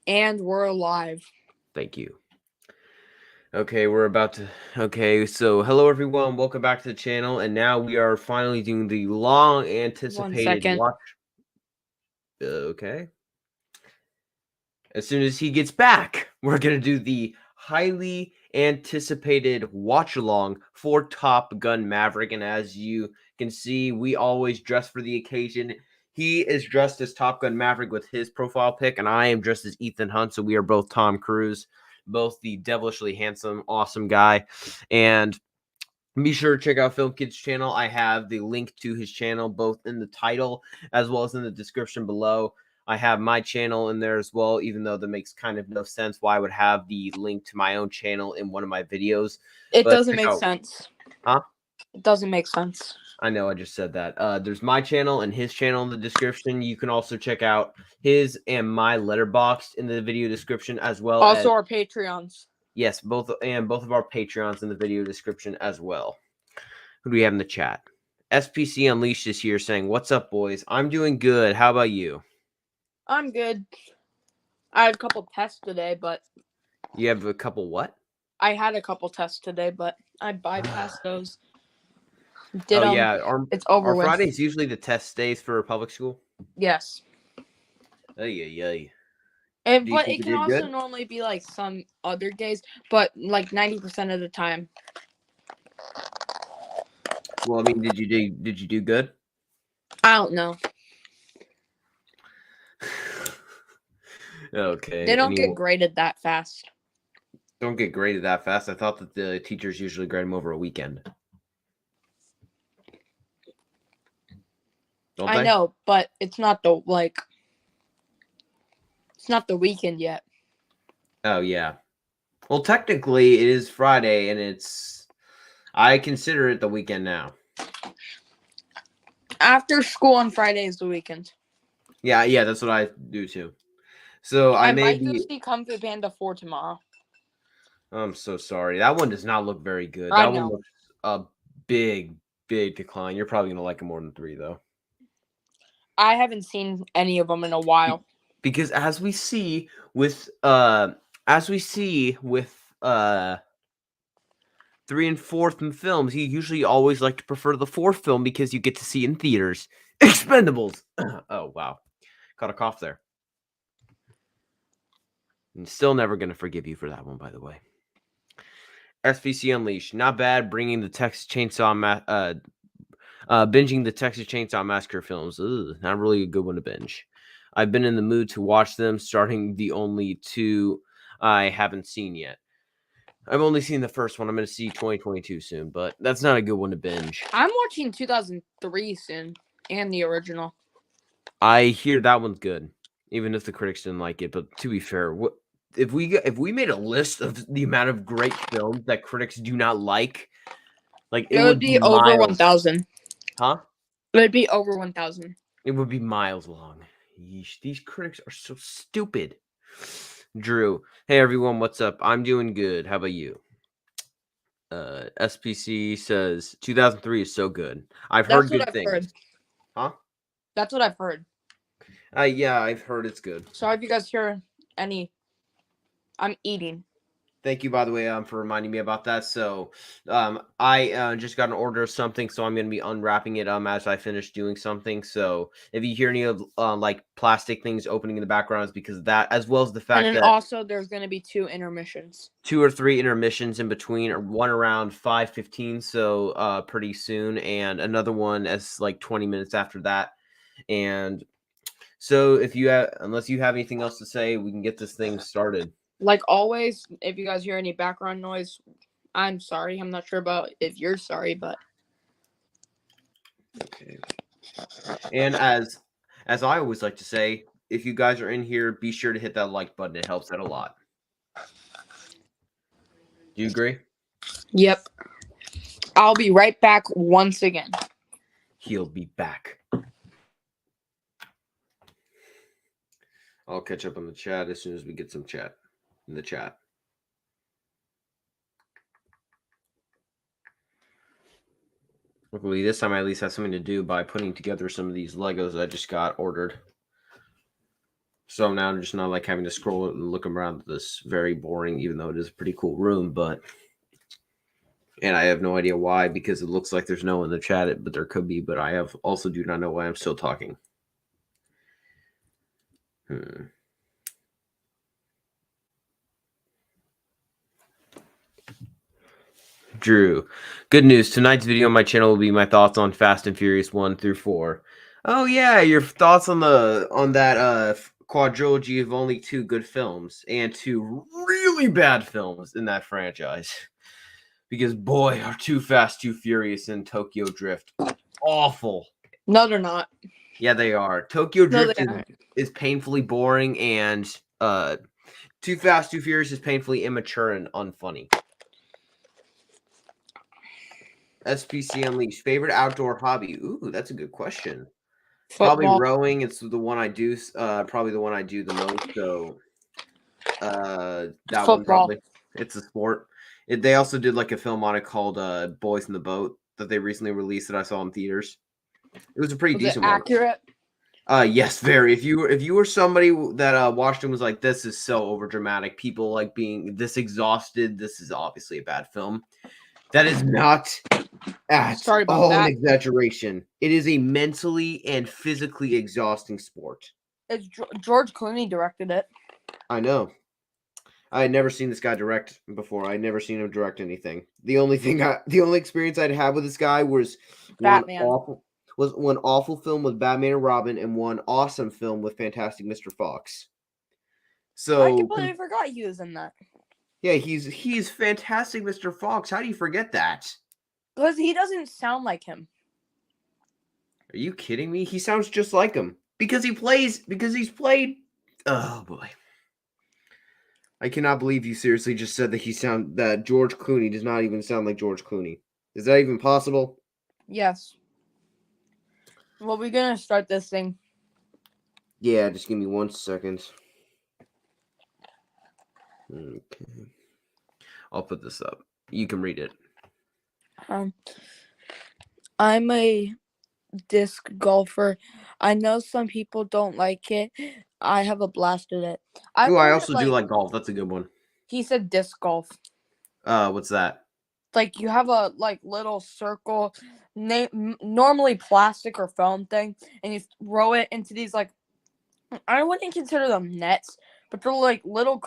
And we're alive. Thank you. Okay, we're about to... Okay, so hello everyone. Welcome back to the channel. And now we are finally doing the long 1 anticipated second. watch... Okay. As soon as he gets back, we're going to do the highly anticipated watch-along for Top Gun Maverick. And as you can see, we always dress for the occasion. He is dressed as Top Gun Maverick with his profile pic, and I am dressed as Ethan Hunt, so we are both Tom Cruise, both the devilishly handsome, awesome guy. And be sure to check out Film Kid's channel. I have the link to his channel both in the title as well as in the description below. I have my channel in there as well, even though that makes kind of no sense why I would have the link to my own channel in one of my videos. It But doesn't make sense. Huh? It doesn't make sense. I know, I just said that. There's my channel and his channel in the description. You can also check out his and my letterboxd in the video description as well. Also, our Patreons. Yes, both of our Patreons in the video description as well. Who do we have in the chat? SPC Unleashed is here saying, "What's up, boys? I'm doing good. How about you?" I'm good. I had a couple tests today, but... You have a couple what? I had a couple tests today, but I bypassed those. Yeah. It's over with. Friday's usually the test days for public school. Yes. Ay. But it can also normally be like some other days, but like 90% of the time. Well, I mean, did you do good? I don't know. Okay. They don't get graded that fast. Don't get graded that fast. I thought that the teachers usually grade them over a weekend. Don't I know, but it's not the it's not the weekend yet. Oh yeah. Well, technically it is Friday, and I consider it the weekend now. After school on Friday is the weekend. Yeah, that's what I do too. So I might go see Kung Fu Panda 4 tomorrow. I'm so sorry. That one does not look very good. I That know. one looks a big decline. You're probably gonna like it more than 3 though. I haven't seen any of them in a while. Because as we see with 3 and 4 films, you usually always like to prefer the 4th film because you get to see in theaters. Expendables. Oh wow, caught a cough there. I'm still never gonna forgive you for that one, by the way. SVC Unleashed, not bad. Bringing the Texas Chainsaw binging the Texas Chainsaw Massacre films. Ugh, not really a good one to binge. I've been in the mood to watch them, starting the only 2 I haven't seen yet. I've only seen the first one. I'm going to see 2022 soon, but that's not a good one to binge. I'm watching 2003 soon, and the original. I hear that one's good, even if the critics didn't like it. But to be fair, if we made a list of the amount of great films that critics do not like it would be over 1,000. Huh? It would be over 1,000. It would be miles long. Yeesh, these critics are so stupid. Drew, hey everyone, what's up? I'm doing good. How about you? SPC says 2003 is so good. I've heard good things. Huh? That's what I've heard. Yeah, I've heard it's good. So if you guys hear any, I'm eating. Thank you, by the way, for reminding me about that. So, I just got an order of something, so I'm going to be unwrapping it as I finish doing something. So, if you hear any of like plastic things opening in the background, it's because of that, as well as the fact that also there's going to be 2 intermissions, 2 or 3 intermissions in between, or one around 5:15, so pretty soon, and another one as like 20 minutes after that. And so, unless you have anything else to say, we can get this thing started. Like always, if you guys hear any background noise, I'm sorry. I'm not sure about if you're sorry, but okay. And as I always like to say, if you guys are in here, be sure to hit that like button. It helps out a lot. Do you agree? Yep. I'll be right back once again. He'll be back. I'll catch up on the chat as soon as we get some chat in the chat. Luckily, this time I at least have something to do by putting together some of these Legos I just got ordered. So now I'm just not like having to scroll and look around this very boring, even though it is a pretty cool room, and I have no idea why, because it looks like there's no one in the chat, but there could be, but I have also do not know why I'm still talking. Drew, good news. Tonight's video on my channel will be my thoughts on Fast and Furious 1 through 4. Oh yeah, your thoughts on that quadrilogy of only 2 good films and 2 really bad films in that franchise. Because boy, are Too Fast, Too Furious and Tokyo Drift awful. No, they're not. Yeah, they are. Tokyo No, Drift they aren't. is painfully boring, and Too Fast, Too Furious is painfully immature and unfunny. SPC Unleashed. Favorite outdoor hobby? Ooh, that's a good question. Probably Football. rowing. It's the one I do. Probably the one I do the most. So, that one Football. probably. It's a sport. They also did like a film on it called "Boys in the Boat" that they recently released that I saw in theaters. It was a pretty Was it decent one. accurate? Yes, very. If you were somebody that watched and was like, "This is so overdramatic," people like being this exhausted. This is obviously a bad film. That is not at Sorry about all that. an exaggeration. It is a mentally and physically exhausting sport. It's George Clooney directed it. I know. I had never seen this guy direct before. I had never seen him direct anything. The only experience I'd had with this guy was Batman. one awful film with Batman and Robin, and one awesome film with Fantastic Mr. Fox. So I completely forgot he was in that. Yeah, he's Fantastic Mr. Fox. How do you forget that? Because he doesn't sound like him. Are you kidding me? He sounds just like him. Because he's played. Oh boy. I cannot believe you seriously just said that George Clooney does not even sound like George Clooney. Is that even possible? Yes. Well, we're gonna start this thing. Yeah, just give me 1 second. Okay. I'll put this up. You can read it. I'm a disc golfer. I know some people don't like it. I have a blast at it. I also do like golf. That's a good one. He said disc golf. What's that? Like you have a little circle, normally plastic or foam thing, and you throw it into these I wouldn't consider them nets, but they're like little.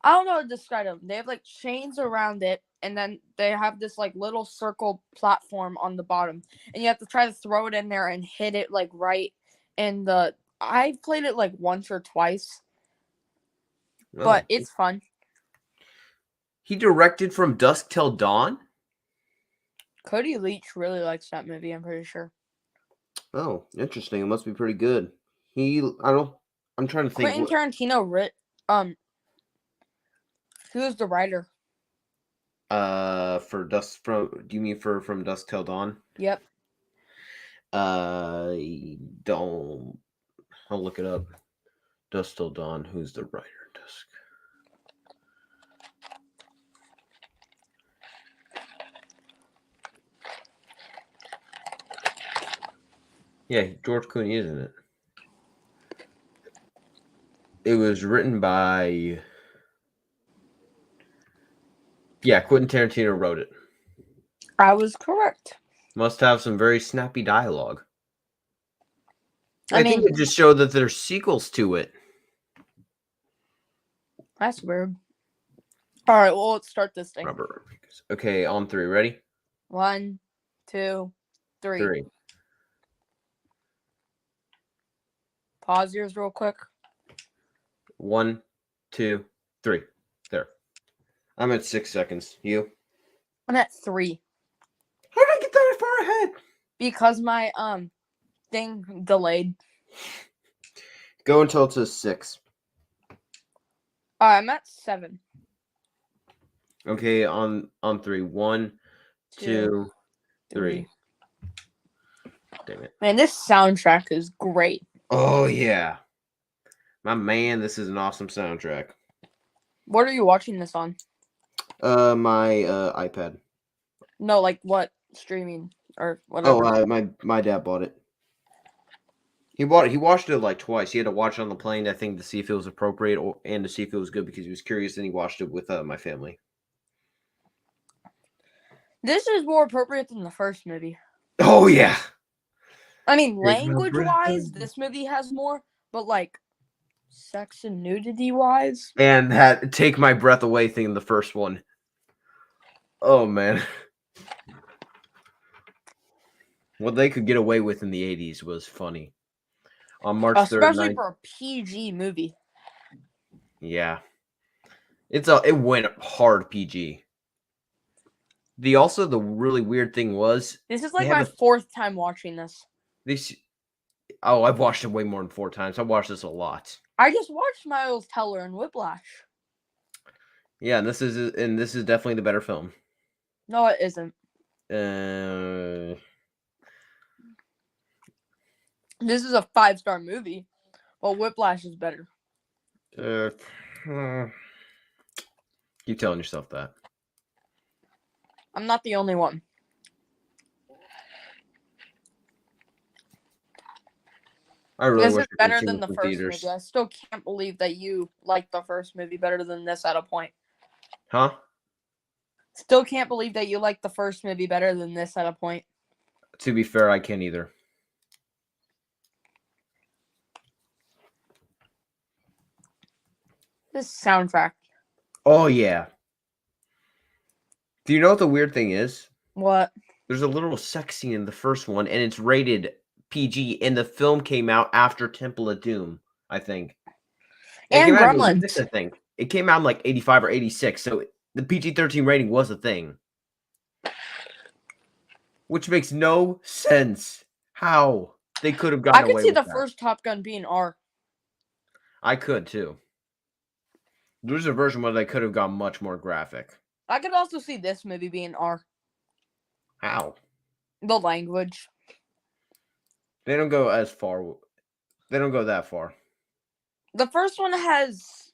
I don't know how to describe them. They have like chains around it, and then they have this like little circle platform on the bottom, and you have to try to throw it in there and hit it like right in the. I played it like once or twice, but it's fun. He directed From Dusk Till Dawn? Cody Leach really likes that movie, I'm pretty sure. Oh, interesting. It must be pretty good. I'm trying to think. Quentin Tarantino who's the writer? Do you mean for From Dusk Till Dawn? Yep. I'll look it up. Dusk Till Dawn. Who's the writer? Dusk. Yeah, George Clooney, isn't it? It was written by. Yeah, Quentin Tarantino wrote it. I was correct. Must have some very snappy dialogue. I think it just showed that there's sequels to it. That's weird. All right, well, let's start this thing. Okay, on 3. Ready? 1, 2, 3. Pause yours real quick. 1, 2, 3. There. I'm at 6 seconds. You? I'm at 3. How did I get that far ahead? Because my thing delayed. Go until it says 6. I'm at 7. Okay, on 3. 1, 2, 3. Damn it. Man, this soundtrack is great. Oh, yeah. My man, this is an awesome soundtrack. What are you watching this on? My iPad. No, like what? Streaming or whatever. Oh, my dad bought it. He watched it like twice. He had to watch it on the plane, I think, to see if it was appropriate and to see if it was good because he was curious. And he watched it with my family. This is more appropriate than the first movie. Oh yeah. I mean, Take my breath language-wise, away. this movie has more, but like sex and nudity-wise, And that "take my breath away" thing in the first one. Oh man. What they could get away with in the 80s was funny. On March 3rd, especially for a PG movie. yeah. It went hard PG. The really weird thing was This is they like have my fourth time watching this. this I've watched it way more than 4 times. I watched this a lot. I just watched Miles Teller and Whiplash. Yeah, and this is definitely the better film. No, it isn't. Uh, This is a 5-star movie, but Whiplash is better. uh, keep telling yourself that. I'm not the only one. I really This wish is I could better see than this the in first theaters. movie. I still can't believe that you liked the first movie better than this at a point. Huh? Still can't believe that you liked the first movie better than this at a point. To be fair, I can't either. This soundtrack. Oh yeah. Do you know what the weird thing is? What? There's a literal sex scene in the first one, and it's rated PG, and the film came out after Temple of Doom, I think. It came And out in 86, Gremlins. I think. It came out in like 85 or 86, so the PG-13 rating was a thing. Which makes no sense. How they could have I gotten could away see with the that. first Top Gun being R. I could too. There's a version where they could have gone much more graphic. I could also see this movie being R. How? The language. They don't go as far. They don't go that far. The first one has.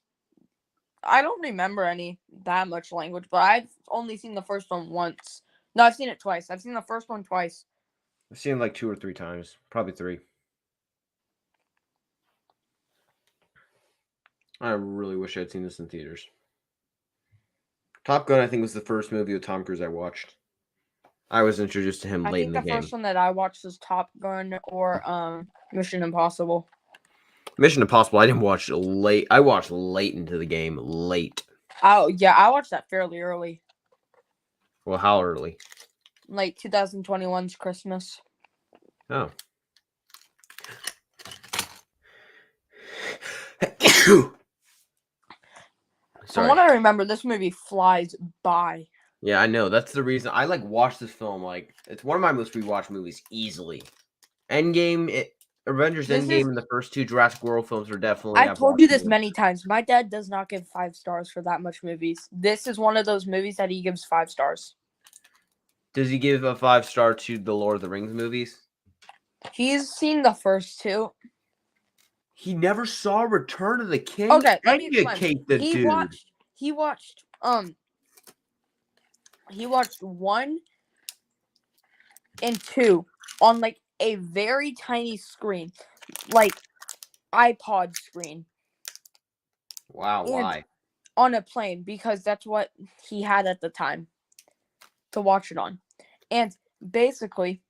I don't remember any that much language, but I've only seen the first one once. No, I've seen it twice. I've seen the first one twice. I've seen it like 2 or 3 times. Probably 3. I really wish I'd seen this in theaters. Top Gun, I think, was the first movie with Tom Cruise I watched. I was introduced to him I late think in the the game. first one that I watched was Top Gun or Mission Impossible. Mission Impossible, I didn't watch late. I watched late into the game. Late. Oh yeah, I watched that fairly early. Well, how early? Like 2021's Christmas. Oh. From Sorry. what I remember, this movie flies by. Yeah, I know. That's the reason I watched this film. Like, it's one of my most rewatched movies easily. Avengers Endgame and the first 2 Jurassic World films are definitely. I've told you this many times. My dad does not give 5 stars for that much movies. This is one of those movies that he gives 5 stars. Does he give a 5-star to the Lord of the Rings movies? He's seen the first 2. He never saw Return of the King. Okay, let me explain. Educate the He dude. watched 1 and 2 on like a very tiny screen, like iPod screen. Wow, And why? on a plane because that's what he had at the time to watch it on. And basically,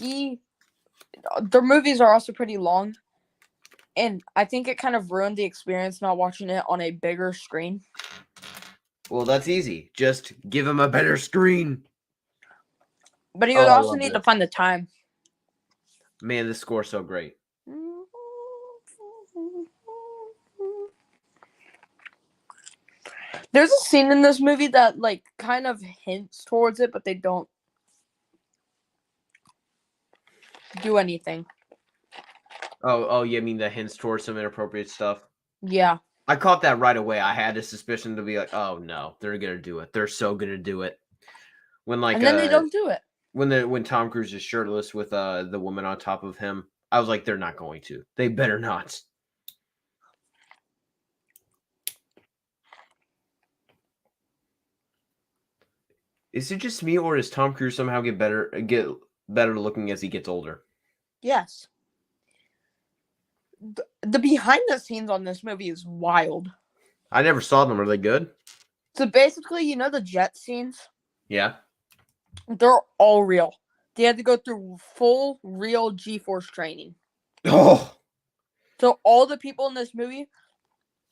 their movies are also pretty long. And I think it kind of ruined the experience not watching it on a bigger screen. Well, that's easy. Just give him a better screen. But he would also need to find the time. Man, this score's so great. There's a scene in this movie that like kind of hints towards it, but they don't do anything. Oh, you mean that hints towards some inappropriate stuff? Yeah. I caught that right away. I had a suspicion to be like, oh no, they're gonna do it. They're so gonna do it. And then they don't do it. When Tom Cruise is shirtless with the woman on top of him, I was like, they're not going to. They better not. Is it just me, or does Tom Cruise somehow get better looking as he gets older? Yes. the behind the scenes on this movie is wild. I never saw them. Are they good? So basically, you know the jet scenes? Yeah. They're all real. They had to go through full real G-force training. Oh. So all the people in this movie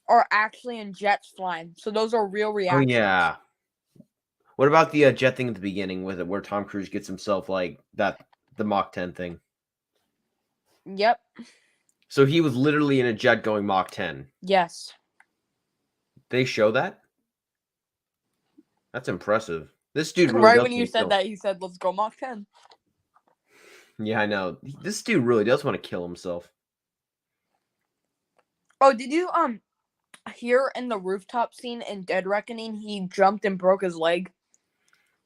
are actually in jets flying. So those are real Oh reactions. yeah. What about the jet thing at the beginning with it, where Tom Cruise gets himself like that, the Mach 10 thing? Yep. So he was literally in a jet going Mach 10. Yes. They show that? That's impressive. This dude really Right does when you want to said kill. that, he said, "Let's go Mach 10." Yeah, I know. This dude really does want to kill himself. Oh, did you hear in the rooftop scene in Dead Reckoning he jumped and broke his leg?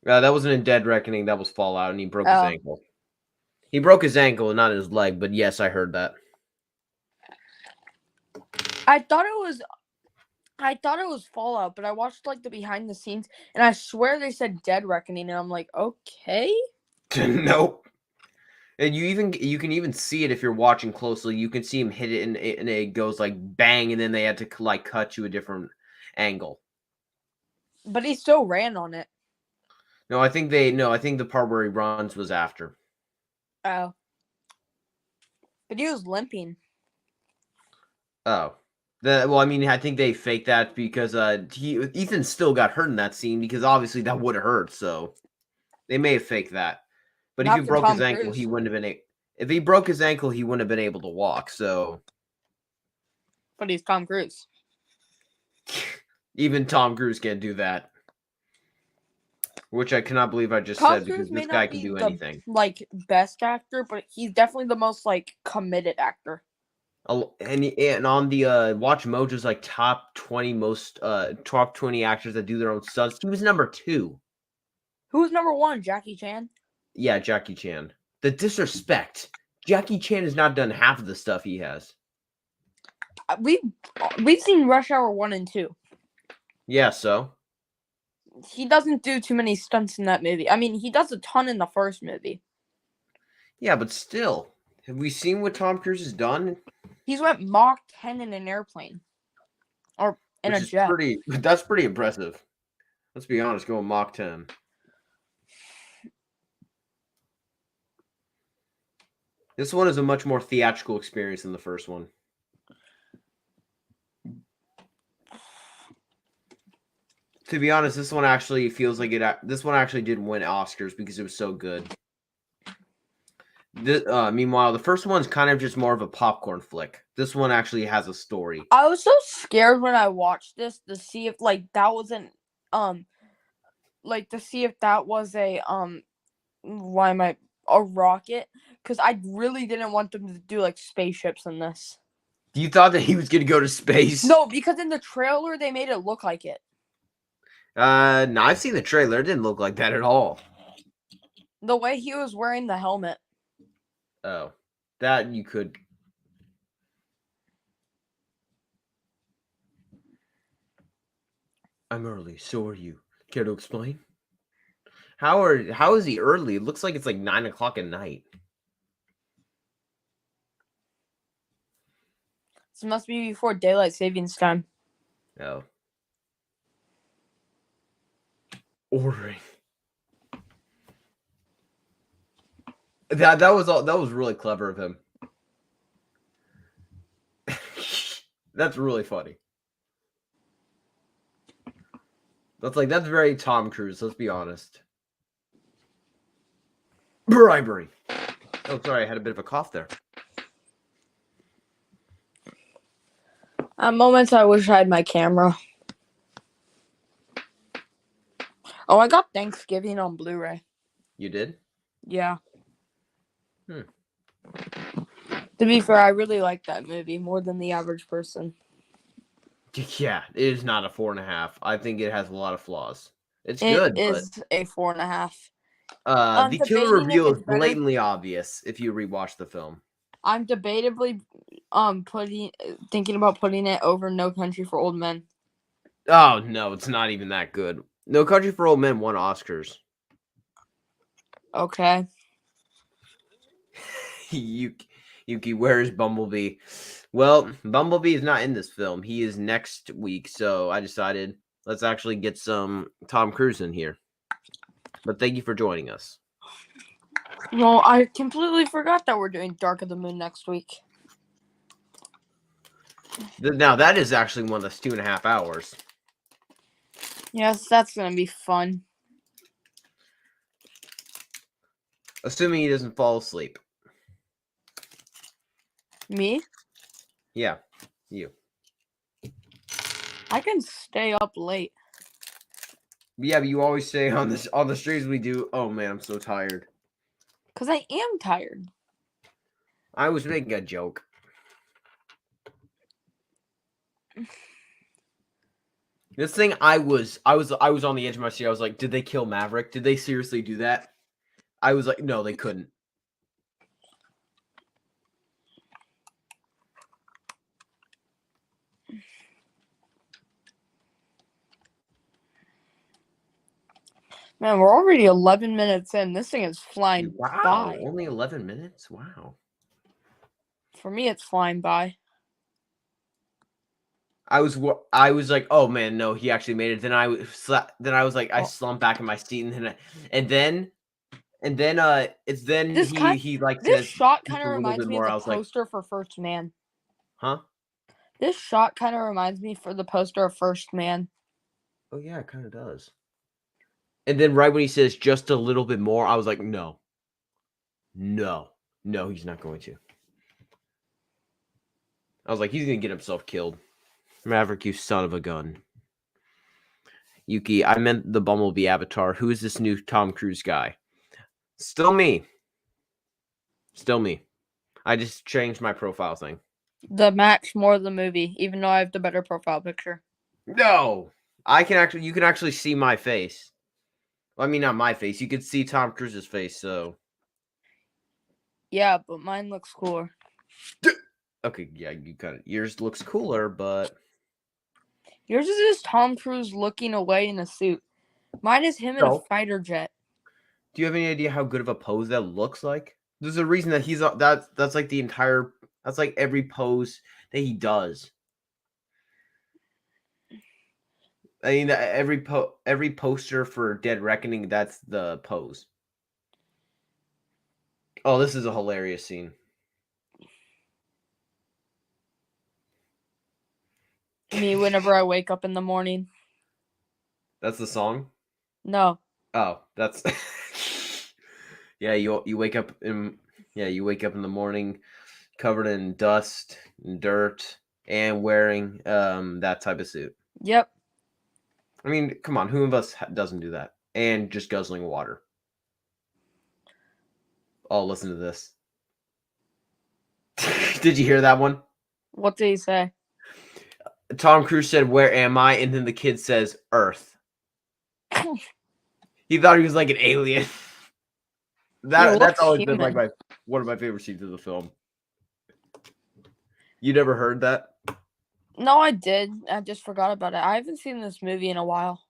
That wasn't in Dead Reckoning. That was Fallout, and he broke his Oh. ankle. He broke his ankle and not his leg, but yes, I heard that. I thought it was Fallout, but I watched like the behind the scenes and I swear they said Dead Reckoning and I'm like, "Okay." Nope. And you can even see it if you're watching closely. You can see him hit it, and it goes like bang, and then they had to like cut to a different angle. But he still ran on it. No, I think the part where he runs was after. Oh. But he was limping. Oh. Well, I mean, I think they faked that because Ethan still got hurt in that scene because obviously that would have hurt. So they may have faked that. But if he Not for broke his Tom ankle, he Cruise. wouldn't have been. If he broke his ankle, he wouldn't have been able to walk. So But he's Tom Cruise. even Tom Cruise can't do that. Which I cannot believe I just Tom said because Cruise may this guy not can be do the anything. like best actor, but he's definitely the most like committed actor. And on the Watch Mojo's like top 20 actors that do their own stunts, he was number 2. Who's number 1? Jackie Chan? Yeah, Jackie Chan. The disrespect. Jackie Chan has not done half of the stuff he has. We've seen Rush Hour 1 and 2. Yeah, so He doesn't do too many stunts in that movie. I mean, he does a ton in the first movie. yeah, but still, have we seen what Tom Cruise has done? He's went Mach 10 in an airplane. Or in Which a is jet. that's pretty impressive. Let's be honest, going Mach 10. This one is a much more theatrical experience than the first one. To be honest, this one actually feels like it. This one actually did win Oscars because it was so good. Meanwhile, the first one's kind of just more of a popcorn flick. This one actually has a story. I was so scared when I watched this to see if like that wasn't to see if that was a a rocket, because I really didn't want them to do like spaceships in this. You thought that he was going to go to space? No, because in the trailer they made it look like it. No, I've seen the trailer. It didn't look like that at all. The way he was wearing the helmet. Oh, that you could. I'm early. So are you. Care to explain? How is he early? It looks like it's like 9 o'clock at night. This must be before daylight savings time. Oh. Ordering. That was really clever of him. That's really funny. That's very Tom Cruise, let's be honest. Bribery. Oh, sorry, I had a bit of a cough there. At moments I wish I had my camera. Oh, I got Thanksgiving on Blu-ray. You did? Yeah. To be fair, I really like that movie more than the average person. Yeah, it is not a 4.5. I think it has a lot of flaws. It's It good, is a 4.5. but the killer Debating if reveal is it's better. blatantly obvious if you rewatch the film. I'm debatably thinking about putting it over No Country for Old Men. Oh no, it's not even that good. No Country for Old Men won Oscars. Okay. Yuki, where is Bumblebee? Well, Bumblebee is not in this film. He is next week, so I decided let's actually get some Tom Cruise in here. But thank you for joining us. Well, I completely forgot that we're doing Dark of the Moon next week. Now, that is actually one that's 2.5 hours. Yes, that's gonna be fun. Assuming he doesn't fall asleep. Me? Yeah, you. I can stay up late. Yeah, but you always say on the streams we do, oh man, I'm so tired. Because I am tired. I was making a joke. This thing, I was on the edge of my seat. I was like, did they kill Maverick? Did they seriously do that? I was like, no, they couldn't. Man, we're already 11 minutes in. This thing is flying Wow, by. only 11 minutes? Wow. For me, it's flying by. I was like, oh man, no, he actually made it. Then I was like, I slumped back in my seat, and then it's then This he like this says shot just kind a of little reminds bit me of more. the I was like, poster for First Man. huh? This shot kind of reminds me for the poster of First Man. Oh yeah, it kind of does. And then right when he says just a little bit more, I was like, no, he's not going to. I was like, he's gonna get himself killed. Maverick, you son of a gun. Yuki, I meant the Bumblebee avatar. Who is this new Tom Cruise guy? Still me. Still me. I just changed my profile thing. The match more the movie, even though I have the better profile picture. No. You can actually see my face. Well, I mean, not my face. You could see Tom Cruise's face, so. Yeah, but mine looks cooler. Okay, yeah, yours looks cooler, but. Yours is just Tom Cruise looking away in a suit. Mine is him in a fighter jet. Do you have any idea how good of a pose that looks like? There's a reason that he's that's like the entire that's like every pose that he does. I mean, every poster for Dead Reckoning, that's the pose. Oh, this is a hilarious scene. Me whenever I wake up in the morning. That's the song? No. Oh, that's yeah, you wake up in the morning covered in dust and dirt and wearing that type of suit. Yep. I mean, come on, who of us doesn't do that? And just guzzling water. Oh, listen to this. Did you hear that one? What did he say? Tom Cruise said, "Where am I?" And then the kid says, "Earth." He thought he was like an alien. That's always been like one of my favorite scenes of the film. You never heard that? No, I did. I just forgot about it. I haven't seen this movie in a while.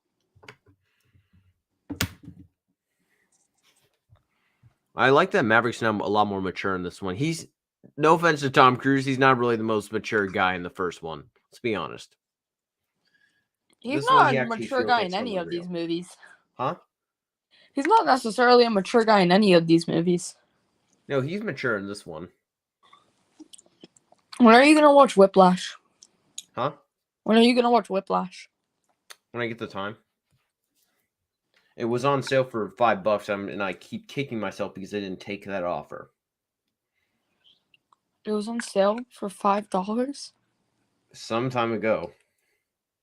I like that Maverick's now a lot more mature in this one. He's, no offense to Tom Cruise, he's not really the most mature guy in the first one. Let's be honest. He's not a mature guy in any of these movies. Huh? He's not necessarily a mature guy in any of these movies. No, he's mature in this one. When are you going to watch Whiplash? Huh? When are you going to watch Whiplash? When I get the time. It was on sale for $5, and I keep kicking myself because I didn't take that offer. It was on sale for $5? Some time ago.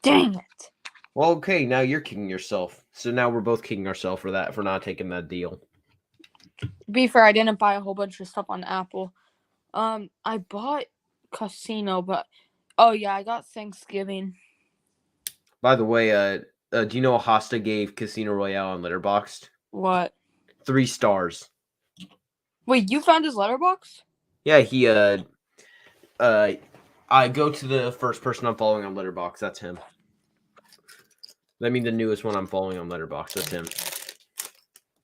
Dang it. Well, okay, now you're kicking yourself. So now we're both kicking ourselves for not taking that deal. To be fair, I didn't buy a whole bunch of stuff on Apple. I bought Casino, but oh yeah, I got Thanksgiving. By the way, do you know Hosta gave Casino Royale on Letterboxd? What? 3 stars. Wait, you found his letterbox? Yeah, he I go to the first person I'm following on Letterboxd. That's him. I mean, the newest one I'm following on Letterboxd. That's him.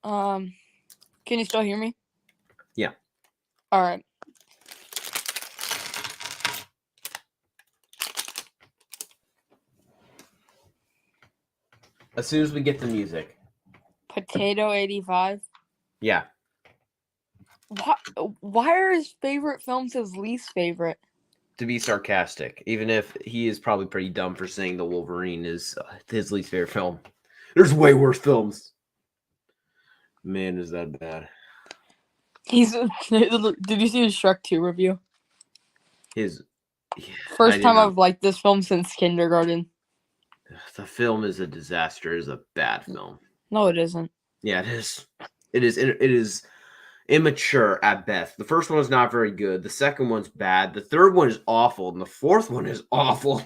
Can you still hear me? Yeah. All right. As soon as we get the music. Potato 85. Yeah. Why are his favorite films his least favorite? To be sarcastic, even if he is probably pretty dumb for saying the Wolverine is his least favorite film. There's way worse films. Man, is that bad. Did you see his Shrek 2 review? His First time I've liked this film since kindergarten. The film is a disaster. It is a bad film. No, it isn't. Yeah, it is. It is immature at best. The first one is not very good. The second one's bad. The third one is awful, and the fourth one is awful.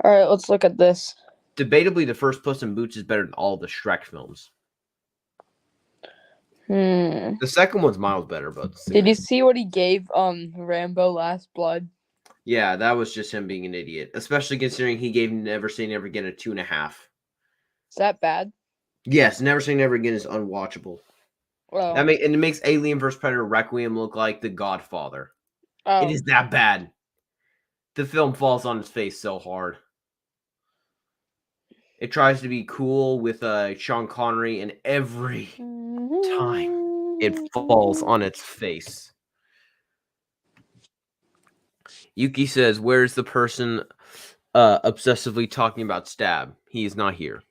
All right, let's look at this. Debatably, the first Puss in Boots is better than all the Shrek films. The second one's miles better, but did you see what he gave Rambo Last Blood? Yeah, that was just him being an idiot, especially considering he gave Never Say Never Again a 2.5. Is that bad? Yes, Never Say Never Again is unwatchable. Well, and it makes Alien vs. Predator Requiem look like The Godfather. Oh. It is that bad. The film falls on its face so hard. It tries to be cool with Sean Connery, and every time it falls on its face. Yuki says, "Where's the person obsessively talking about Stab? He is not here."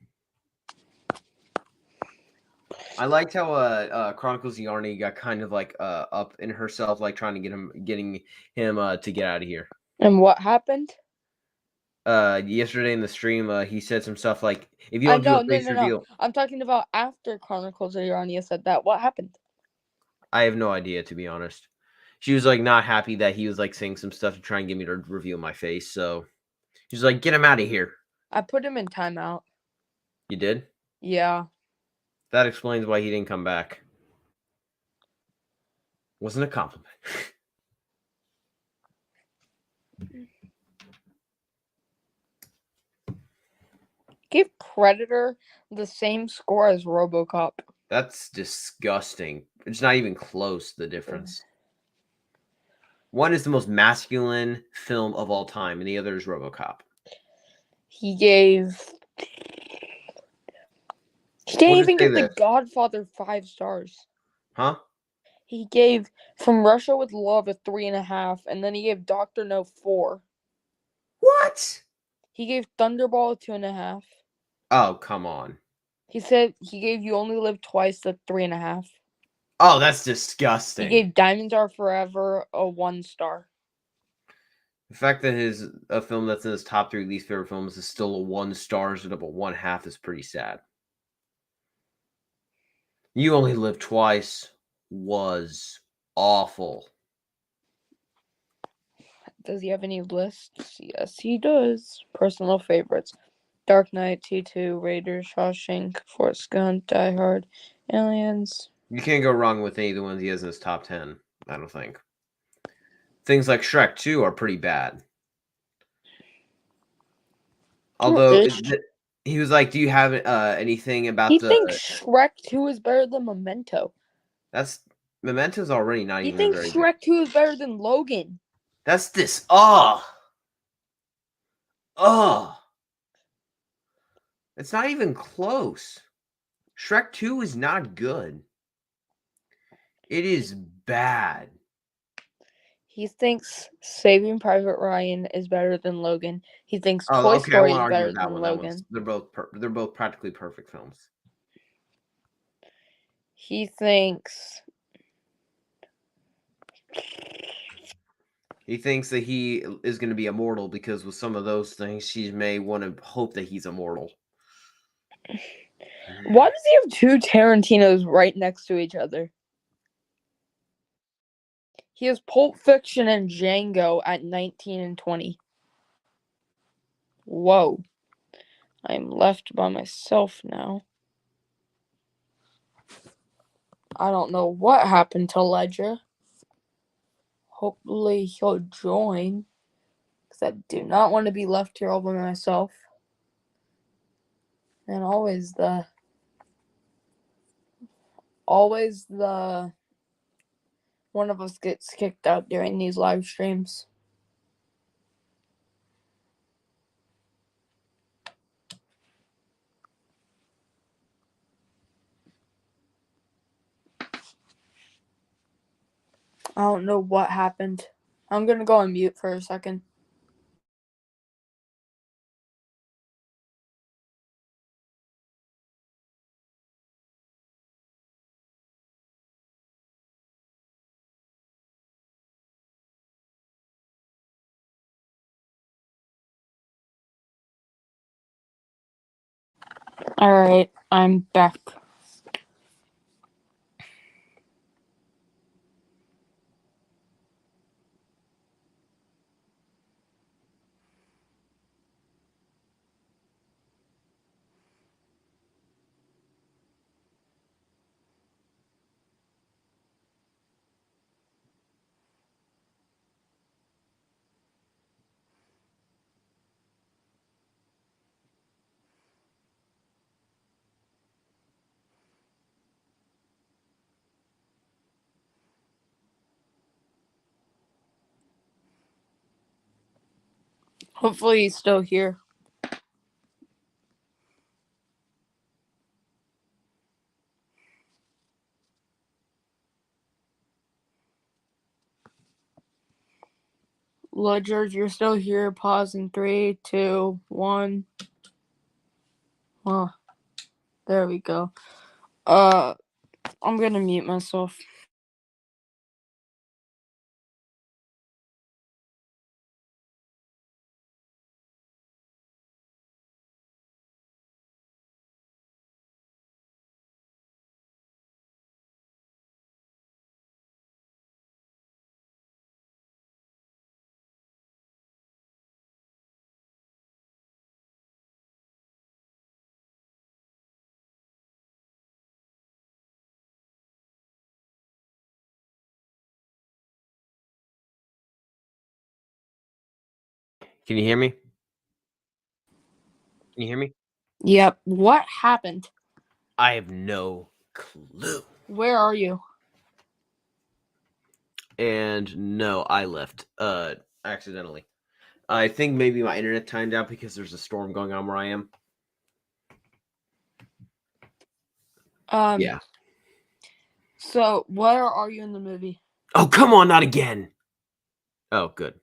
I liked how Chronicles of Yarny got kind of like up in herself, like trying to getting him to get out of here. And what happened? Yesterday in the stream, he said some stuff like, "If you don't do a face reveal." I'm talking about after Chronicles of Yarny said that. What happened? I have no idea, to be honest. She was like not happy that he was like saying some stuff to try and get me to reveal my face. So she's like, "Get him out of here." I put him in timeout. You did? Yeah. That explains why he didn't come back. Wasn't a compliment. Give Predator the same score as RoboCop. That's disgusting. It's not even close, the difference. One is the most masculine film of all time, and the other is RoboCop. He didn't even give The Godfather 5 stars. Huh? He gave From Russia with Love a 3.5, and then he gave Dr. No 4. What? He gave Thunderball a 2.5. Oh, come on. He said he gave You Only Live Twice a 3.5. Oh, that's disgusting. He gave Diamonds Are Forever a 1 star. The fact that a film that's in his top 3 least favorite films is still a 1 star instead of a 1/2 is pretty sad. You Only Live Twice was awful. Does he have any lists? Yes, he does. Personal favorites: Dark Knight, T2, Raiders, Shawshank, Forrest Gump, Die Hard, Aliens. You can't go wrong with any of the ones he has in his top 10, I don't think. Things like Shrek 2 are pretty bad. Although he was like, "Do you have anything about He thinks Shrek 2 is better than Memento. Memento's already not he even very good. He thinks Shrek 2 is better than Logan. That's this. It's not even close. Shrek 2 is not good. It is bad. He thinks Saving Private Ryan is better than Logan. He thinks Toy Story is better than Logan. They're both practically perfect films. He thinks that he is going to be immortal because with some of those things, she may want to hope that he's immortal. Why does he have 2 Tarantinos right next to each other? He has Pulp Fiction and Django at 19 and 20. Whoa. I'm left by myself now. I don't know what happened to Ledger. Hopefully he'll join, because I do not want to be left here all by myself. And always the one of us gets kicked out during these live streams. I don't know what happened. I'm gonna go on mute for a second. Alright, I'm back. Hopefully he's still here. Ledger, you're still here. Pause in 3, 2, 1. Oh, there we go. I'm gonna mute myself. Can you hear me? Can you hear me? Yep. What happened? I have no clue. Where are you? And no, I left accidentally. I think maybe my internet timed out because there's a storm going on where I am. Yeah. So, where are you in the movie? Oh, come on, not again. Oh, good.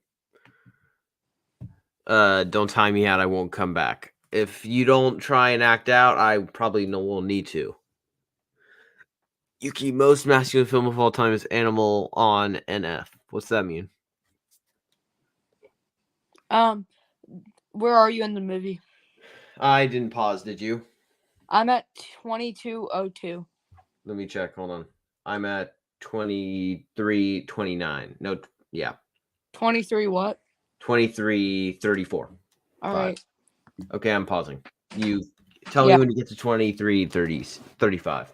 Don't time me out. I won't come back. If you don't try and act out, I probably will need to. Yuki, most masculine film of all time is Animal on NF. What's that mean? Where are you in the movie? I didn't pause, did you? I'm at 2202. Let me check. Hold on. I'm at 23:29. No, yeah. 23 what? 23:34. All right. Okay, I'm pausing. You tell me when you get to 23:35.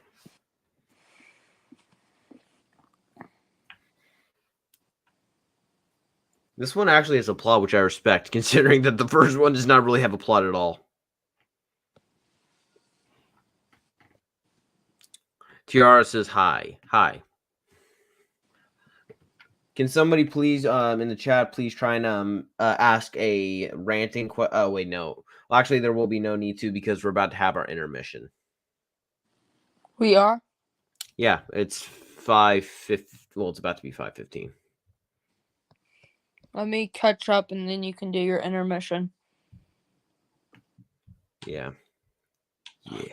This one actually has a plot, which I respect, considering that the first one does not really have a plot at all. Tiara says hi. Hi. Can somebody please, in the chat, please try and ask a ranting question? Oh, wait, no. Well, actually, there will be no need to because we're about to have our intermission. We are? Yeah, it's 5:50. Well, it's about to be 5:15. Let me catch up and then you can do your intermission. Yeah.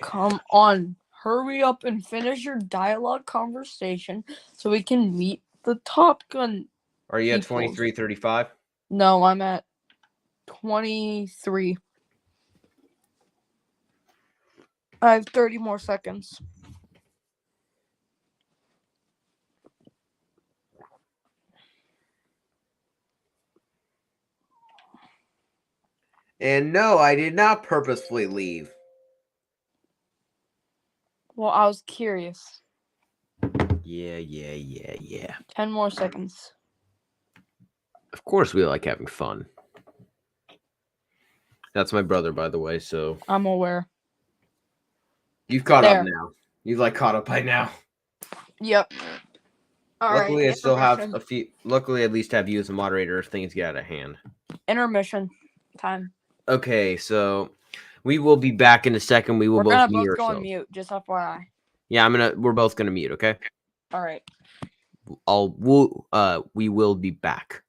Come on. Hurry up and finish your dialogue conversation so we can meet the Top Gun. Are you at peoples. 23:35? No, I'm at 23. I have 30 more seconds. And no, I did not purposefully leave. Well, I was curious. Yeah. 10 more seconds. Of course we like having fun. That's my brother, by the way, so... I'm aware. You've caught up now. You've, caught up by now. Yep. Luckily, I still have a few... Luckily, I at least have you as a moderator if things get out of hand. Intermission time. Okay, so... We will be back in a second. We will both mute ourselves. Go on mute, just FYI. Yeah, we're both gonna mute, okay? Alright. we will be back.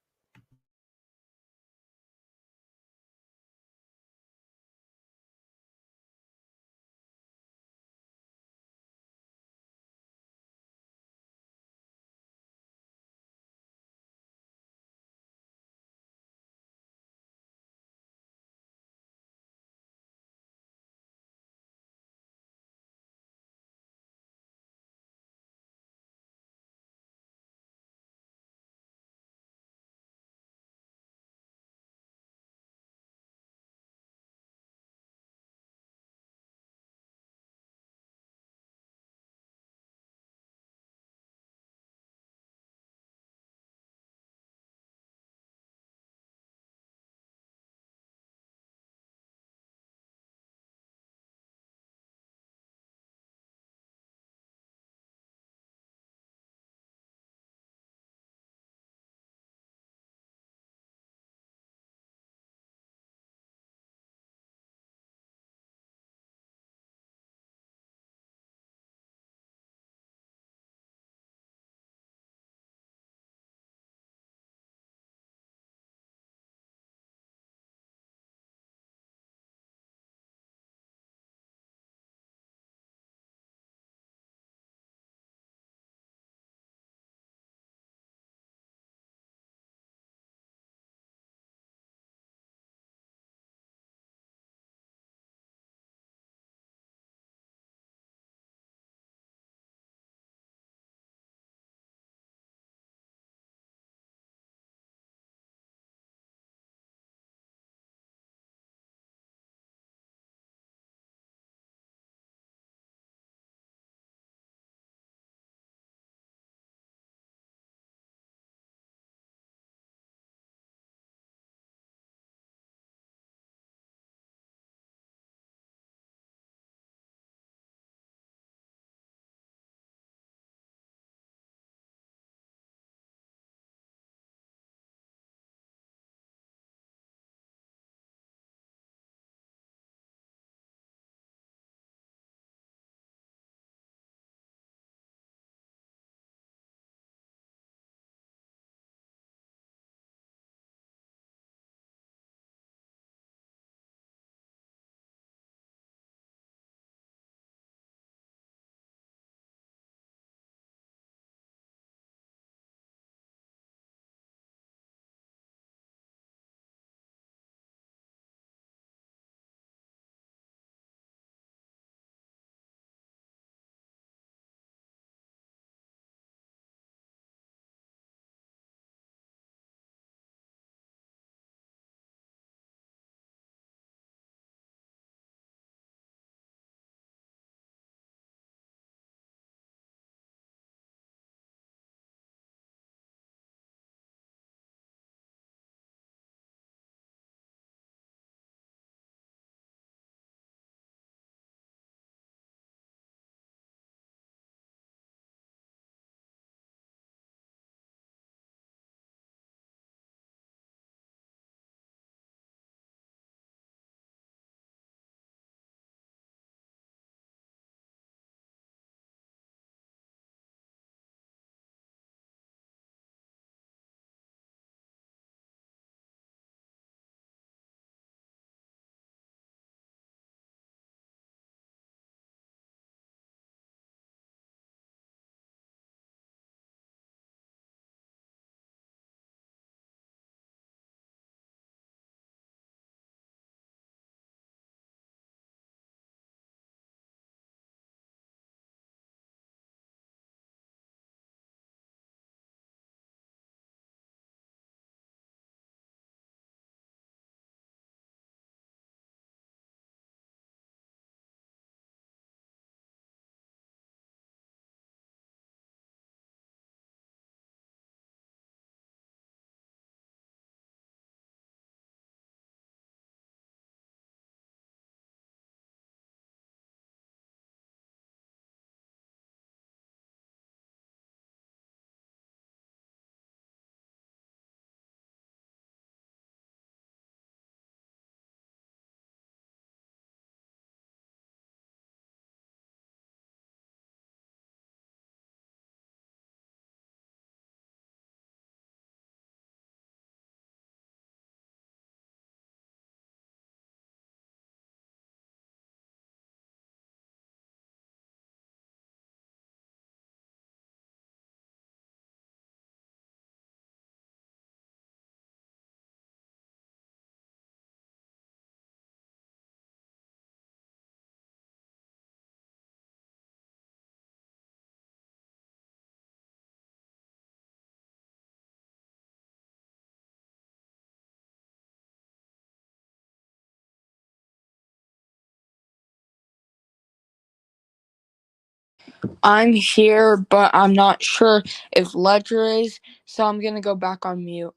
I'm here, but I'm not sure if Ledger is, so I'm gonna go back on mute.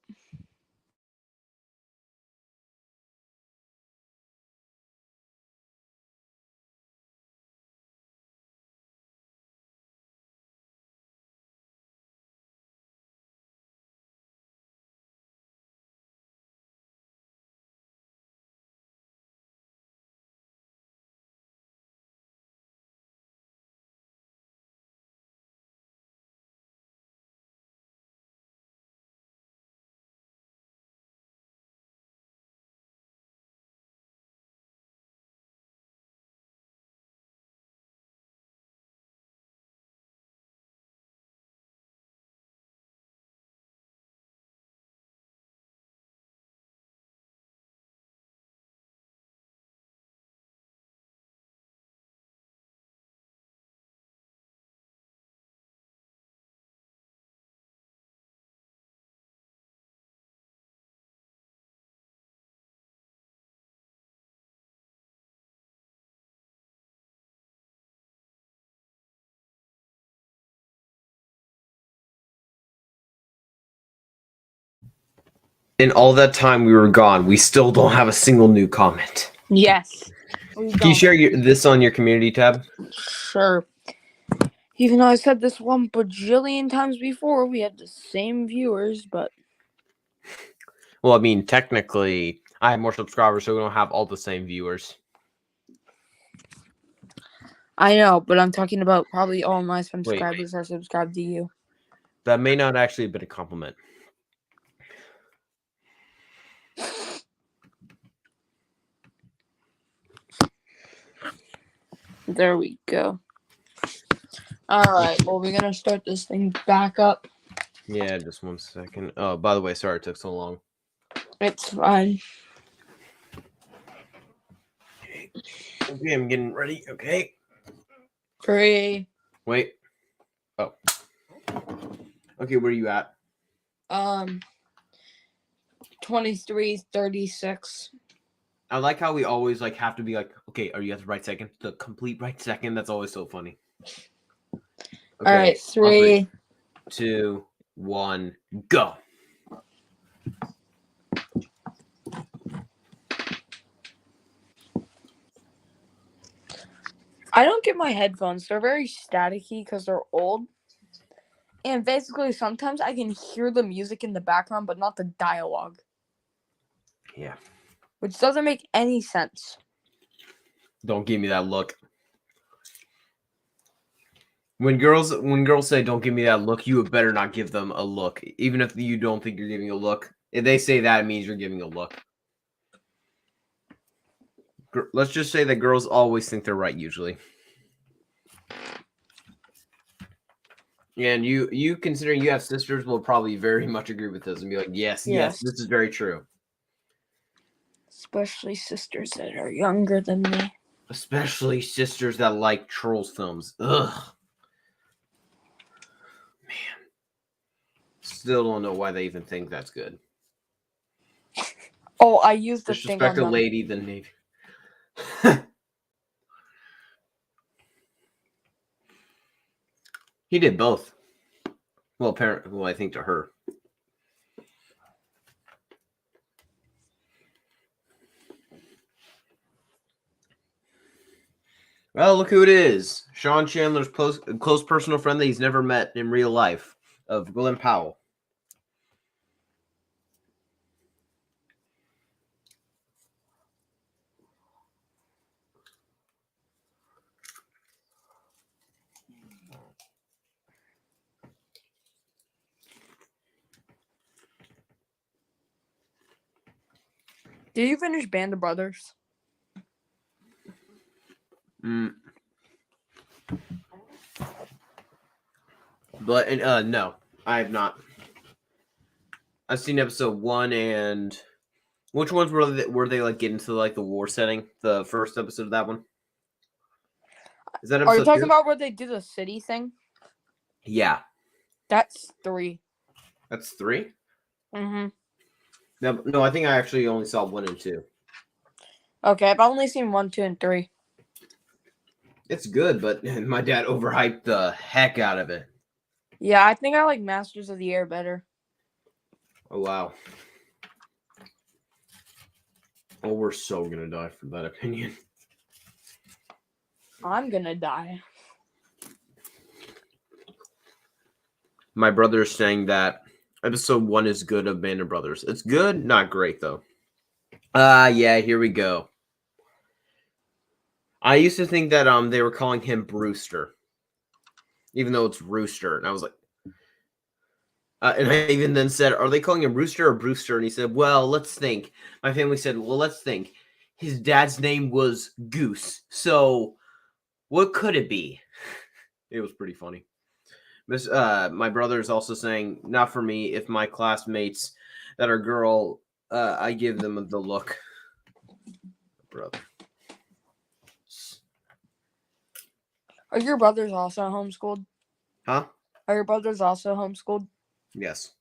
In all that time we were gone, we still don't have a single new comment. Yes. Can you share this on your community tab? Sure. Even though I said this 1 bajillion times before, we had the same viewers, but Well, I mean, technically, I have more subscribers, so we don't have all the same viewers. I know, but I'm talking about probably all my subscribers are subscribed to you. That may not actually have been a compliment. There we go. Alright, well, we're gonna start this thing back up. Yeah, just 1 second. Oh, by the way, sorry it took so long. It's fine. Okay, I'm getting ready. Okay. 3. Wait. Oh. Okay, where are you at? 23:36. I like how we always have to be like, okay, are you at the right second? The complete right second. That's always so funny. Okay. All right, 3, 2, 1, go. I don't get my headphones. They're very staticky because they're old. And basically, sometimes I can hear the music in the background, but not the dialogue. Yeah. Which doesn't make any sense. Don't give me that look. When girls say don't give me that look, you better not give them a look. Even if you don't think you're giving a look. If they say that, it means you're giving a look. Let's just say that girls always think they're right usually. And you considering you have sisters will probably very much agree with this and be like, yes, this is very true. Especially sisters that are younger than me. Especially sisters that like Trolls films. Ugh. Man. Still don't know why they even think that's good. Oh, I used the thing on Disrespect a them. lady than Navy. He did both. Well, apparently, I think to her. Well, look who it is. Sean Chandler's close personal friend that he's never met in real life, of Glenn Powell. Did you finish Band of Brothers? But no, I have not. I've seen episode 1 and which ones were they like getting to like the war setting? The first episode of that one. Is that episode Are you talking 2? about where they do the city thing? Yeah. That's 3. That's 3? Mm-hmm. No, I think I actually only saw 1 and 2. Okay, I've only seen 1, 2, and 3. It's good, but my dad overhyped the heck out of it. Yeah, I think I like Masters of the Air better. Oh, wow. Oh, we're so gonna die for that opinion. I'm gonna die. My brother's saying that episode 1 is good of Band of Brothers. It's good, not great, though. Yeah, here we go. I used to think that they were calling him Brewster, even though it's Rooster, and I was like, and I even then said, "Are they calling him Rooster or Brewster?" And he said, "Well, let's think." My family said, "Well, let's think. His dad's name was Goose, so what could it be?" It was pretty funny. My brother is also saying, "Not for me. If my classmates that are girl, I give them the look." Brother. Are your brothers also homeschooled? Huh? Are your brothers also homeschooled? Yes.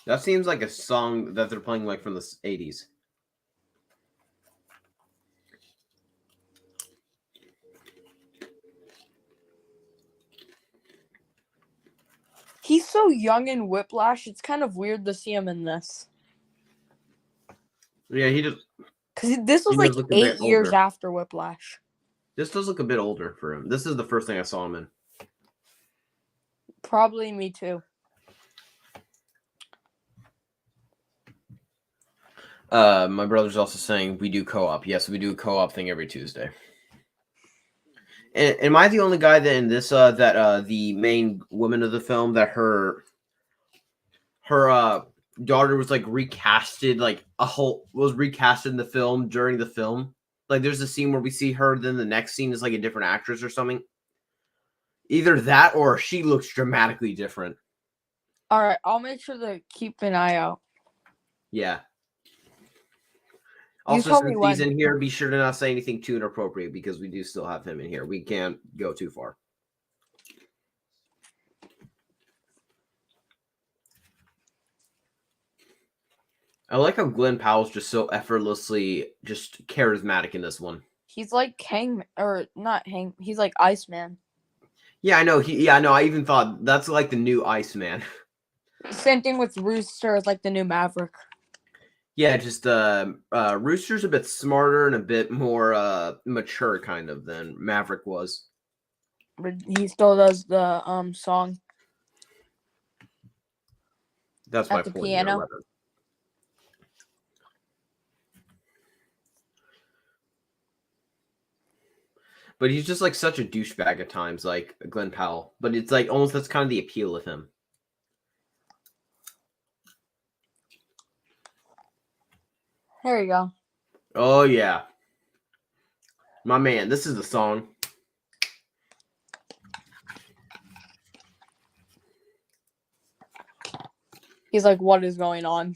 That seems like a song that they're playing like from the 80s. He's so young in Whiplash. It's kind of weird to see him in this. Yeah, he just Because this was he like does look a 8 bit years older. after Whiplash. This does look a bit older for him. This is the first thing I saw him in. Probably me too. My brother's also saying we do co-op. Yes, we do a co-op thing every Tuesday. And am I the only guy that in this that the main woman of the film that her daughter was like recasted, like was recasted in the film during the film? Like there's a scene where we see her, then the next scene is like a different actress or something. Either that or she looks dramatically different. All right, I'll make sure to keep an eye out. Yeah. You Also, tell me since he's when. in here, be sure to not say anything too inappropriate because we do still have him in here. We can't go too far. I like how Glenn Powell's just so effortlessly just charismatic in this one. He's like or not Hang. He's like Iceman. Yeah, I know. I even thought that's like the new Iceman. Same thing with Rooster. It's like the new Maverick. Yeah, just Rooster's a bit smarter and a bit more mature kind of than Maverick was. But he still does the song That's my at the point here, piano. 11. But he's just like such a douchebag at times, like Glenn Powell. But it's like almost that's kind of the appeal of him. There you go. Oh yeah. My man, this is the song. He's like, what is going on?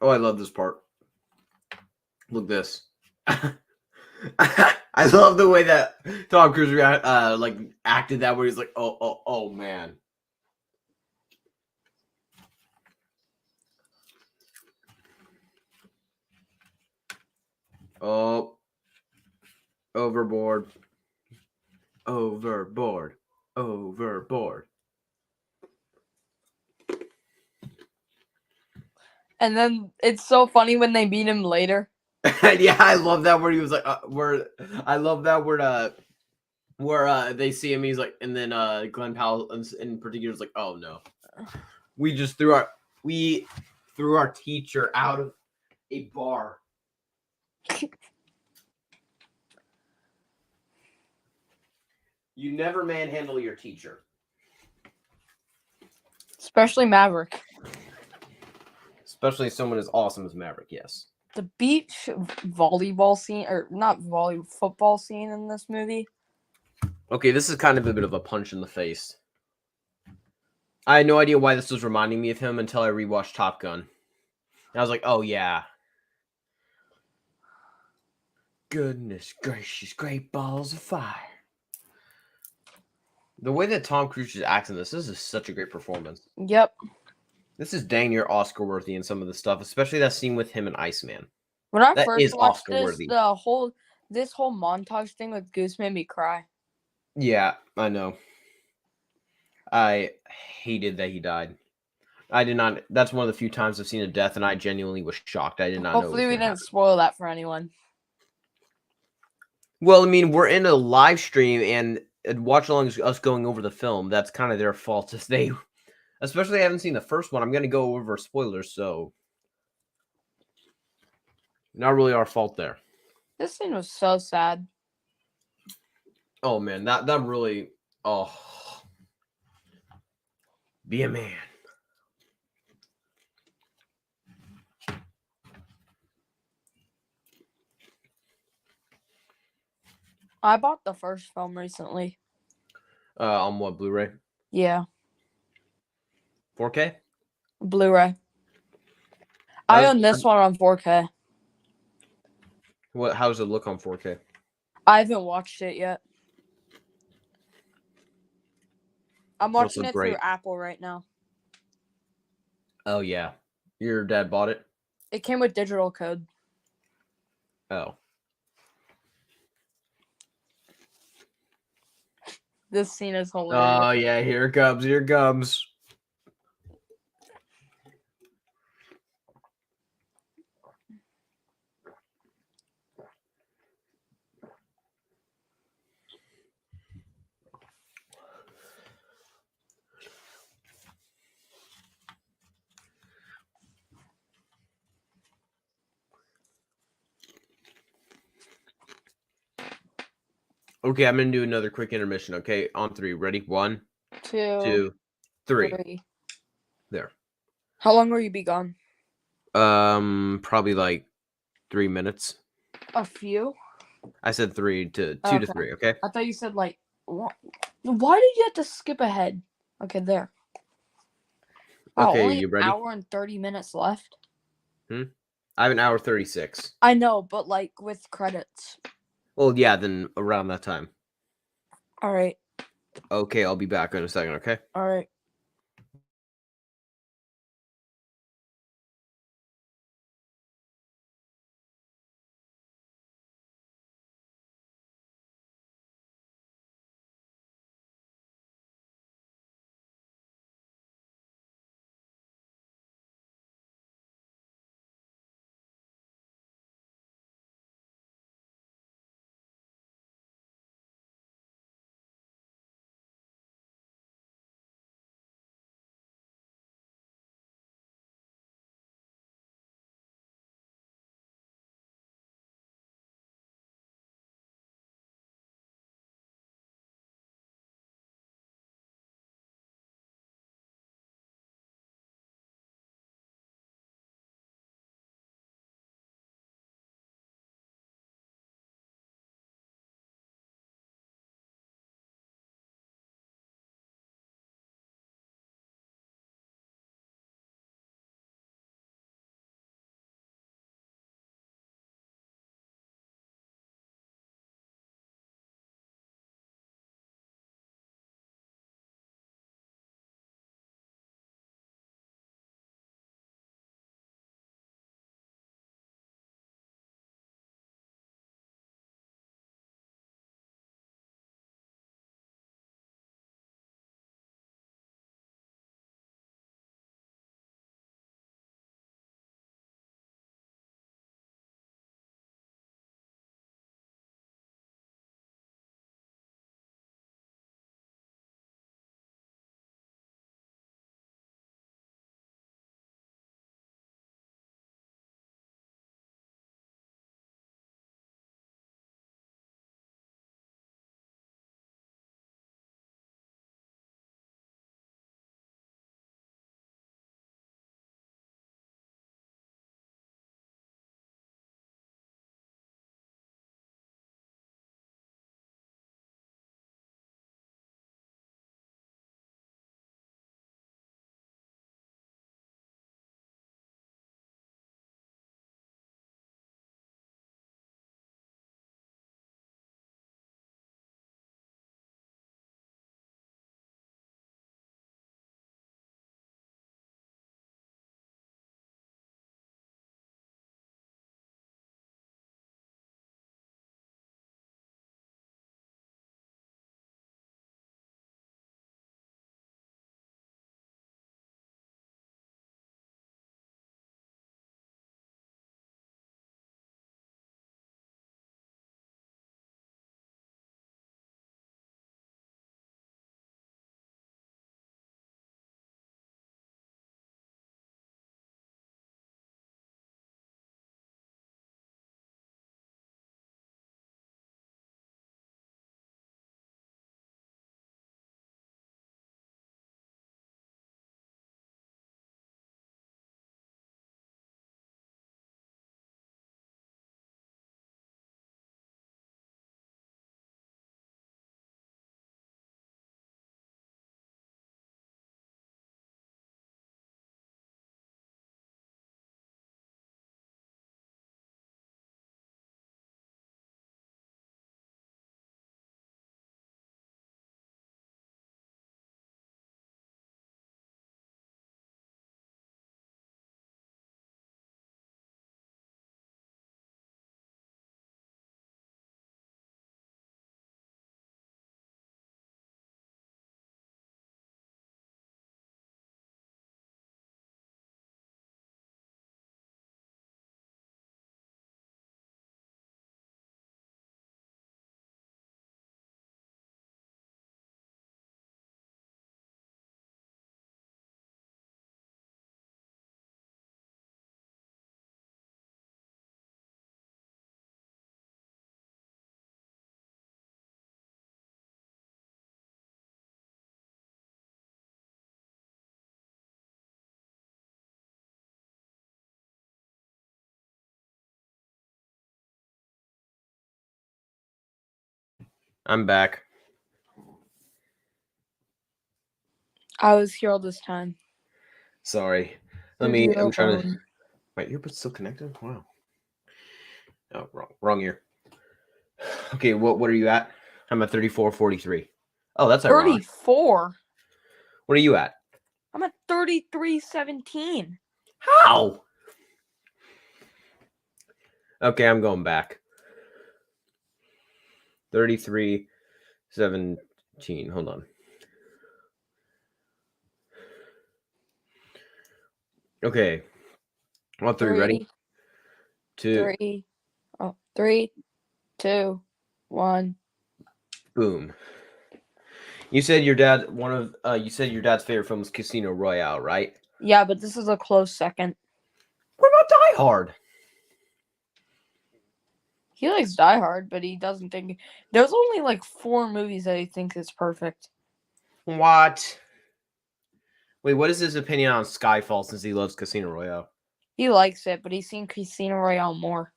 Oh, I love this part. Look this. I love the way that Tom Cruise like acted that where he's like, oh man. Oh, overboard. Overboard. Overboard. And then it's so funny when they meet him later. Yeah, I love that where he was like, I love that where they see him, he's like, and then Glenn Powell in particular is like, oh no, we just threw our teacher out of a bar. You never manhandle your teacher, Especially Maverick. especially someone as awesome as Maverick. Yes. The beach volleyball scene, or not football scene in this movie. Okay, this is kind of a bit of a punch in the face. I had no idea why this was reminding me of him until I rewatched Top Gun. And I was like, oh yeah. Goodness gracious, great balls of fire. The way that Tom Cruise is acting this is such a great performance. Yep. This is dang near Oscar worthy in some of the stuff, especially that scene with him and Iceman. When I That first is watched Oscar this, worthy. this whole montage thing with Goose made me cry. Yeah, I know. I hated that he died. I did not. That's one of the few times I've seen a death, and I genuinely was shocked. I did not know it Hopefully, was we going to didn't happen. spoil that for anyone. Well, I mean, we're in a live stream, and watch along is us going over the film. That's kind of their fault. If they, especially, I haven't seen the first one. I'm going to go over spoilers, so not really our fault there. This scene was so sad. Oh man, that really. Oh, be a man. I bought the first film recently. On what, Blu-ray? Yeah, 4K? Blu-ray. I own this one on 4K. What? How does it look on 4K? I haven't watched it yet. I'm What's watching look it through great? Apple right now. Oh yeah, your dad bought it. It came with digital code. Oh, This scene is hilarious. oh yeah, here it comes. Here it comes. Okay, I'm gonna do another quick intermission. Okay, on 3. Ready? 1, 2, 2, 3. 3. There. How long will you be gone? Probably like 3 minutes. A few? I said 2 to Okay. 3. Okay. I thought you said like. Why did you have to skip ahead? Okay, there. Wow, Okay, only you an ready? hour and 30 minutes left. I have an hour 36. I know, but like with credits. Well, yeah, then around that time. All right. Okay, I'll be back in a second. Okay. All right. I'm back. I was here all this time. Sorry. I'm I'm trying to. Wait, earbud's still connected? Wow. Oh, wrong ear. Okay, what are you at? I'm at 34.43. Oh, that's ironic. 34. What are you at? I'm at 33.17. How? Okay, I'm going back. 33.17. Hold on. Okay. On three, ready? 3, 2, 1. Boom. You said your dad's favorite film was Casino Royale, right? Yeah, but this is a close second. What about Die Hard? He likes Die Hard, but he doesn't think there's only like 4 movies that he thinks is perfect. What? Wait, what is his opinion on Skyfall since he loves Casino Royale? He likes it, but he's seen Casino Royale more.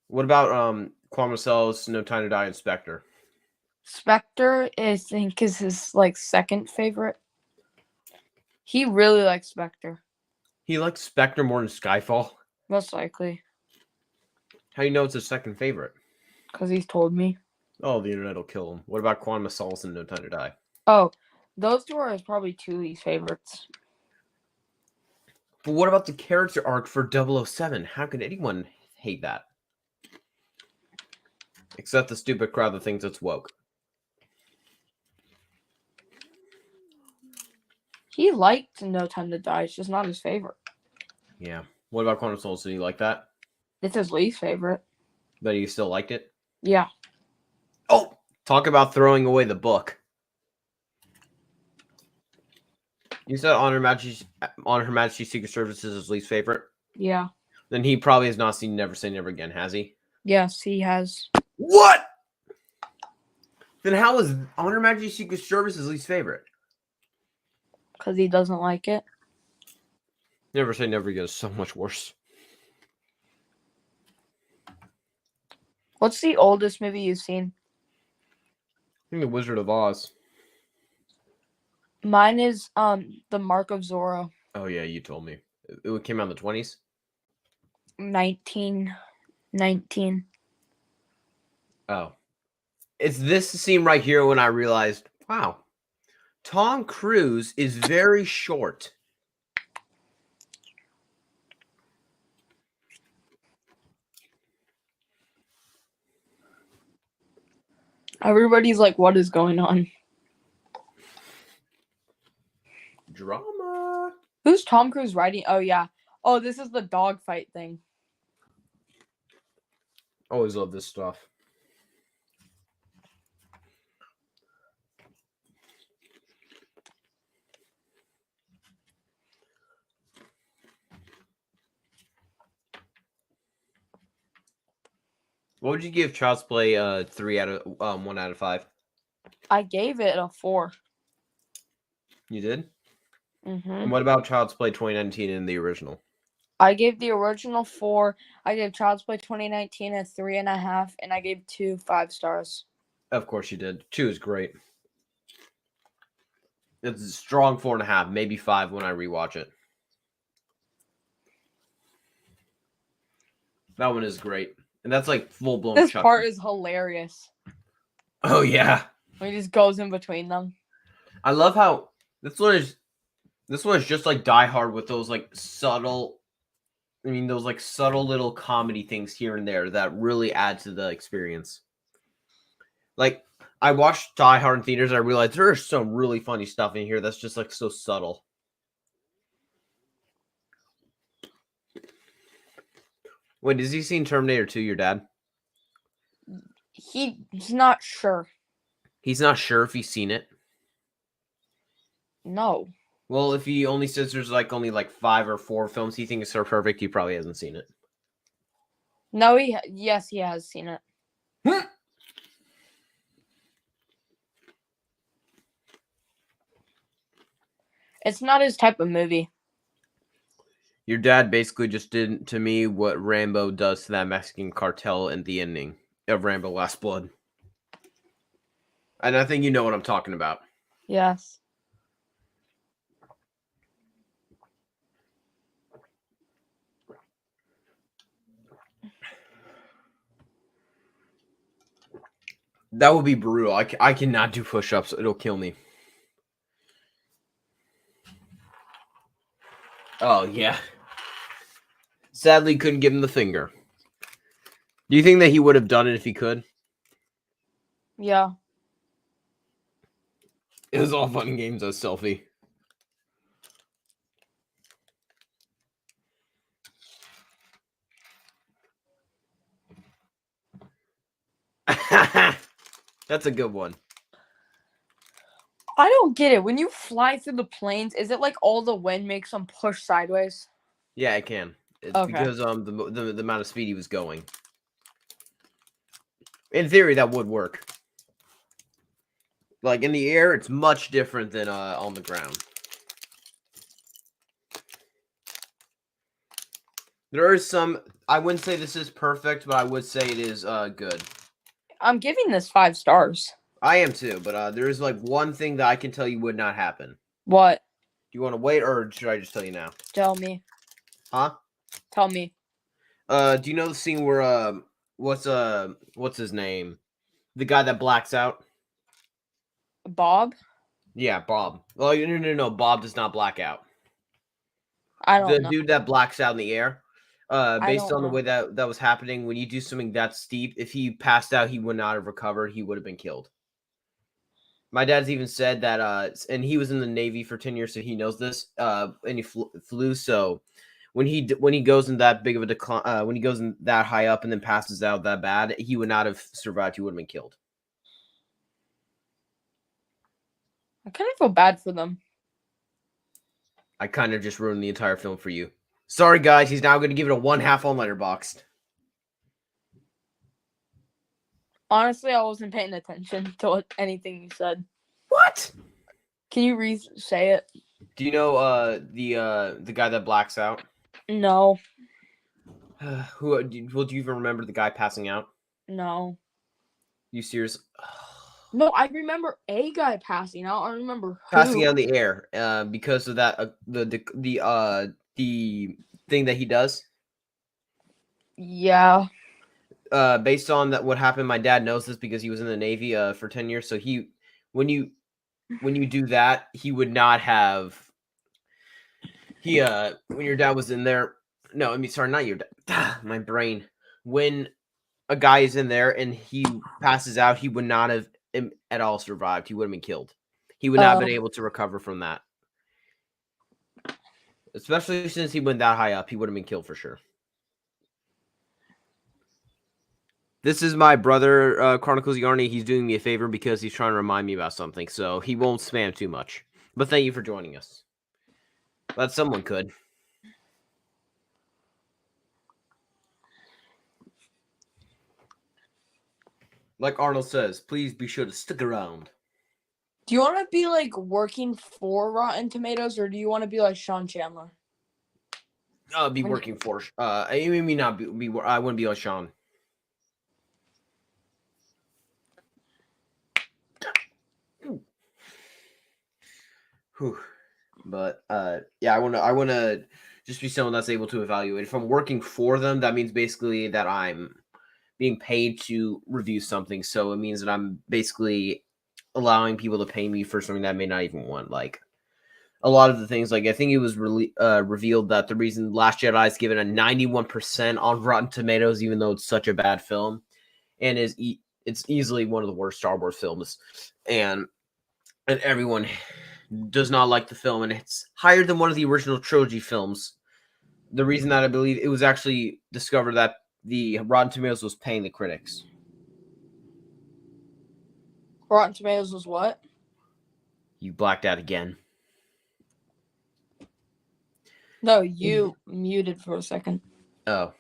What about Kwame Marcel's No Time to Die and Spectre? Spectre, I think, is his like second favorite. He really likes Spectre. He likes Spectre more than Skyfall? Most likely. How do you know it's his second favorite? Because he's told me. Oh, the internet will kill him. What about Kwame Marcel's and No Time to Die? Oh, those two are probably 2 of his favorites. But what about the character arc for 007? How could anyone hate that? Except the stupid crowd that thinks it's woke. He liked No Time to Die. It's just not his favorite. Yeah. What about Quantum Souls? Did you like that? It's his least favorite. But you still liked it? Yeah. Oh! Talk about throwing away the book. You said On Her Majesty's Secret Service is his least favorite? Yeah. Then he probably has not seen Never Say Never Again, has he? Yes, he has. What? Then how is On Her Majesty's Secret Service his least favorite? Because he doesn't like it. Never Say Never Again is so much worse. What's the oldest movie you've seen? I think The Wizard of Oz. Mine is The Mark of Zorro. Oh, yeah, you told me. It came out in the 20s? 1919. Oh. It's this scene right here when I realized, wow, Tom Cruise is very short. Everybody's like, what is going on? Drama. Who's Tom Cruise riding? Oh, yeah. Oh, this is the dogfight thing. Always love this stuff. What would you give Child's Play 1 out of 5? I gave it a 4. You did? Mm-hmm. And what about Child's Play 2019 in the original? I gave the original 4. I gave Child's Play 2019 a 3.5, and I gave 2 5 stars. Of course you did. 2 is great. It's a strong 4.5, maybe 5 when I rewatch it. That one is great. And that's like full-blown This Chuck. part is hilarious. Oh, yeah. When he just goes in between them. I love how this one is just like Die Hard with those like subtle little comedy things here and there that really add to the experience. Like, I watched Die Hard in theaters and I realized there's some really funny stuff in here that's just like so subtle. Wait, has he seen Terminator 2, your dad? He's not sure. He's not sure if he's seen it. No. Well, if he only says there's only 5 or 4 films he thinks are perfect, he probably hasn't seen it. No, yes, he has seen it. It's not his type of movie. Your dad basically just did to me what Rambo does to that Mexican cartel in the ending. of Rambo: Last Blood. And I think you know what I'm talking about. Yes. That would be brutal. I cannot do push-ups. It'll kill me. Oh, yeah. Sadly, couldn't give him the finger. Do you think that he would have done it if he could? Yeah. It was all fun and games, though, Selfie. That's a good one. I don't get it. When you fly through the planes, is it like all the wind makes them push sideways? Yeah, it can. It's Okay. because the amount of speed he was going. In theory, that would work. Like in the air, it's much different than on the ground. There is some. I wouldn't say this is perfect, but I would say it is good. I'm giving this 5 stars. I am too, but there is like one thing that I can tell you would not happen. What? Do you want to wait, or should I just tell you now? Tell me. Huh? Tell me. Do you know the scene where what's his name? The guy that blacks out? Bob? Yeah, Bob. Well, no. Bob does not black out. I don't The know. dude that blacks out in the air. Based don't on the know. way that was happening, when you do something that steep, if he passed out, he would not have recovered. He would have been killed. My dad's even said that, and he was in the Navy for 10 years, so he knows this. And he flew, so when he goes in that big of a decline, when he goes in that high up and then passes out that bad, he would not have survived. He would have been killed. I kind of feel bad for them. I kind of just ruined the entire film for you. Sorry, guys. He's now going to give it a 1/2 on Letterboxd. Honestly, I wasn't paying attention to anything you said. What? Can you say it? Do you know the guy that blacks out? No. Who do you even remember the guy passing out? No. You serious? No, I remember a guy passing out. I remember who. Passing out in the air, because of that the thing that he does. Yeah. Based on that, what happened, my dad knows this because he was in the Navy for 10 years. So when you do that, he would not have. When your dad was in there. No, I mean, sorry, not your dad. My brain. When a guy is in there and he passes out, he would not have at all survived. He would have been killed. He would not have been able to recover from that. Especially since he went that high up, he would have been killed for sure. This is my brother, Chronicles Yarny. He's doing me a favor because he's trying to remind me about something, so he won't spam too much. But thank you for joining us. But someone could. Like Arnold says, please be sure to stick around. Do you want to be like working for Rotten Tomatoes, or do you want to be like Sean Chandler? Be working for. I mean, not be. I wouldn't be like Sean. Whew. But yeah, I want to just be someone that's able to evaluate. If I'm working for them, that means basically that I'm being paid to review something. So it means that I'm basically allowing people to pay me for something that I may not even want. Like a lot of the things, like I think it was revealed that the reason Last Jedi is given a 91% on Rotten Tomatoes, even though it's such a bad film, and it's easily one of the worst Star Wars films, and everyone does not like the film, and it's higher than one of the original trilogy films. The reason that I believe it was actually discovered that the Rotten Tomatoes was paying the critics. Rotten Tomatoes was what? You blacked out again. No, you muted for a second. Oh.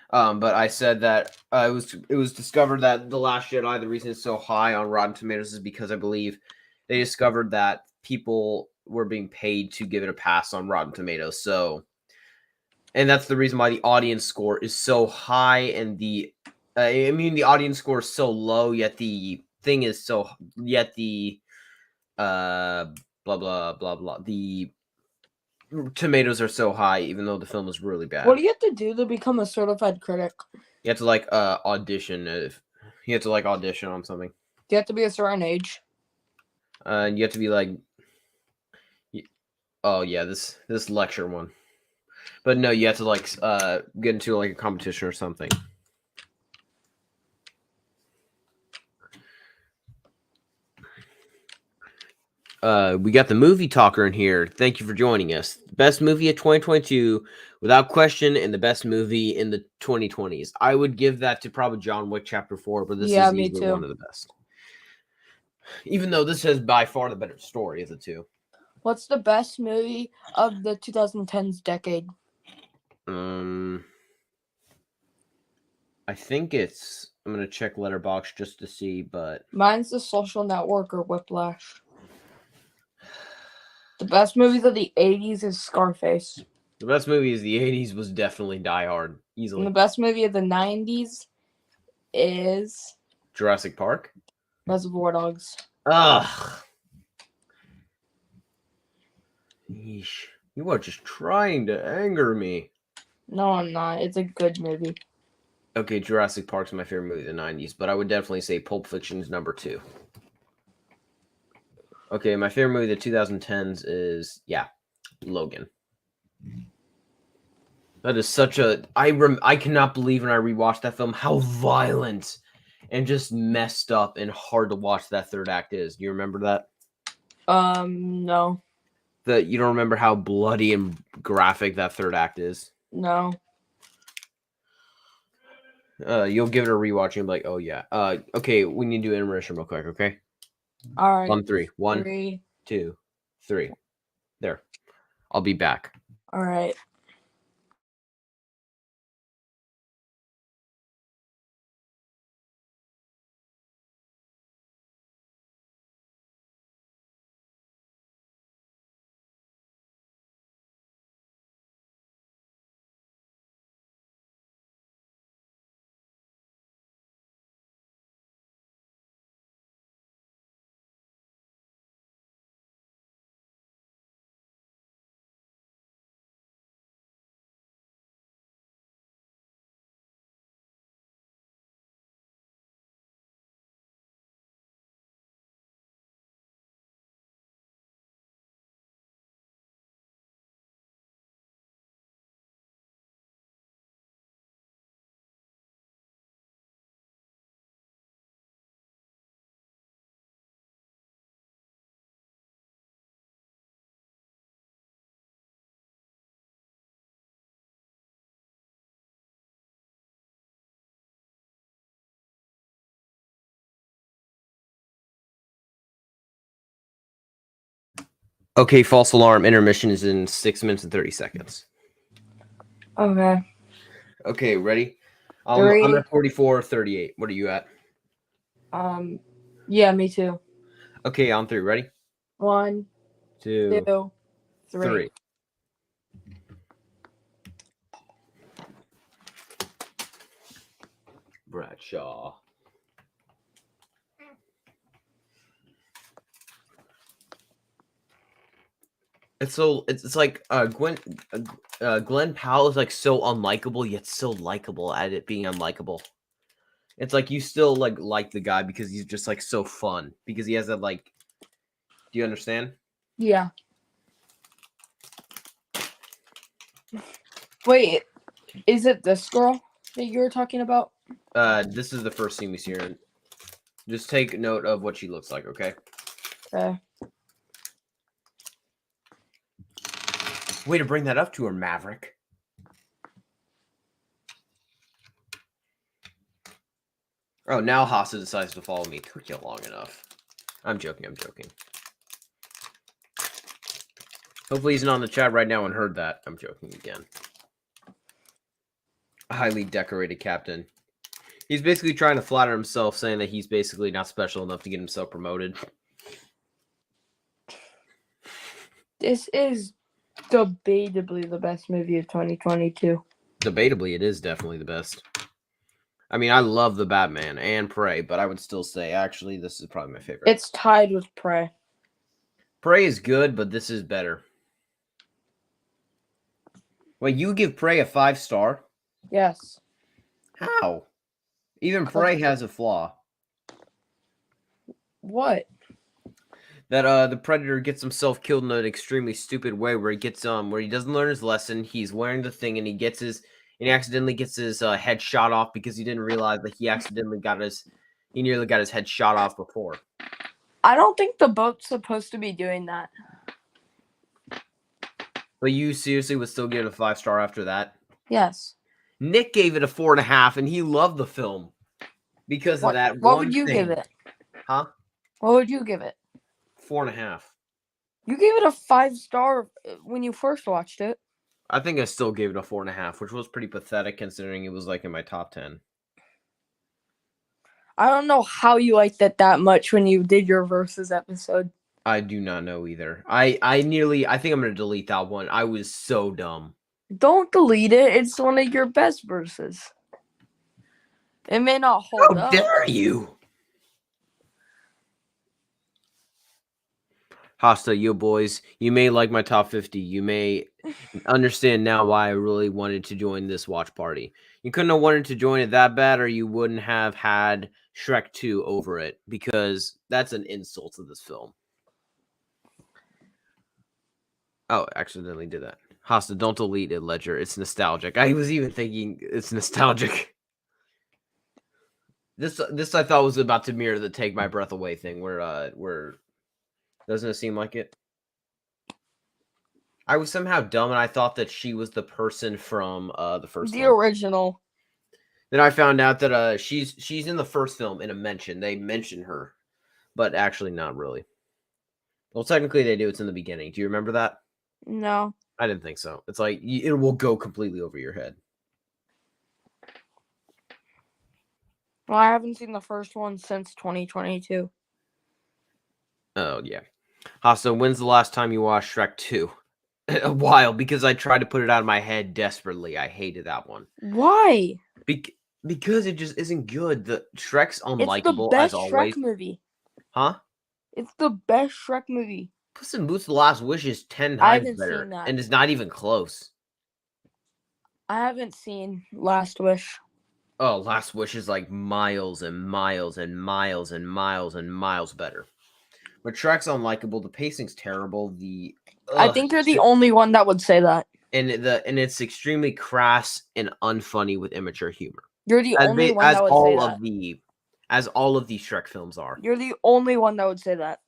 But I said that it was discovered that The Last Jedi, the reason it's so high on Rotten Tomatoes is because I believe they discovered that people were being paid to give it a pass on Rotten Tomatoes. So, and that's the reason why the audience score is so high and the I mean, the audience score is so low, yet the thing is so, yet the blah blah blah blah. The tomatoes are so high, even though the film is really bad. What do you have to do to become a certified critic? You have to like audition. If you have to like audition on something, Do you have to be a certain age? and you have to be like, oh yeah, this lecture one. But no, you have to like get into like a competition or something. We got the movie talker in here. Thank you for joining us. Best movie of 2022, without question, and the best movie in the 2020s. I would give that to probably John Wick Chapter 4, but this is Me easily too. one of the best. Even though this has by far the better story of the two. What's the best movie of the 2010s decade? I think it's. I'm gonna check Letterboxd just to see, but Mine's The Social Network or Whiplash. The best movies of the 80s is Scarface. the best movie of the 80s was definitely Die Hard, And easily. the best movie of the 90s is Jurassic Park. Reservoir Dogs. Ugh. Yeesh. You are just trying to anger me. No, I'm not. It's a good movie. Okay, Jurassic Park's my favorite movie of the 90s, but I would definitely say Pulp Fiction's number 2. Okay, my favorite movie of the 2010s is, Logan. That is such a... I cannot believe when I rewatched that film how violent and just messed up and hard to watch that third act is. Do you remember that? No. You don't remember how bloody and graphic that third act is? No. You'll give it a rewatch and be like, oh yeah. Okay, we need to do intermission real quick, okay? All right. On 3. 1, 3. 2, 3. There. I'll be back. All right. Okay, false alarm. Intermission is in 6 minutes and 30 seconds. Okay. Okay, ready? 3. I'm at 44:38. What are you at? Yeah, me too. Okay, on 3. Ready? 1, 2, 2, 3. 3. Bradshaw. It's so it's like Glenn Powell is like so unlikable yet so likable at it being unlikable. It's like you still like the guy because he's just like so fun because he has that like. Do you understand? Yeah. Wait, is it this girl that you were talking about? This is the first scene we see her in. Just take note of what she looks like, okay? Okay. Way to bring that up to her, Maverick. Oh, now Hasa decides to follow me. Took you long enough. I'm joking. Hopefully he's not in the chat right now and heard that. I'm joking again. A highly decorated captain. He's basically trying to flatter himself, saying that he's basically not special enough to get himself promoted. This is debatably the best movie of 2022. Debatably, it is definitely the best. I mean, I love the Batman and Prey, but I would still say actually this is probably my favorite. It's tied with Prey. Prey is good, but this is better. Wait, you give Prey a 5-star? Yes. How? Even Prey has a flaw. What? That the Predator gets himself killed in an extremely stupid way, where he gets where he doesn't learn his lesson. He's wearing the thing, and he accidentally gets his head shot off because he didn't realize that he nearly got his head shot off before. I don't think the boat's supposed to be doing that. But you seriously would still give it a 5-star after that? Yes. Nick gave it a 4.5, and he loved the film because of that What one would you thing. give it? Huh? What would you give it? 4.5. You gave it a 5-star when you first watched it. I think I still gave it a 4.5, which was pretty pathetic considering it was like in my top 10. I don't know how you liked it that much when you did your versus episode. I do not know either. I think I'm gonna delete that one. I was so dumb. Don't delete it. It's one of your best verses. It may not hold How up. dare you? Hasta, you boys. You may like my top 50. You may understand now why I really wanted to join this watch party. You couldn't have wanted to join it that bad, or you wouldn't have had Shrek 2 over it, because that's an insult to this film. Oh, accidentally did that. Hasta, don't delete it, Ledger. It's nostalgic. I was even thinking it's nostalgic. This I thought was about to mirror the "Take My Breath Away" thing, where doesn't it seem like it? I was somehow dumb, and I thought that she was the person from the first The one. original. Then I found out that she's in the first film in a mention. They mention her, but actually not really. Well, technically they do. It's in the beginning. Do you remember that? No. I didn't think so. It's like it will go completely over your head. Well, I haven't seen the first one since 2022. Oh yeah. Hasa, when's the last time you watched Shrek 2? A while, because I tried to put it out of my head desperately. I hated that one. Why? Because it just isn't good. The Shrek's It's the unlikable best as always. Shrek movie. Huh? It's the best Shrek movie. Puss in Boots: The Last Wish is 10 I times haven't better, seen that. and it's not even close. I haven't seen Last Wish. Oh, Last Wish is like miles and miles and miles and miles and miles better. But Shrek's unlikable. The pacing's terrible. I think you're the only one that would say that. And it's extremely crass and unfunny with immature humor. You're the only one that would say that. As all of these Shrek films are. You're the only one that would say that.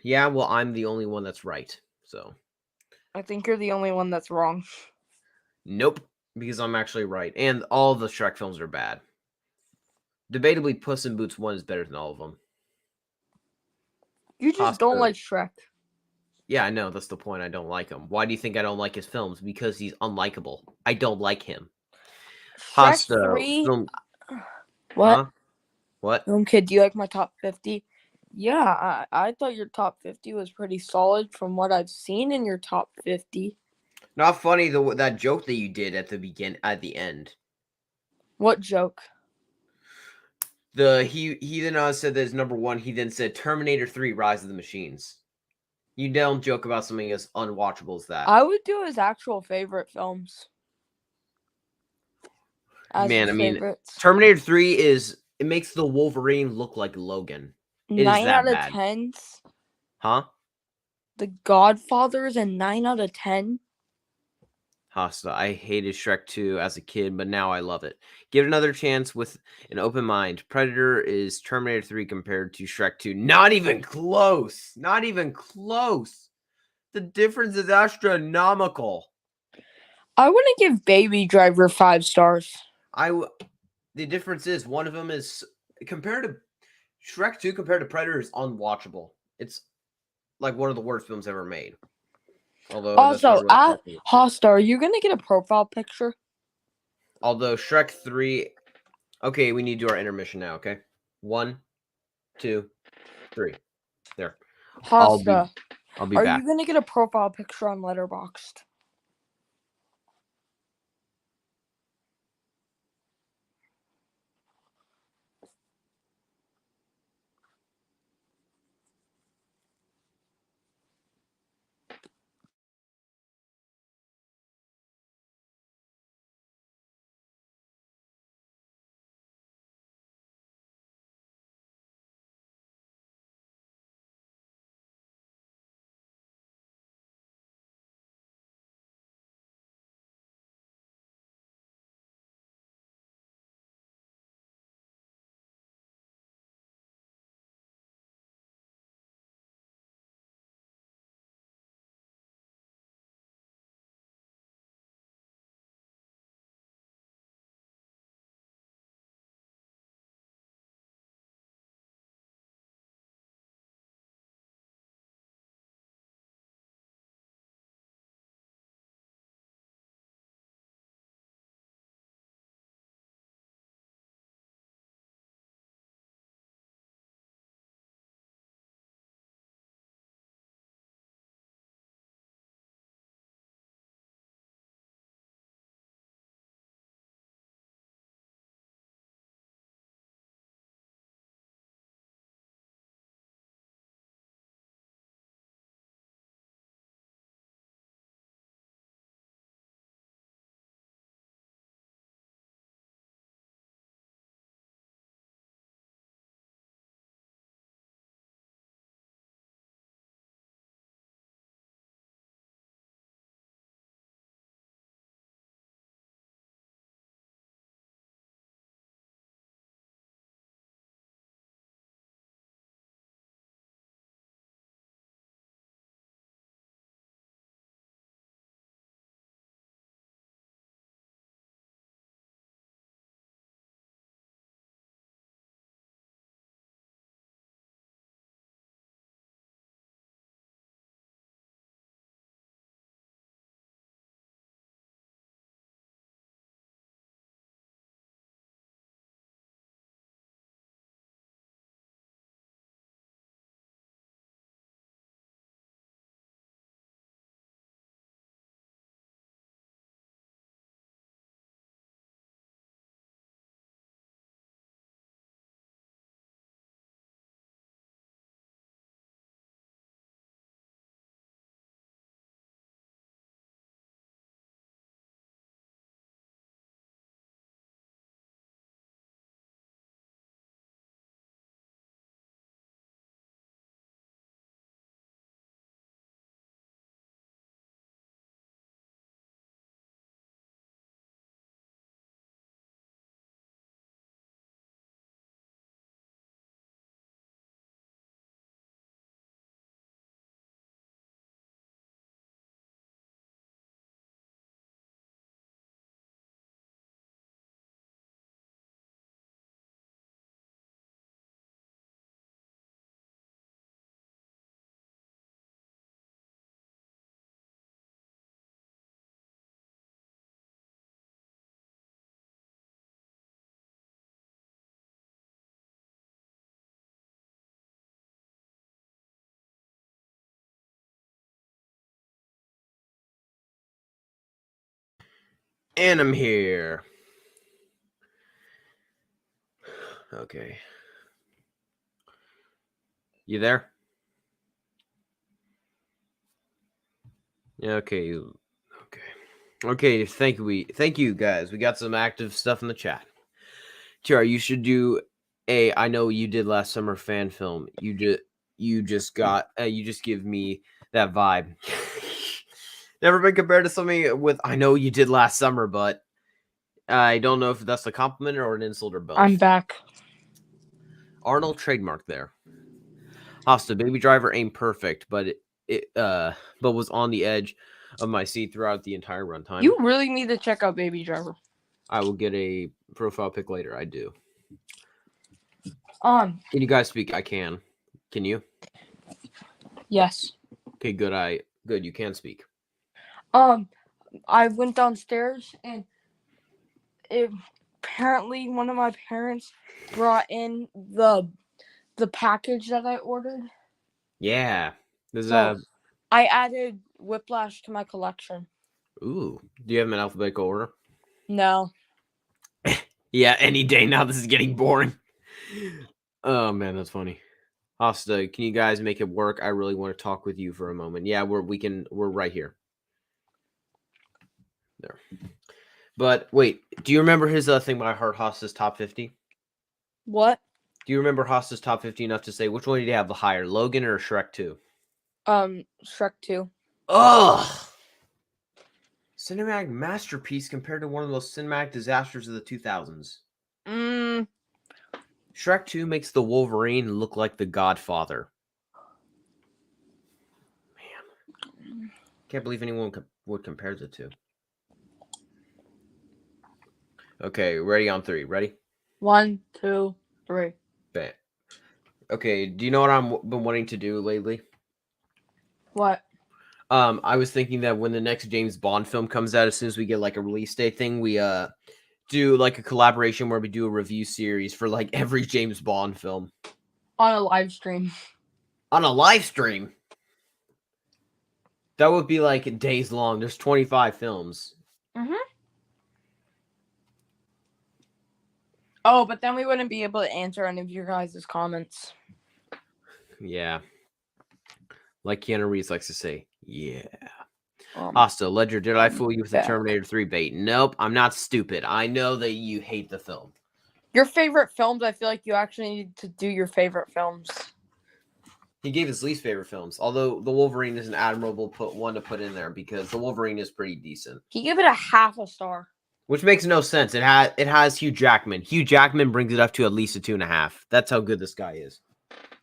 Yeah, well, I'm the only one that's right. So I think you're the only one that's wrong. Nope, because I'm actually right. And all the Shrek films are bad. Debatably, Puss in Boots 1 is better than all of them. You just don't like Shrek. Yeah, I know. That's the point. I don't like him. Why do you think I don't like his films? Because he's unlikable. I don't like him. Shrek 3... What? Huh? What? Kid, do you like my top 50? Yeah, I thought your top 50 was pretty solid from what I've seen in your top 50. Not funny, that joke that you did at the end. What joke? He then said that his number one. He then said Terminator 3: Rise of the Machines. You don't joke about something as unwatchable as that. I would do his actual favorite films. Terminator 3 it makes the Wolverine look like Logan. 9 out of 10. Huh? The Godfather is a 9 out of 10. Hasta, I hated Shrek 2 as a kid, but now I love it. Give it another chance with an open mind. Predator is Terminator 3 compared to Shrek 2. Not even close. Not even close. The difference is astronomical. I wouldn't give Baby Driver 5 stars. The difference is one of them is compared to Shrek 2 compared to Predator is unwatchable. It's like one of the worst films ever made. Although also, Hosta, are you gonna get a profile picture? Although Shrek 3, okay, we need to do our intermission now. Okay, 1, 2, 3. There. Hosta, I'll be back. Are you gonna get a profile picture on Letterboxd? And I'm here. Okay. You there? Yeah, okay. Okay. Okay, thank you guys. We got some active stuff in the chat. Tiara, you should do a I know you did last summer fan film. You just give me that vibe. Never been compared to something with I know you did last summer, but I don't know if that's a compliment or an insult or both. I'm back. Arnold trademark there. Hosta, Baby Driver ain't perfect, but it was on the edge of my seat throughout the entire runtime. You really need to check out Baby Driver. I will get a profile pic later. I do. Can you guys speak? I can. Can you? Yes. Okay, good. Good. You can speak. I went downstairs and apparently one of my parents brought in the package that I ordered. Yeah. There's So I added Whiplash to my collection. Ooh. Do you have them in alphabetical order? No. Yeah, any day now. This is getting boring. Oh man, that's funny. Hosta, can you guys make it work? I really want to talk with you for a moment. Yeah, we're right here. There. But wait, do you remember his thing by Heart Hosta's top 50? What? Do you remember Hosta's top 50 enough to say which one did he have the higher, Logan or Shrek 2? Shrek 2. Ugh. Cinematic masterpiece compared to one of the most cinematic disasters of the 2000s. Shrek 2 makes the Wolverine look like the Godfather. Man. Can't believe anyone would compare the two. Okay, ready on 3. Ready? 1, 2, 3. Bet. Okay, do you know what I've been wanting to do lately? What? I was thinking that when the next James Bond film comes out, as soon as we get like a release date thing, we do like a collaboration where we do a review series for like every James Bond film. On a live stream. On a live stream? That would be like days long. There's 25 films. Mm-hmm. Oh, but then we wouldn't be able to answer any of your guys' comments. Yeah. Like Keanu Reeves likes to say, yeah. Hosta, Ledger, did I fool you with the Terminator 3 bait? Nope, I'm not stupid. I know that you hate the film. Your favorite films, I feel like you actually need to do your favorite films. He gave his least favorite films, although the Wolverine is an admirable one to put in there because the Wolverine is pretty decent. He gave it a half a star. Which makes no sense. It has Hugh Jackman. Hugh Jackman brings it up to at least a 2.5. That's how good this guy is.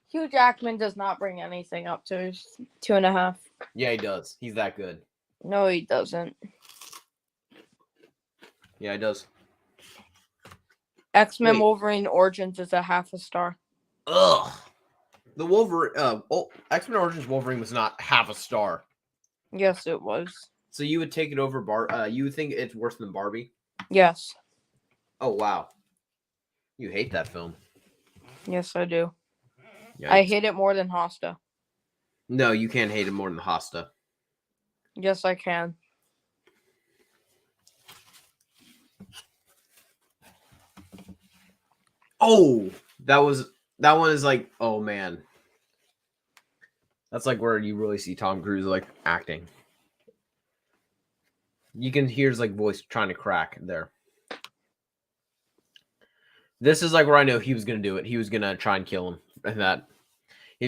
Hugh Jackman does not bring anything up to his 2.5. Yeah, he does. He's that good. No, he doesn't. Yeah, he does. X-Men Wolverine Origins is a half a star. Ugh. The Wolverine, X-Men Origins Wolverine was not half a star. Yes, it was. So you would take it over you would think it's worse than Barbie? Yes. Oh, wow. You hate that film. Yes, I do. Yikes. I hate it more than Hosta. No, you can't hate it more than Hosta. Yes, I can. Oh, that one is like, oh man. That's like where you really see Tom Cruise like acting. You can hear his like voice trying to crack there. This is like where I know he was gonna do it. He was gonna try and kill him. And that.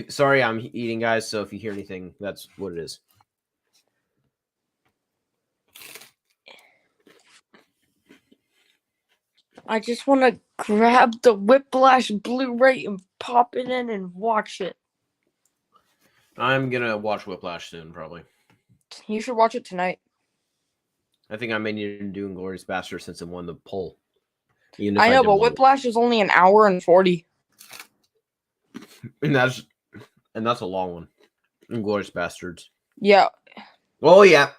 Sorry, I'm eating, guys. So if you hear anything, that's what it is. I just want to grab the Whiplash Blu-ray and pop it in and watch it. I'm gonna watch Whiplash soon, probably. You should watch it tonight. I think I may need to do Inglourious Basterds since it won the poll. I know, but Whiplash is only an hour and 40. And that's a long one. Inglourious Basterds. Yeah. Oh yeah.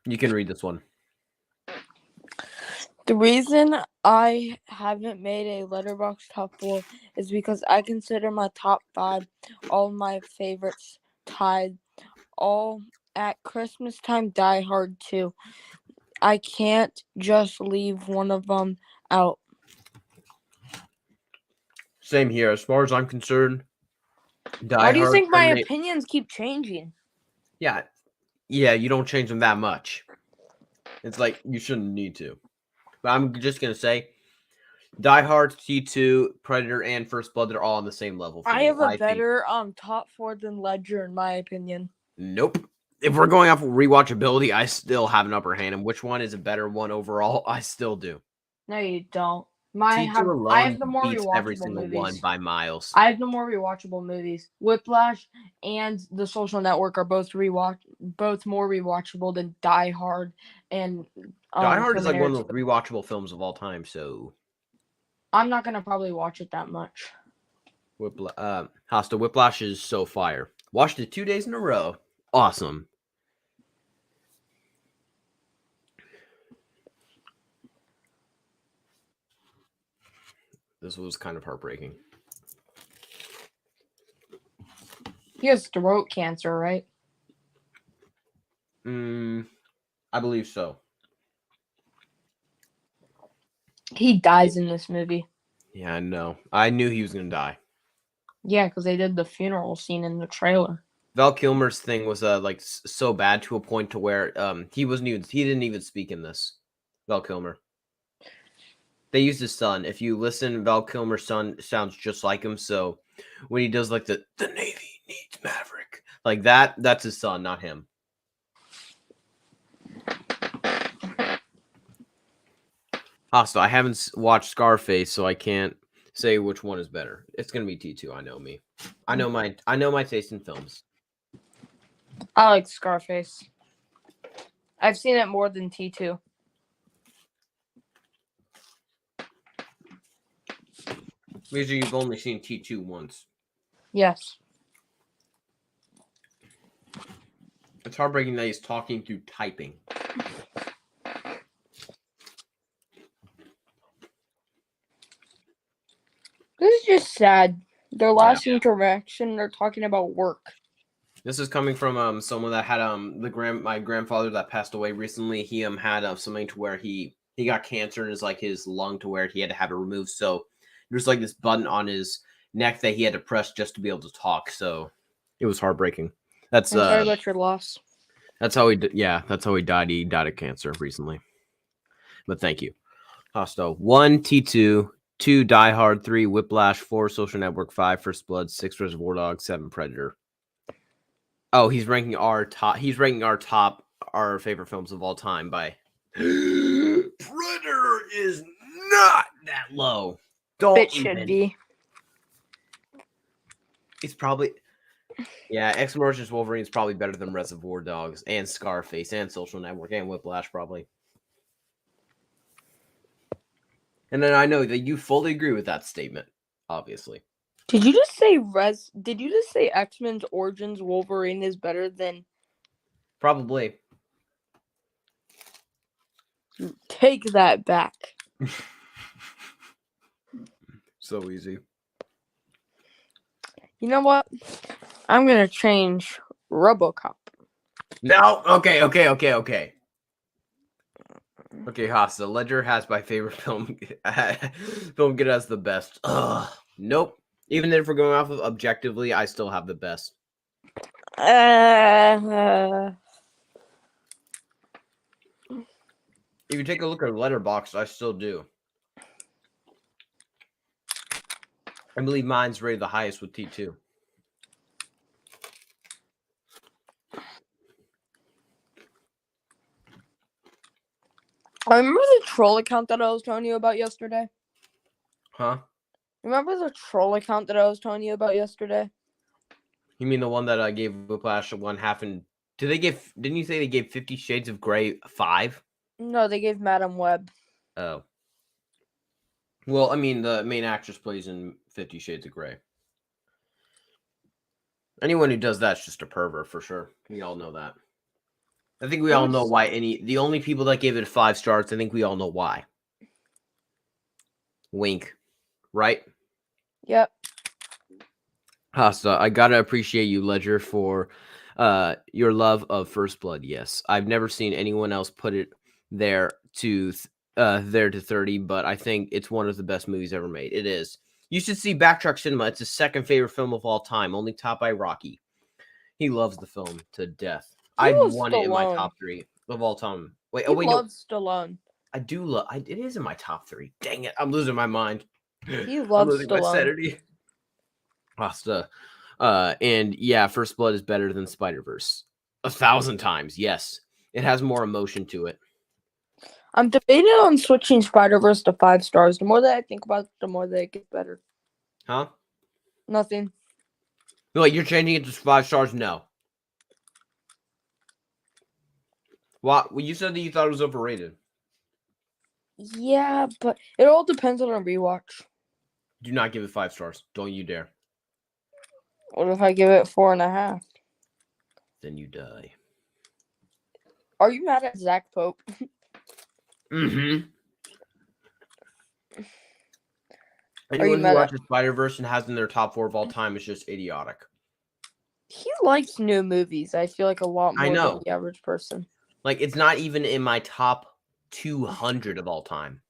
You can read this one. The reason I haven't made a Letterboxd top 4 is because I consider my top 5 all my favorites tied. All at Christmas time, Die Hard 2. I can't just leave one of them out. Same here. As far as I'm concerned, Die Why do you Hard, think my Terminator. opinions keep changing? Yeah, you don't change them that much. It's like you shouldn't need to. But I'm just gonna say, Die Hard, T2, Predator, and First Blood, they're all on the same level for I me. have a I think. better top 4 than Ledger, in my opinion. Nope. If we're going off of rewatchability, I still have an upper hand. And which one is a better one overall? I still do. No, you don't. T2 I alone have the more beats every rewatchable single movies. one by miles. I have the more rewatchable movies. Whiplash and The Social Network are both more rewatchable than Die Hard and Die Hard is like one Terminator of the 2. rewatchable films of all time. So I'm not gonna probably watch it that much. Hostile Whiplash is so fire. Watched it 2 days in a row. Awesome. This was kind of heartbreaking. He has throat cancer, right? I believe so. He dies in this movie. Yeah, I know. I knew he was gonna die. Yeah, because they did the funeral scene in the trailer. Val Kilmer's thing was like so bad to a point to where he didn't even speak in this. Val Kilmer. They used his son. If you listen, Val Kilmer's son sounds just like him. So when he does like the Navy needs Maverick, like that's his son, not him. Hostile. I haven't watched Scarface, so I can't say which one is better. It's gonna be T2. I know me. I know my taste in films. I like Scarface. I've seen it more than T2. Because you've only seen T2 once. Yes. It's heartbreaking that he's talking through typing. This is just sad. Their last interaction, they're talking about work. This is coming from someone that had my grandfather that passed away recently. He had something to where he got cancer in his lung to where he had to have it removed. So there's like this button on his neck that he had to press just to be able to talk. So it was heartbreaking. I'm sorry about your loss. That's how he died. He died of cancer recently. But thank you. Hostile 1 T2, 2 Die Hard, 3 Whiplash, 4 Social Network, 5 First Blood, 6 Reservoir Dogs, 7 Predator. Oh, he's ranking our top our favorite films of all time by Predator is not that low. It should be. It's probably Ex-Emergence Wolverine is probably better than Reservoir Dogs and Scarface and Social Network and Whiplash probably. And then I know that you fully agree with that statement, obviously. Did you just say X-Men's Origins Wolverine is better than? Probably. Take that back. So easy. You know what? I'm gonna change RoboCop. No, okay. Okay, Hasta. Ledger has my favorite film. Film Get Us the best. Ugh. Nope. Even if we're going off of objectively, I still have the best. If you take a look at Letterboxd, I still do. I believe mine's rated the highest with T2. I remember the troll account that I was telling you about yesterday. Huh? Remember the troll account that I was telling you about yesterday? You mean the one that I gave Whiplash a 1/2 and didn't you say they gave 50 Shades of Grey 5? No, they gave Madam Web. Oh. Well, I mean, the main actress plays in 50 Shades of Grey. Anyone who does that's just a pervert for sure. We all know that. I think we all know why the only people that gave it 5 stars, I think we all know why. Wink. Right? Yep. Hasta, I gotta appreciate you, Ledger, for your love of First Blood. Yes, I've never seen anyone else put it there to 30, but I think it's one of the best movies ever made. It is. You should see Backtrack Cinema. It's his second favorite film of all time, only topped by Rocky. He loves the film to death. He I'd loves want it in my Stallone. top 3 of all time. Wait, He oh wait, no, loves Stallone. I do love. It is in my top 3. Dang it, I'm losing my mind. He I'm loves losing my Stallone. sanity. Hasta. And yeah, First Blood is better than Spider-Verse 1,000 times. Yes, it has more emotion to it. I'm debating on switching Spider-Verse to 5 stars. The more that I think about it, the more that it gets better. Huh? Nothing. Like you're changing it to 5 stars? No. What? Well, you said that you thought it was overrated. Yeah, but it all depends on a rewatch. Do not give it 5 stars. Don't you dare. What if I give it 4.5? Then you die. Are you mad at Zach Pope? Mm-hmm. Are you Anyone who mad at... watches Spider-Verse and has in their top 4 of all time is just idiotic. He likes new movies, I feel like, a lot I more know. than the average person. Like, it's not even in my top 200 of all time.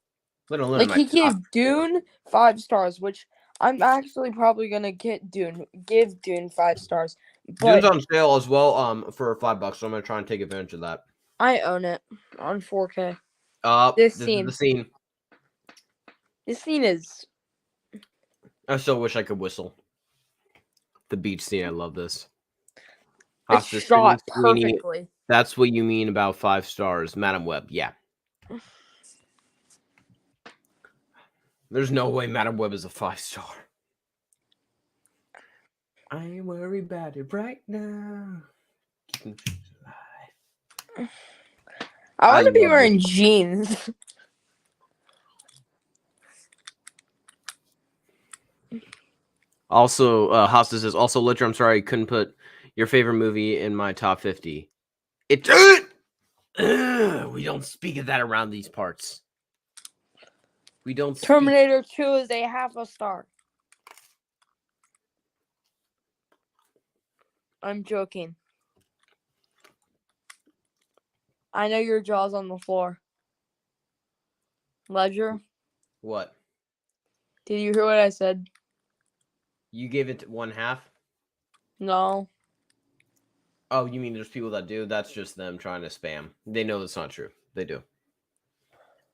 Let alone Like, my he top gave 4. Dune 5 stars, which I'm actually probably going to give Dune 5 stars. But Dune's on sale as well for $5, so I'm going to try and take advantage of that. I own it on 4K. This scene. is the scene. This scene is... I still wish I could whistle. The beach scene, I love this. It's Hostas, shot Sweeney, perfectly. that's what you mean about 5 stars. Madam Web, yeah. There's no way Madam Web is a 5-star. I ain't worried about it right now. I want to be love wearing jeans. Also, Hosta says, also, Litcher, I'm sorry I couldn't put your favorite movie in my top 50. We don't speak of that around these parts. We don't speak. Terminator 2 is a half a star. I'm joking. I know your jaw's on the floor. Ledger, What? did you hear what I said? You gave it 1/2? No. Oh, you mean there's people that do? That's just them trying to spam. They know that's not true. They do.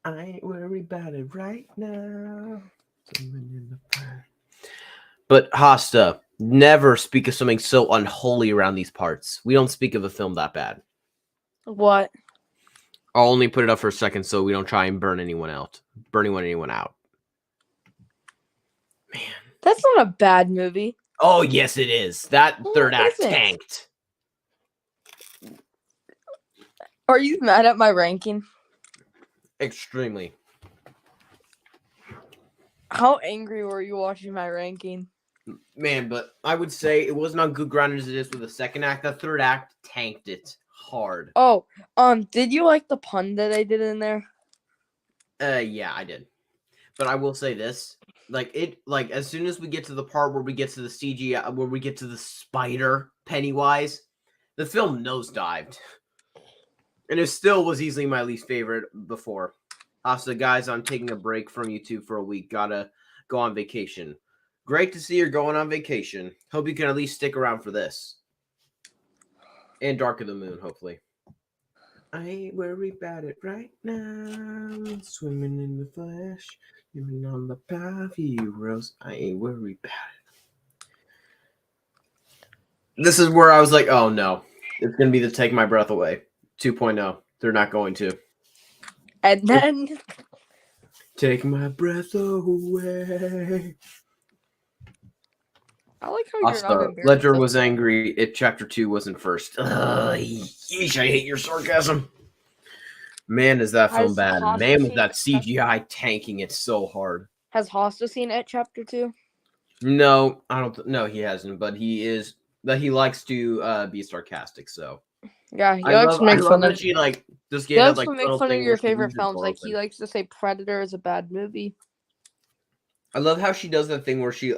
I ain't worried about it right now. But Hosta, never speak of something so unholy around these parts. We don't speak of a film that bad. What? I'll only put it up for a second so we don't try and burn anyone out. Anyone out. Man. That's not a bad movie. Oh, yes, it is. That third act isn't. tanked. Are you mad at my ranking? Extremely. How angry were you watching my ranking? Man, but I would say it wasn't on good ground as it is with the second act. The third act tanked it hard. Oh, did you like the pun that I did in there? Yeah, I did. But I will say this. Like as soon as we get to the part where we get to the CGI, where we get to the spider Pennywise, the film nosedived. And it still was easily my least favorite before. Also, guys, I'm taking a break from YouTube for a week. Gotta go on vacation. Great to see you're going on vacation. Hope you can at least stick around for this. And Dark of the Moon, hopefully. I ain't worried about it right now. Swimming in the flesh. Living on the path, heroes. I ain't worried about it. This is where I was like, oh no. It's going to be the Take My Breath Away 2.0. They're not going to. And then... Take my breath away. I like how you're not embarrassed. Ledger was angry. It chapter 2 wasn't first. Yeesh, I hate your sarcasm. Man, is that film bad. Man, was that CGI tanking it so hard. Has Hosta seen it chapter 2? No, I don't. No, he hasn't. But he likes to be sarcastic. So yeah, he likes to make fun of. He like just he likes to make fun of your favorite films. Like he likes to say Predator is a bad movie. I love how she does that thing where she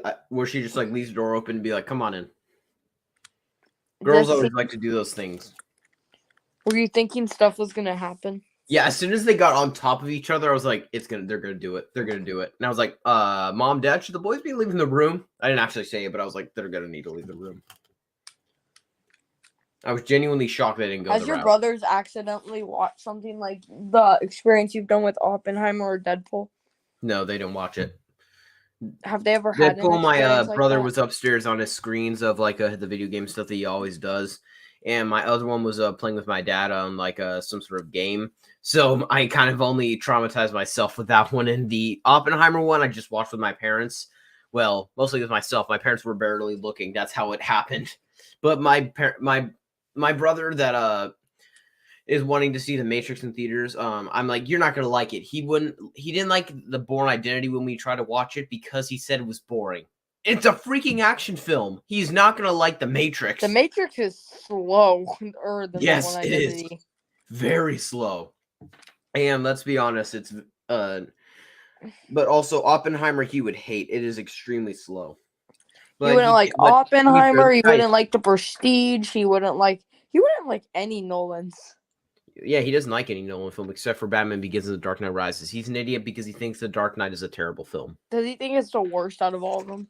just like leaves the door open and be like, "Come on in." Girls This always scene, like to do those things. were you thinking stuff was gonna happen? Yeah, as soon as they got on top of each other, I was like, they're gonna do it. They're gonna do it. And I was like, Mom, Dad, should the boys be leaving the room? I didn't actually say it, but I was like, they're gonna need to leave the room. I was genuinely shocked they didn't go Has the your route. brothers accidentally watched something like the experience you've done with Oppenheimer or Deadpool? No, they didn't watch it. Have they ever had an Deadpool, my experience like brother that? was upstairs on his screens of like the video game stuff that he always does, and my other one was playing with my dad on like some sort of game. So I kind of only traumatized myself with that one. And the Oppenheimer one, I just watched with my parents. Well, mostly with myself. My parents were barely looking. That's how it happened. But my brother that is wanting to see the Matrix in theaters. I'm like, you're not gonna like it. He didn't like the Bourne Identity when we tried to watch it because he said it was boring. It's a freaking action film. He's not gonna like the Matrix. The Matrix is slower than the Bourne Yes, it is Identity. very slow. And let's be honest, it's but also Oppenheimer he would hate. It is extremely slow. He wouldn't like But to be fair, Oppenheimer. the He guy- wouldn't like The Prestige. He wouldn't like any Nolans. yeah, he doesn't like any Nolan film except for Batman Begins and The Dark Knight Rises. He's an idiot because he thinks The Dark Knight is a terrible film. Does he think it's the worst out of all of them?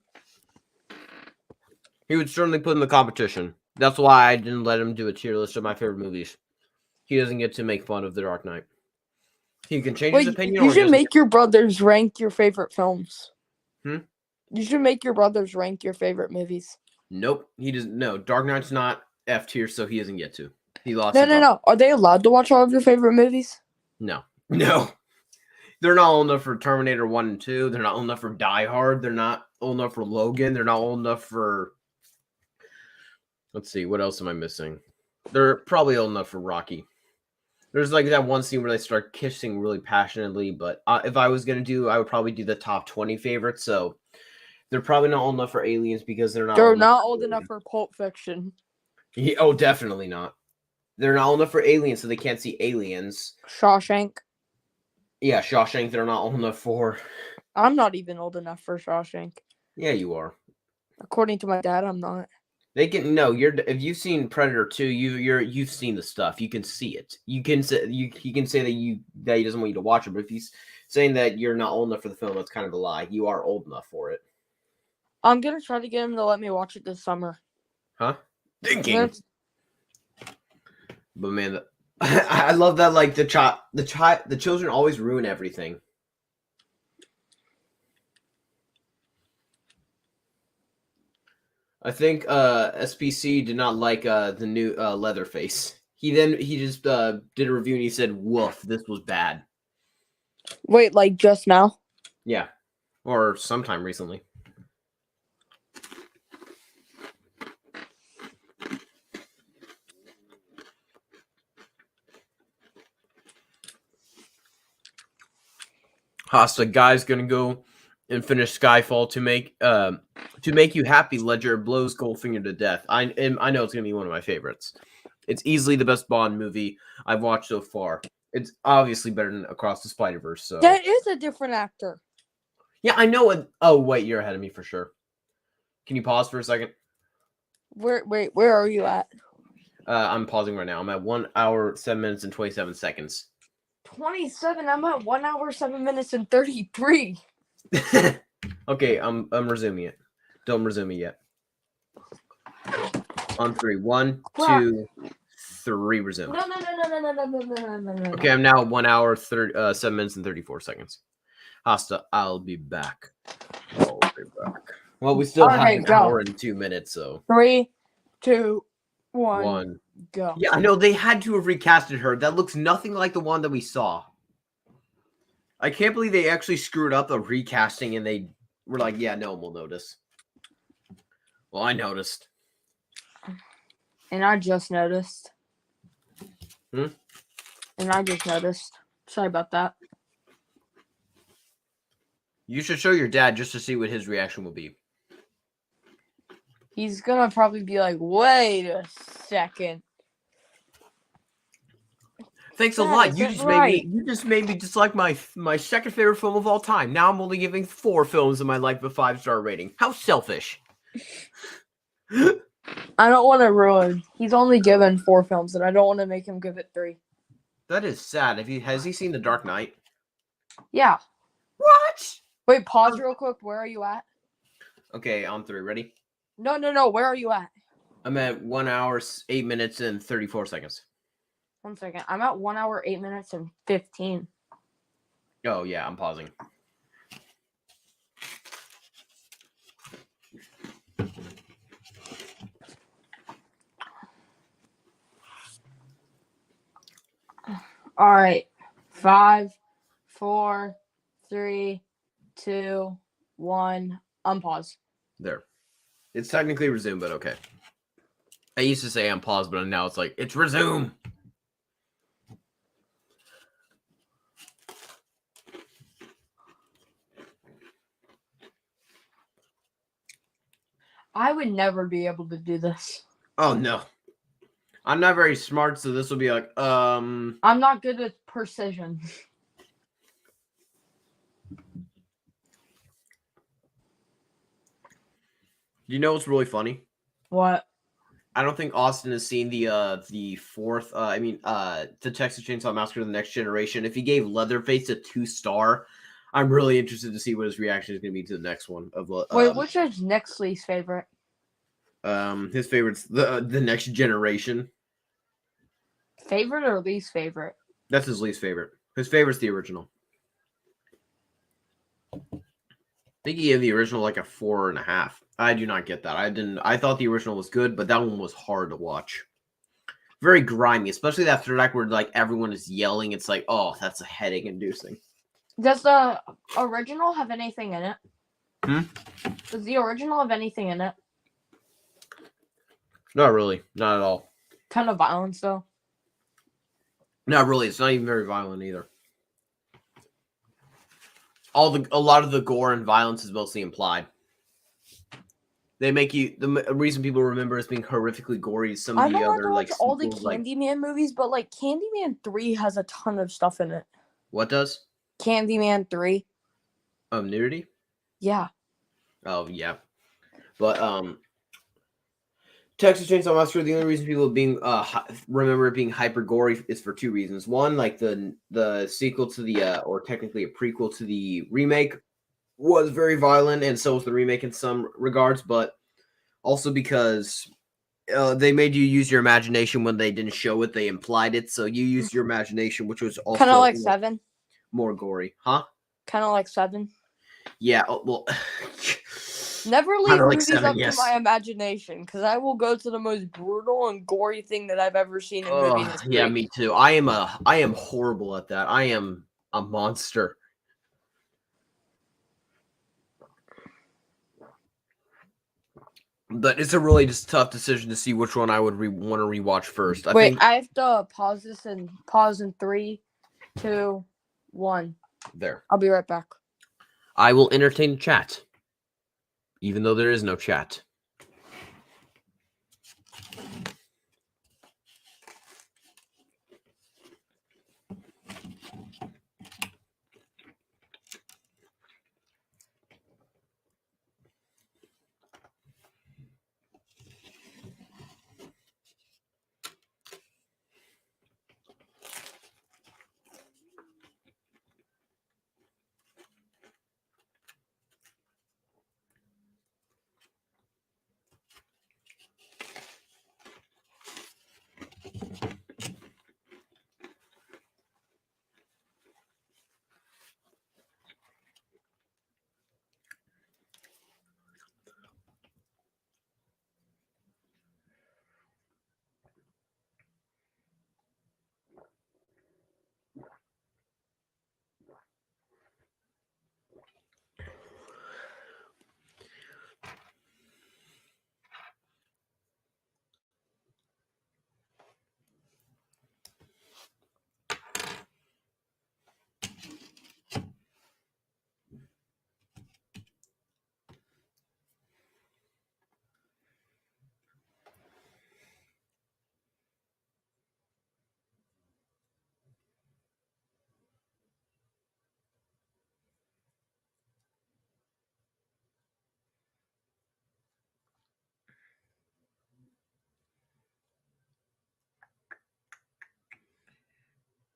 He would certainly put in the competition. That's why I didn't let him do a tier list of my favorite movies. He doesn't get to make fun of The Dark Knight. He can change his Wait, opinion. you Or should just make your brothers rank your favorite films. Hmm? You should make your brothers rank your favorite movies. Nope. He doesn't. No, Dark Knight's not F tier, so he doesn't get to. He lost. No. Are they allowed to watch all of your favorite movies? No. They're not old enough for Terminator 1 and 2. They're not old enough for Die Hard. They're not old enough for Logan. They're not old enough for. Let's see. What else am I missing? They're probably old enough for Rocky. There's like that one scene where they start kissing really passionately, but if I was gonna do, I would probably do the top 20 favorites. So they're probably not old enough for Aliens because they're not. They're not old enough for Pulp Fiction. Yeah, oh, definitely not. They're not old enough for Aliens, so they can't see Aliens. Shawshank. Yeah, Shawshank. They're not old enough for. I'm not even old enough for Shawshank. Yeah, you are. According to my dad, I'm not. They can no. You're if you've seen Predator 2, you've seen the stuff. You can see it. You can say he can say that he doesn't want you to watch it, but if he's saying that you're not old enough for the film, that's kind of a lie. You are old enough for it. I'm gonna try to get him to let me watch it this summer. Huh? Thinking. But man, I love that. Like the children always ruin everything. I think SPC did not like the new Leatherface. He just did a review and he said, "Woof, this was bad." Wait, like just now? Yeah, or sometime recently. Hasta guy's gonna go and finish Skyfall to make you happy. Ledger blows Goldfinger to death. I know it's gonna be one of my favorites. It's easily the best Bond movie I've watched so far. It's obviously better than Across the Spider-Verse. So That is a different actor. yeah, I know it. Oh wait, you're ahead of me for sure. Can you pause for a second? Where are you at? I'm pausing right now. I'm at 1 hour, 7 minutes, and 27 seconds. 27. I'm at 1 hour, 7 minutes, and 33. Okay, I'm resuming it. Don't resume it yet. On 3. 1, 2, 3, resume. No. Okay, I'm now at 1 hour, 7 minutes, and 34 seconds. Hasta, I'll be back. I'll be back. Well, we still have an hour and 2 minutes, so. 3, 2, 1, go. Yeah, I know they had to have recasted her. That looks nothing like the one that we saw. I can't believe they actually screwed up the recasting and they were like, yeah, no one will notice. Well, I noticed. And I just noticed. Hmm? And I just noticed. Sorry about that. You should show your dad just to see what his reaction will be. He's gonna probably be like, wait a second. Thanks a That lot. You isn't just made me. right. You just made me dislike my second favorite film of all time. Now I'm only giving 4 films in my life a 5-star rating. How selfish! I don't want to ruin. He's only given 4 films, and I don't want to make him give it 3. That is sad. Has he seen The Dark Knight? Yeah. What? Wait, pause real quick. Where are you at? Okay, on 3. Ready? No. Where are you at? I'm at 1 hour, 8 minutes, and 34 seconds. 1 second. I'm at 1 hour, 8 minutes, and 15. Oh yeah, I'm pausing. All right. 5, 4, 3, 2, 1. Unpause. There. It's technically resume, but okay. I used to say I'm paused, but now it's like it's resume. I would never be able to do this. Oh no. I'm not very smart, so this will be like, I'm not good with precision. You know what's really funny? What? I don't think Austin has seen the fourth. The Texas Chainsaw Massacre: The Next Generation. If he gave Leatherface a 2-star, I'm really interested to see what his reaction is going to be to the next one. Wait, which is Nick's least favorite? His favorite's the Next Generation. Favorite or least favorite? That's his least favorite. His favorite's the original. I think he gave the original like a 4.5. I do not get that. I thought the original was good, but that one was hard to watch. Very grimy, especially that third act where like everyone is yelling. It's like, oh, that's a headache inducing. Does the original have anything in it? Hmm? Does the original have anything in it? Not really. Not at all. Ton of violence though. Not really. It's not even very violent either. A lot of the gore and violence is mostly implied. They make you the reason people remember as being horrifically gory is some of I the don't want other to like watch all the sequels, like Candyman movies, but like Candyman 3 has a ton of stuff in it. what does Candyman 3. nudity? Yeah. Oh yeah, but Texas Chainsaw Massacre. The only reason people being remember it being hyper gory is for 2 reasons. One, like the sequel to the or technically a prequel to the remake was very violent, and so was the remake in some regards, but also because they made you use your imagination when they didn't show it; they implied it, so you used your imagination, which was Kind of also like 7. more gory, huh? Kind of like 7. Yeah. Well, Never kind leave of like movies 7. up to Yes. my imagination, because I will go to the most brutal and gory thing that I've ever seen in movie history. Yeah, me too. I am horrible at that. I am a monster. But it's a really just tough decision to see which one I would want to rewatch first. I have to pause this and pause in 3, 2, 1. There. I'll be right back. I will entertain chat, even though there is no chat.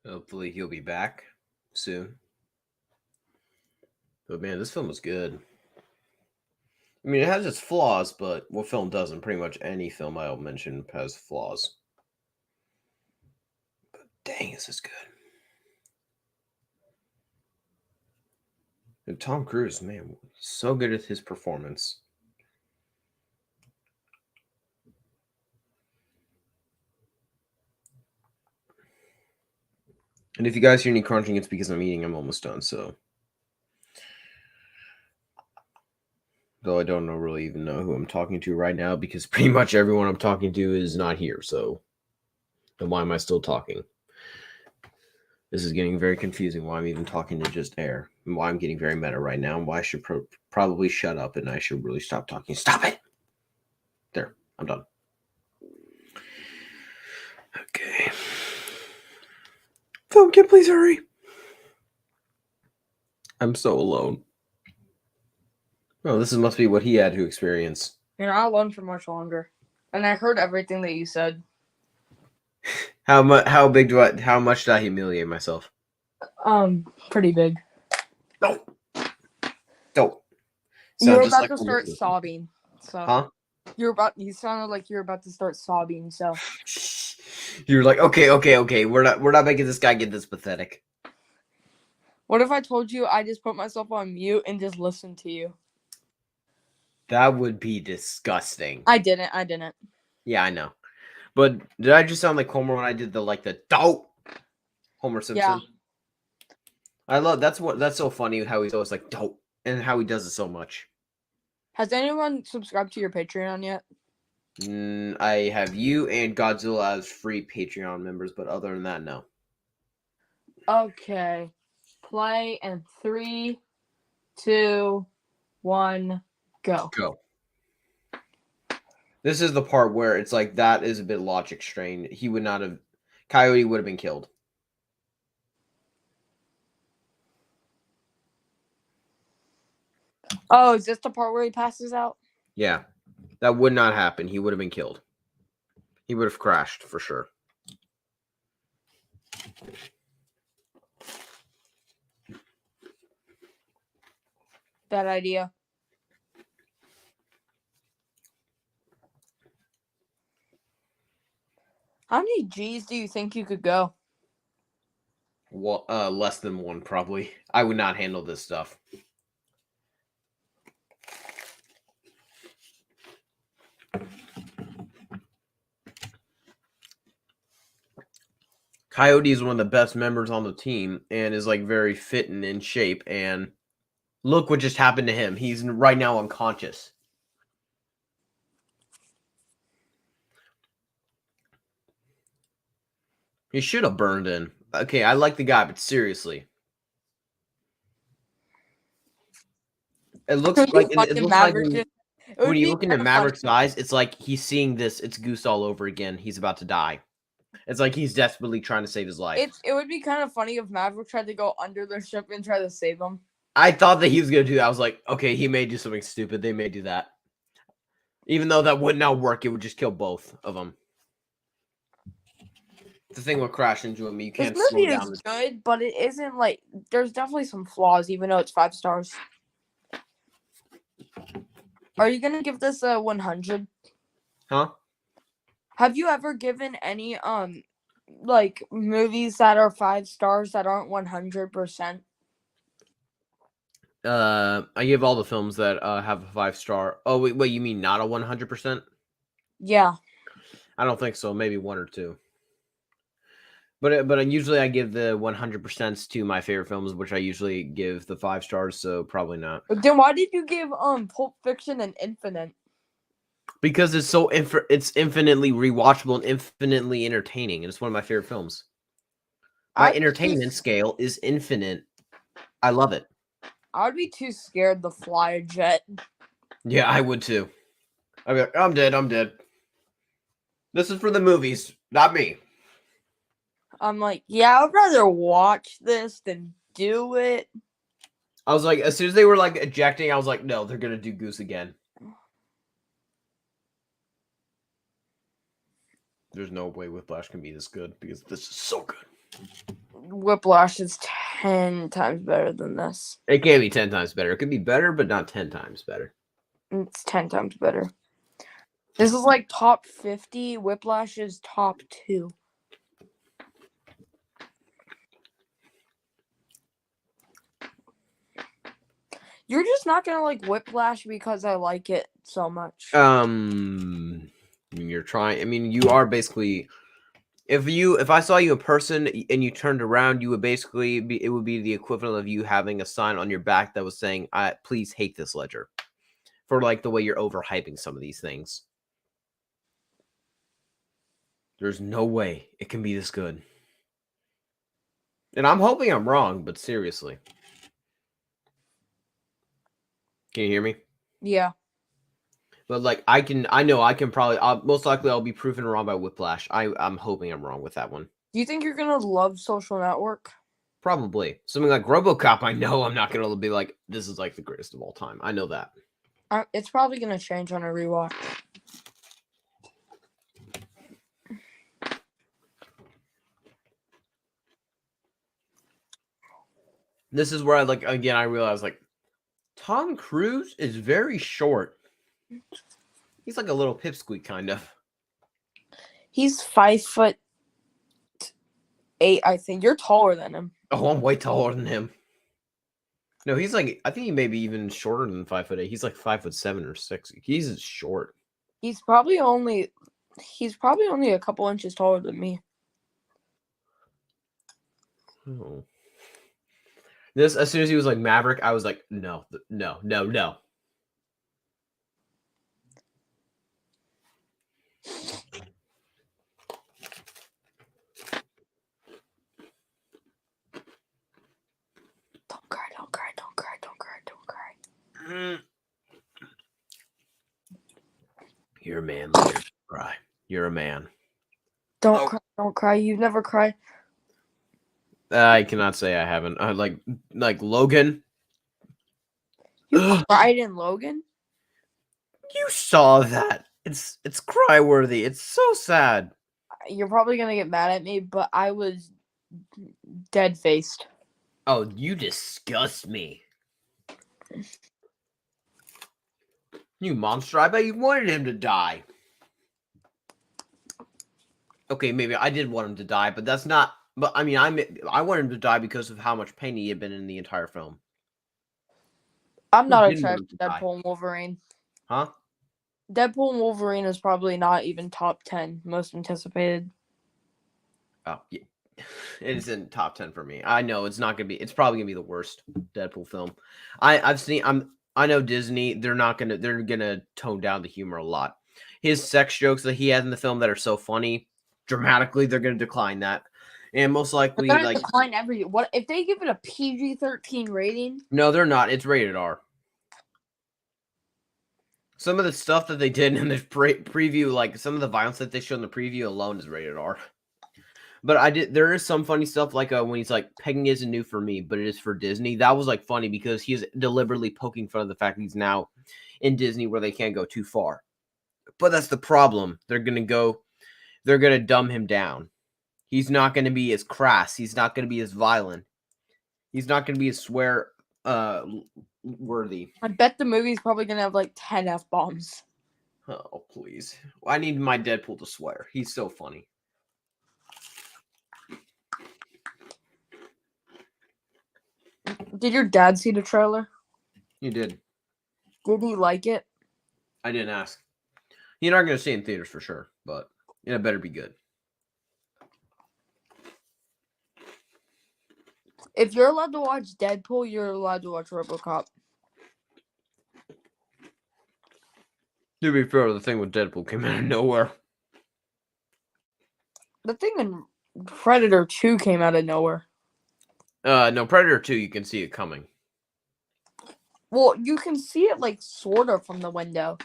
Hopefully he'll be back soon. But man, this film was good. I mean, it has its flaws, but what film doesn't? Pretty much any film I'll mention has flaws. But dang, is this good. And Tom Cruise, man, so good at his performance. And if you guys hear any crunching, it's because I'm eating. I'm almost done, so. Though I don't really even know who I'm talking to right now because pretty much everyone I'm talking to is not here, so. Then why am I still talking? This is getting very confusing why I'm even talking to just air, and why I'm getting very meta right now, and why I should probably shut up and I should really stop talking. Stop it! There, I'm done. Okay. Film, can please hurry? I'm so alone. Oh, this must be what he had to experience. You're not alone for much longer. And I heard everything that you said. How much? How big do I? How much did I humiliate myself? Pretty big. No. Don't. You were about to start sobbing. So. Huh? You sounded like you were about to start sobbing. So. You're like, okay. We're not making this guy get this pathetic. What if I told you I just put myself on mute and just listened to you? That would be disgusting. I didn't. Yeah, I know. But did I just sound like Homer when I did the dope? Homer Simpson. Yeah. I love that's so funny how he's always like dope and how he does it so much. Has anyone subscribed to your Patreon yet? I have you and Godzilla as free Patreon members, but other than that, no. Okay. Play in 3, 2, 1, go. Go. This is the part where it's like that is a bit logic strained. He would not have. Coyote would have been killed. Oh, is this the part where he passes out? Yeah. That would not happen. He would have been killed. He would have crashed for sure. Bad idea. How many G's do you think you could go? Well, less than 1 probably. I would not handle this stuff. Coyote is one of the best members on the team and is like very fit and in shape. And look what just happened to him. He's right now unconscious. He should have burned in. Okay, I like the guy, but seriously. It looks like when you look into Maverick's eyes, it's like he's seeing this. It's Goose all over again. He's about to die. It's like he's desperately trying to save his life. It would be kind of funny if Maverick tried to go under their ship and try to save them. I thought that he was going to do that. I was like, okay, he may do something stupid. They may do that. Even though that would not work, it would just kill both of them. The thing will crash into him. You can't this movie slow down. Is good, but it isn't like there's definitely some flaws, even though it's 5 stars. Are you gonna give this a 100? Huh? Have you ever given any like movies that are 5 stars that aren't 100%? I give all the films that have a 5-star. Oh wait, you mean not a 100%? Yeah. I don't think so. Maybe 1 or 2. But usually I give the 100% to my favorite films, which I usually give the 5 stars. So probably not. Then why did you give Pulp Fiction an infinite? Because it's so it's infinitely rewatchable and infinitely entertaining, and it's one of my favorite films. My entertainment scale is infinite. I love it. I would be too scared to fly a jet. Yeah, I would too. I'd be like, I'm dead. This is for the movies, not me. I'm like, yeah, I'd rather watch this than do it. I was like, as soon as they were like ejecting, I was like, no, they're gonna do Goose again. There's no way Whiplash can be this good because this is so good. Whiplash is 10 times better than this. It can't be 10 times better. It could be better, but not 10 times better. It's 10 times better. This is like top 50. Whiplash is top 2. You're just not gonna like Whiplash because I like it so much. You're trying. I mean, you are basically. If I saw you in person and you turned around, you would basically be. It would be the equivalent of you having a sign on your back that was saying, "I please hate this ledger," for like the way you're overhyping some of these things. There's no way it can be this good. And I'm hoping I'm wrong, but seriously. Can you hear me? Yeah. But like I know I can probably most likely I'll be proven wrong by Whiplash. I'm hoping I'm wrong with that one. Do you think you're gonna love Social Network? Probably. Something like RoboCop, I know I'm not gonna be like, this is like the greatest of all time. I know that. It's probably gonna change on a rewatch. This is where I realize like Tom Cruise is very short. He's like a little pipsqueak kind of. He's 5'8", I think. You're taller than him. Oh, I'm way taller than him. No, he's like, I think he may be even shorter than 5'8". He's like 5'7" or 6. He's short. He's probably only a couple inches taller than me. Oh. This, as soon as he was like Maverick, I was like, no. Don't cry, don't cry, don't cry, don't cry, don't cry. You're a man, Leonard. Cry. You're a man. Don't cry, don't cry. You've never cried. I cannot say I haven't. Like Logan. You cried in Logan? You saw that. It's cry worthy. It's so sad. You're probably gonna get mad at me, but I was dead faced. Oh, you disgust me. You monster. I bet you wanted him to die. Okay, maybe I did want him to die, but that's not. But I mean, I wanted him to die because of how much pain he had been in the entire film. I'm not didn't want attracted him to to die? Deadpool and Wolverine. Huh? Deadpool and Wolverine is probably not even top 10 most anticipated. Oh, yeah. It is in top 10 for me. I know it's not gonna be. It's probably gonna be the worst Deadpool film. I know Disney. They're gonna tone down the humor a lot. His sex jokes that he has in the film that are so funny, dramatically, they're gonna decline that, and most likely They're gonna like decline what if they give it a PG-13 rating? no, they're not. It's rated R. Some of the stuff that they did in the preview, like some of the violence that they showed in the preview alone, is rated R. But there is some funny stuff like when he's like, pegging isn't new for me, but it is for Disney. That was like funny because he's deliberately poking fun of the fact that he's now in Disney where they can't go too far. But that's the problem. They're going to dumb him down. He's not going to be as crass. He's not going to be as violent. He's not going to be as swear worthy. I bet the movie's probably gonna have like 10 F-bombs. Oh, please. I need my Deadpool to swear. He's so funny. Did your dad see the trailer? You did. Did he like it? I didn't ask. You're not going to see it in theaters for sure, but it better be good. If you're allowed to watch Deadpool, you're allowed to watch RoboCop. To be fair, the thing with Deadpool came out of nowhere. The thing in Predator 2 came out of nowhere. No, Predator 2, you can see it coming. Well, you can see it like sort of from the window.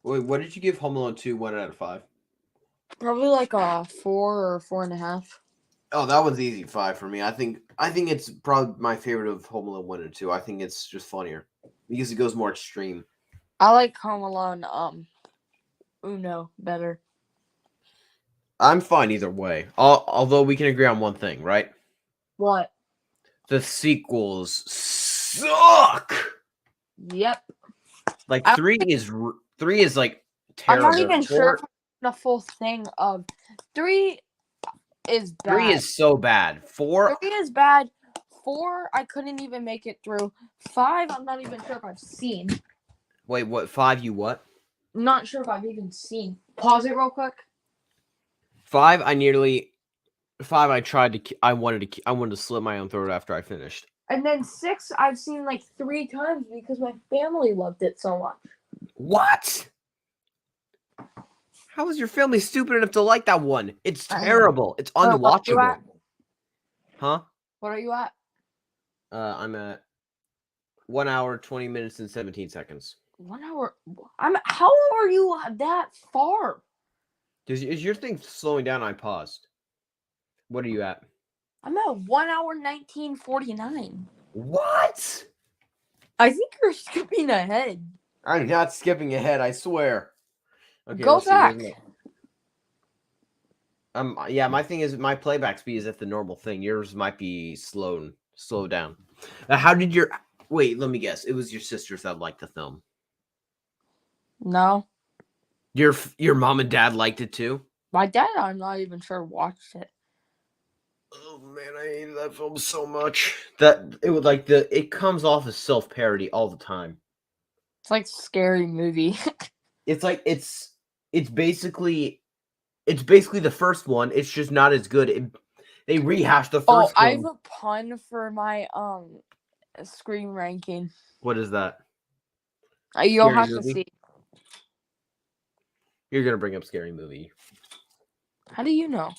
Wait, what did you give Home Alone 2 1 out of 5? Probably like a 4 or 4.5. Oh, that one's easy 5 for me. I think it's probably my favorite of Home Alone 1 and 2. I think it's just funnier because it goes more extreme. I like Home Alone Uno better. I'm fine either way. Although we can agree on one thing, right? What? The sequels suck. Yep. Like I- 3 is like I'm terrible. not even sure 4 if the full thing of 3 is 3 bad. is so bad. 4 3 is bad. 4 I couldn't even make it through. 5 I'm not even sure if I've seen. Wait, what? 5 you what? Not sure if I've even seen. Pause it real quick. 5 I tried to I wanted to slit my own throat after I finished. And then 6 I've seen like 3 times because my family loved it so much. What? How is your family stupid enough to like that one? It's terrible. It's What are you unwatchable. at? Huh? What are you at? I'm at 1 hour, 20 minutes, and 17 seconds. 1 hour. How are you that far? Is your thing slowing down? I paused. What are you at? I'm at 1 hour 19:49. What? I think you're skipping ahead. I'm not skipping ahead, I swear. Okay, Go let's back. see. Yeah, my thing is my playback speed is at the normal thing. Yours might be slow down. How did your wait? Let me guess. It was your sisters that liked the film. No. Your mom and dad liked it too. My dad, I'm not even sure, watched it. Oh man, I hated that film so much. That it would like it comes off as self-parody all the time. It's like a scary movie. It's like it's basically the first one. It's just not as good. They rehashed the first I one. have a pun for my Scream ranking. What is that? You'll Scary have movie? to see. You're gonna bring up Scary Movie. How do you know?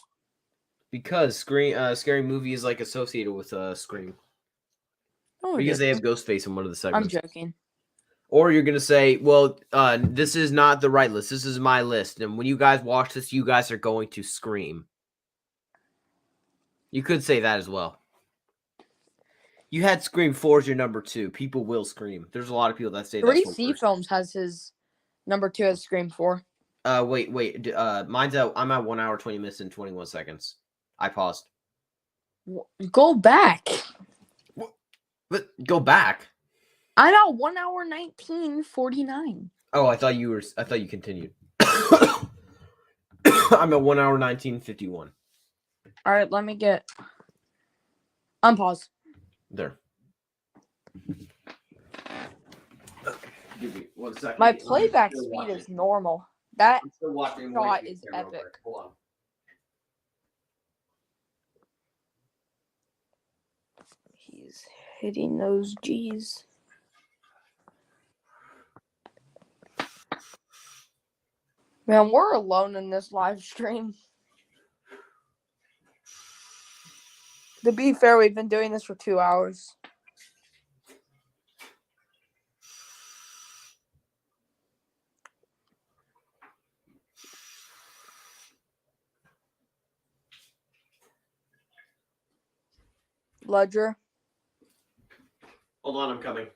Because Scary Movie is like associated with Scream. No, Because they have Ghostface in one of the I'm segments. joking. Or you're gonna say, well, this is not the right list. This is my list. And when you guys watch this, you guys are going to scream. You could say that as well. You had Scream 4 as your number 2. People will scream. There's a lot of people that say that's 3C Films has his number 2 as Scream 4. Wait. Mine's at. I'm at 1 hour, 20 minutes, and 21 seconds. I paused. Go back. But go back. I'm at 1 hour 19:49. Oh, I thought you continued. I'm at 1 hour 19:51. All right, let me get unpause. There. Give me 1 second. My playback speed is normal. That I'm still watching. shot is epic. Hold on. He's hitting those G's. Man, we're alone in this live stream. To be fair, we've been doing this for 2 hours. Ledger. Hold on, I'm coming.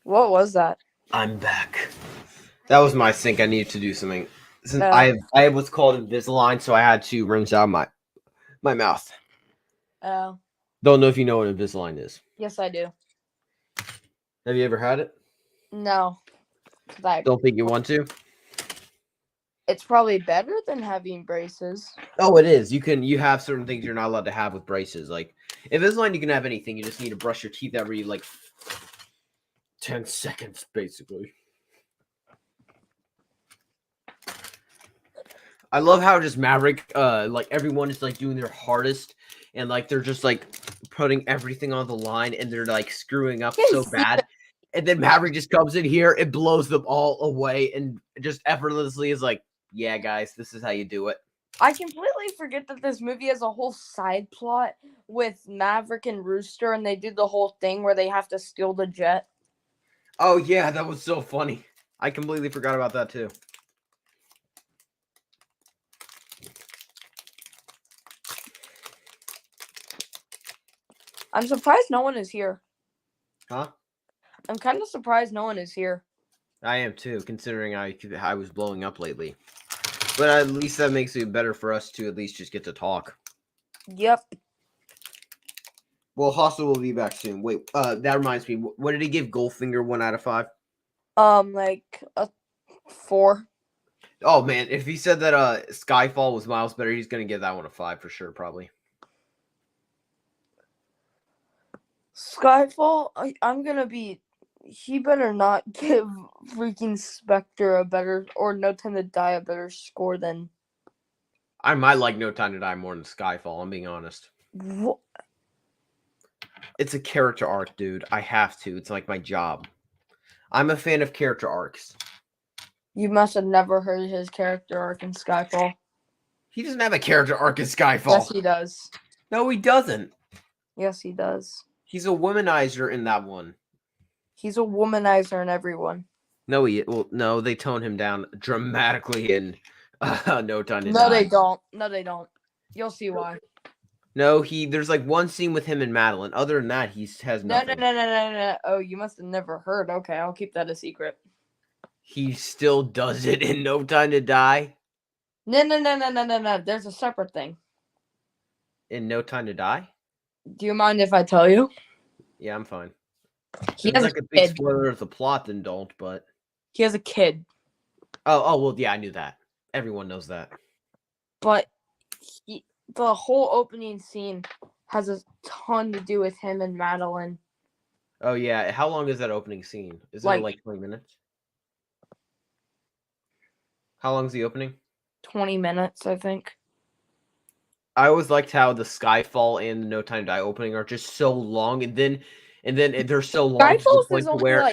What was that? I'm back. That was my sync. I needed to do something. Since No. I have what's called Invisalign, so I had to rinse out my mouth. Oh. Don't know if you know what Invisalign is. Yes, I do. Have you ever had it? No. Don't think you want to? It's probably better than having braces. Oh, it is. You have certain things you're not allowed to have with braces. Like Invisalign, you can have anything. You just need to brush your teeth every like 10 seconds, basically. I love how just Maverick, like everyone is like doing their hardest, and like they're just like putting everything on the line, and they're like screwing up so bad. And then Maverick just comes in here and blows them all away, and just effortlessly is like, "Yeah, guys, this is how you do it." I completely forget that this movie has a whole side plot with Maverick and Rooster, and they do the whole thing where they have to steal the jet. Oh yeah, that was so funny. I completely forgot about that too. I'm surprised no one is here. Huh? I'm kind of surprised no one is here. I am too, considering I was blowing up lately. But at least that makes it better for us to at least just get to talk. Yep. Well, Hostel will be back soon. Wait, that reminds me. What did he give Goldfinger 1 out of 5? Like a 4. Oh man, if he said that Skyfall was miles better, he's gonna give that one a 5 for sure, probably. Skyfall, I'm gonna be. He better not give freaking Spectre a better, or No Time to Die a better score than. I might like No Time to Die more than Skyfall. I'm being honest. What? It's a character arc, dude. I have to. It's like my job. I'm a fan of character arcs. You must have never heard his character arc in Skyfall. He doesn't have a character arc in Skyfall. Yes, he does. No, he doesn't. Yes, he does. He's a womanizer in that one. He's a womanizer in everyone. No, they tone him down dramatically in No Time to Die. No, they don't. No, they don't. You'll see why. No, there's like one scene with him and Madeline. Other than that, he has nothing. No. Oh, you must have never heard. Okay, I'll keep that a secret. He still does it in No Time to Die. No. There's a separate thing. In No Time to Die? Do you mind if I tell you? Yeah, I'm fine. He There's has like a a big kid. spoiler of the plot, then don't, but... He has a kid. Oh, well, yeah, I knew that. Everyone knows that. But the whole opening scene has a ton to do with him and Madeline. Oh, yeah. How long is that opening scene? Is it like 20 minutes? How long is the opening? 20 minutes, I think. I always liked how the Skyfall and the No Time to Die opening are just so long, and then they're so long to the point to where...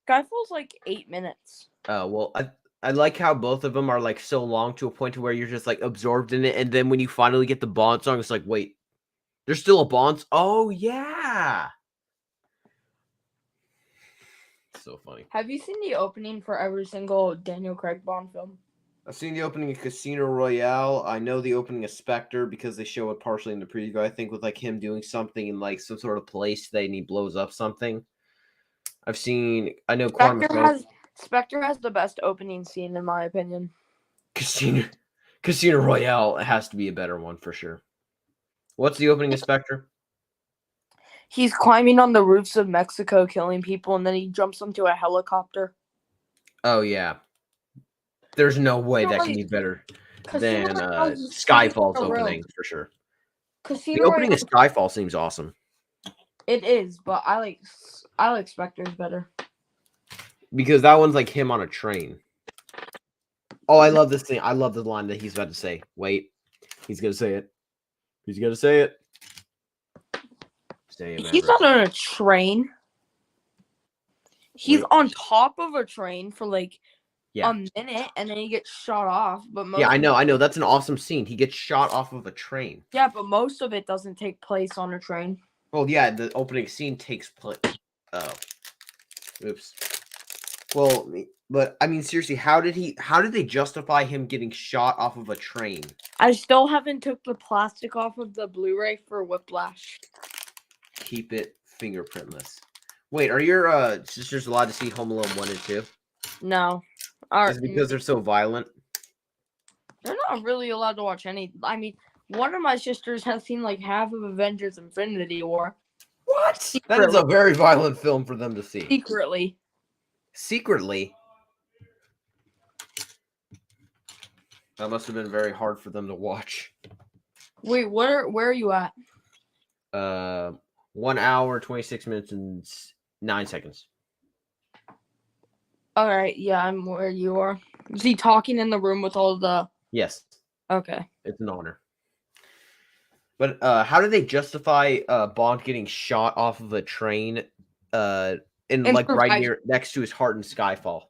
Skyfall's like 8 minutes. Oh, well, I like how both of them are like so long to a point to where you're just like absorbed in it, and then when you finally get the Bond song, it's like, wait, there's still a Bond? Oh yeah, so funny. Have you seen the opening for every single Daniel Craig Bond film? I've seen the opening of Casino Royale. I know the opening of Spectre because they show it partially in the preview. I think with like him doing something in like some sort of place and he blows up something. I know Spectre has the best opening scene in my opinion. Casino Royale has to be a better one for sure. What's the opening of Spectre? He's climbing on the roofs of Mexico killing people, and then he jumps onto a helicopter. Oh yeah. There's no way that can be better than Skyfall's opening for sure. The opening of Skyfall seems awesome. It is, but I like Spectre's better. Because that one's like him on a train. Oh, I love this thing. I love the line that he's about to say. Wait. He's going to say it. He's going to say it. He's not on a train. He's on top of a train for like a minute, and then he gets shot off. But I know. That's an awesome scene. He gets shot off of a train. Yeah, but most of it doesn't take place on a train. Well, yeah, the opening scene takes place. Oh. Oops. Well, but I mean, seriously, how did they justify him getting shot off of a train? I still haven't took the plastic off of the Blu-ray for Whiplash. Keep it fingerprintless. Wait, are your sisters allowed to see Home Alone 1 and 2? No. Is it because they're so violent? They're not really allowed to watch any. I mean, one of my sisters has seen like half of Avengers Infinity War. What? Secretly. That is a very violent film for them to see. Secretly? That must have been very hard for them to watch. Wait, where are you at? 1 hour, 26 minutes, and 9 seconds. All right, yeah, I'm where you are. Is he talking in the room with all the... Yes. Okay. It's an honor. But how do they justify Bond getting shot off of a train in like right near next to his heart in Skyfall?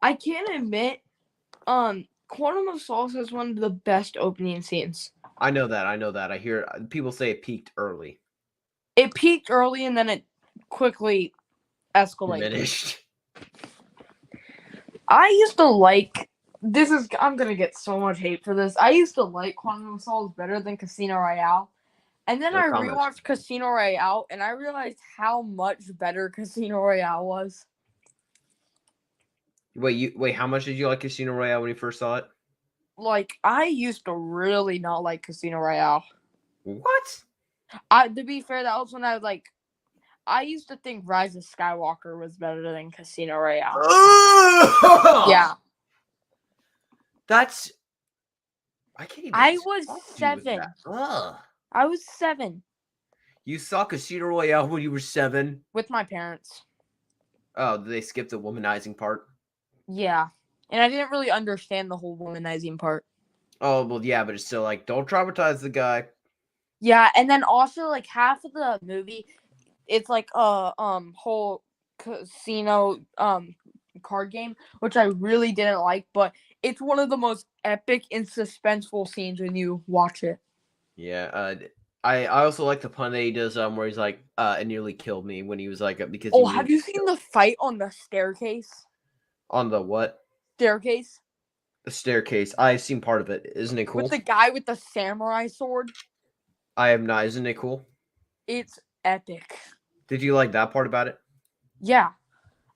I can't admit, Quantum of Solace is one of the best opening scenes. I know that. I hear people say it peaked early. It peaked early and then it quickly escalated. Diminished. I used to like... I'm going to get so much hate for this. I used to like Quantum of Solace better than Casino Royale And then No I comments. rewatched Casino Royale, and I realized how much better Casino Royale was. Wait, how much did you like Casino Royale when you first saw it? Like, I used to really not like Casino Royale. What? To be fair, that was when I used to think Rise of Skywalker was better than Casino Royale. Yeah. That's I can't even I was talk to you with that. 7. Ugh. I was 7 You saw Casino Royale when you were 7? with my parents. Oh, did they skip the womanizing part? Yeah. And I didn't really understand the whole womanizing part. Oh, well, yeah, but it's still like, don't traumatize the guy. Yeah, and then also like half of the movie, it's like a whole casino card game, which I really didn't like, but it's one of the most epic and suspenseful scenes when you watch it. Yeah, I also like the pun that he does, where he's like, it nearly killed me when he was like, because he Oh, knew have you seen the fight on the staircase? on the what? Staircase The staircase. I've seen part of it. Isn't it with cool? the guy with the samurai sword. I have not. Isn't it cool? It's epic. Did you like that part about it? Yeah.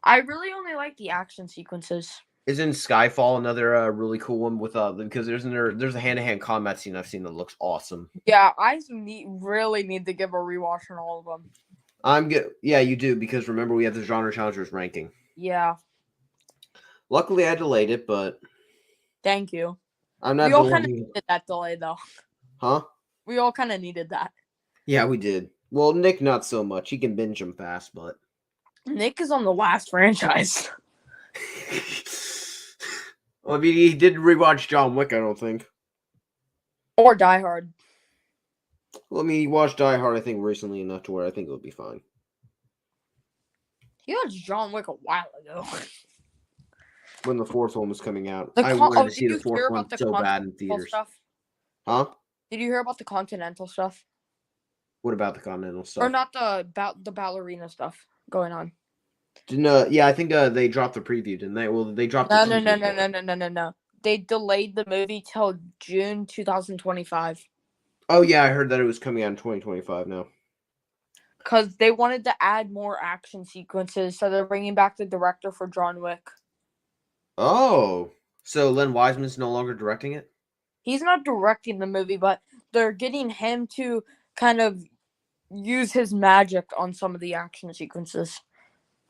I really only like the action sequences. Isn't Skyfall another really cool one with because there's a hand-to-hand combat scene I've seen that looks awesome. Yeah, I really need to give a rewatch on all of them. I'm good. Yeah, you do because remember we have the genre challengers ranking. Yeah. Luckily, I delayed it, but Thank you. I'm We not all kind of delaying. needed that delay, though. Huh? We all kind of needed that. Yeah, we did. Well, Nick not so much. He can binge them fast, but Nick is on the last franchise. well, I mean, he didn't rewatch John Wick. I don't think. Or Die Hard. Well, I mean, he watched Die Hard. I think recently enough to where I think it would be fine. He watched John Wick a while ago. When the fourth one was coming out, I wanted to Did see the you hear fourth about one the so bad in Continental theaters. stuff? Huh? Did you hear about the Continental stuff? What about the Continental stuff? Or not the ballerina stuff going on? Didn't yeah, I think they dropped the preview, didn't they? Well, they dropped the teaser. No. They delayed the movie till June 2025 Oh yeah, I heard that it was coming out in 2025 now. because they wanted to add more action sequences, so they're bringing back the director for John Wick. Oh, so Len Wiseman's no longer directing it? He's not directing the movie, but they're getting him to kind of use his magic on some of the action sequences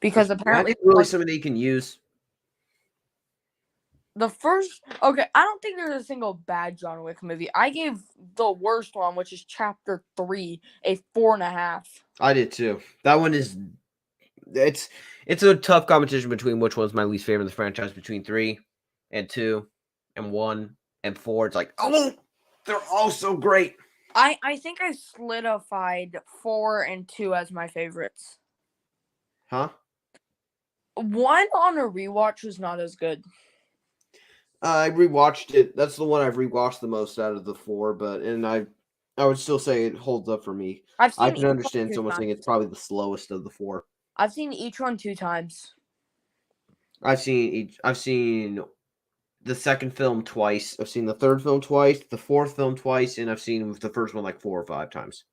because apparently That's really something that you can use. the first I don't think there's a single bad John Wick movie. I gave the worst one, which is Chapter 3, a 4.5. I did too. That one is it's a tough competition between which one's my least favorite in the franchise between 3 and 2 and 1 and 4. It's like, oh, they're all so great. I think I solidified 4 and 2 as my favorites. Huh? 1 on a rewatch was not as good. I rewatched it. That's the one I've rewatched the most out of the 4, but I would still say it holds up for me. I can understand someone saying it's probably the slowest of the 4. I've seen each one 2 times. I've seen the second film twice. I've seen the third film twice, the fourth film twice, and I've seen the first one like 4 or 5 times.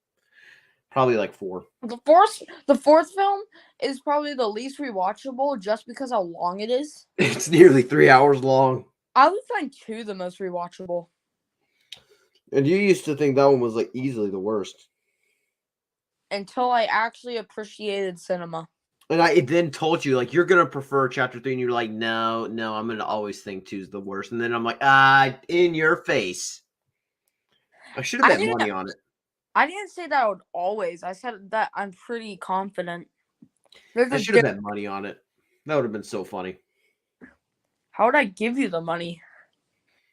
Probably like 4. The fourth film is probably the least rewatchable just because how long it is. It's nearly 3 hours long. I would find 2 the most rewatchable. And you used to think that one was like easily the worst. Until I actually appreciated cinema. And I then told you, like, you're going to prefer Chapter 3, and you're like, no, I'm going to always think 2 is the worst. And then I'm like, in your face. I should have bet money on it. I didn't say that I would always. I said that I'm pretty confident. I should have bet money on it. That would have been so funny. How would I give you the money?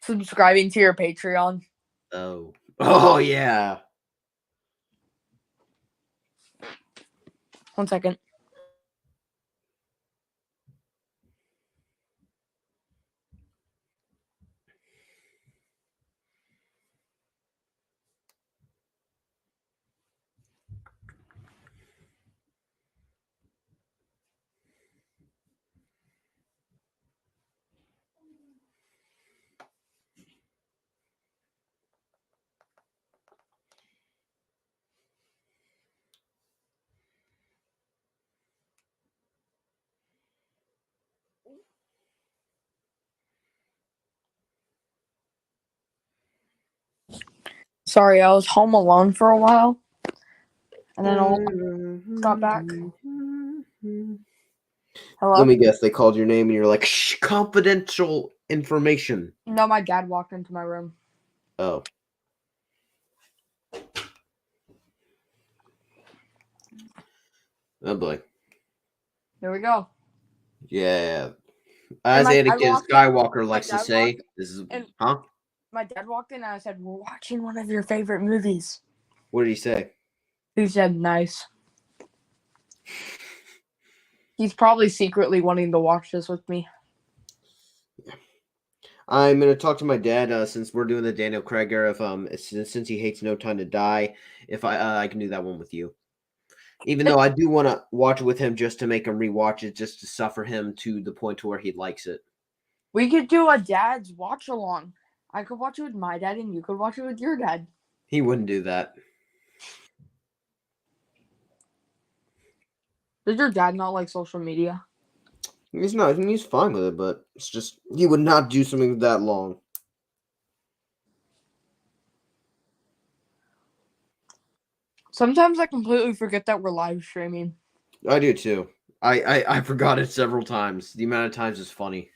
Subscribing to your Patreon. Oh yeah. 1 second. Sorry, I was home alone for a while, and then all got back. Hello? Let me guess. They called your name and you're like, shh, confidential information. No, my dad walked into my room. Oh. Oh boy. Here we go. Yeah. And As my dad Anakin walked in- Skywalker likes to dad say, walked- this is and- huh? My dad walked in and I said, "We're watching one of your favorite movies." What did he say? He said, "Nice." He's probably secretly wanting to watch this with me. I'm gonna talk to my dad since we're doing the Daniel Craig era. If since he hates No Time to Die, if I can do that one with you. Even though I do want to watch it with him just to make him rewatch it, just to suffer him to the point to where he likes it. We could do a dad's watch along. I could watch it with my dad and you could watch it with your dad. He wouldn't do that. Does your dad not like social media? He's not. He's fine with it, but it's just he would not do something that long. Sometimes I completely forget that we're live streaming. I do too. I forgot it several times. The amount of times is funny.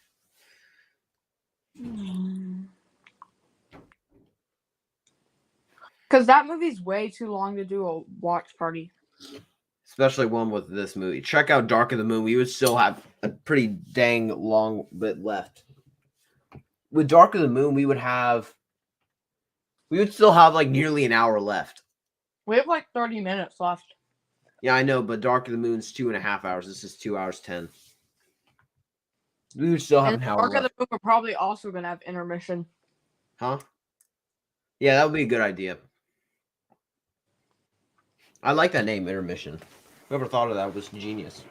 Because that movie's way too long to do a watch party. Especially one with this movie. Check out Dark of the Moon. We would still have a pretty dang long bit left. With Dark of the Moon, we would still have like nearly an hour left. We have like 30 minutes left. Yeah, I know, but Dark of the Moon's 2.5 hours. This is 2 hours 10. We would still have And an hour Dark of left. the Moon are probably also going to have intermission. Huh? Yeah, that would be a good idea. I like that name, intermission. Whoever thought of that was genius.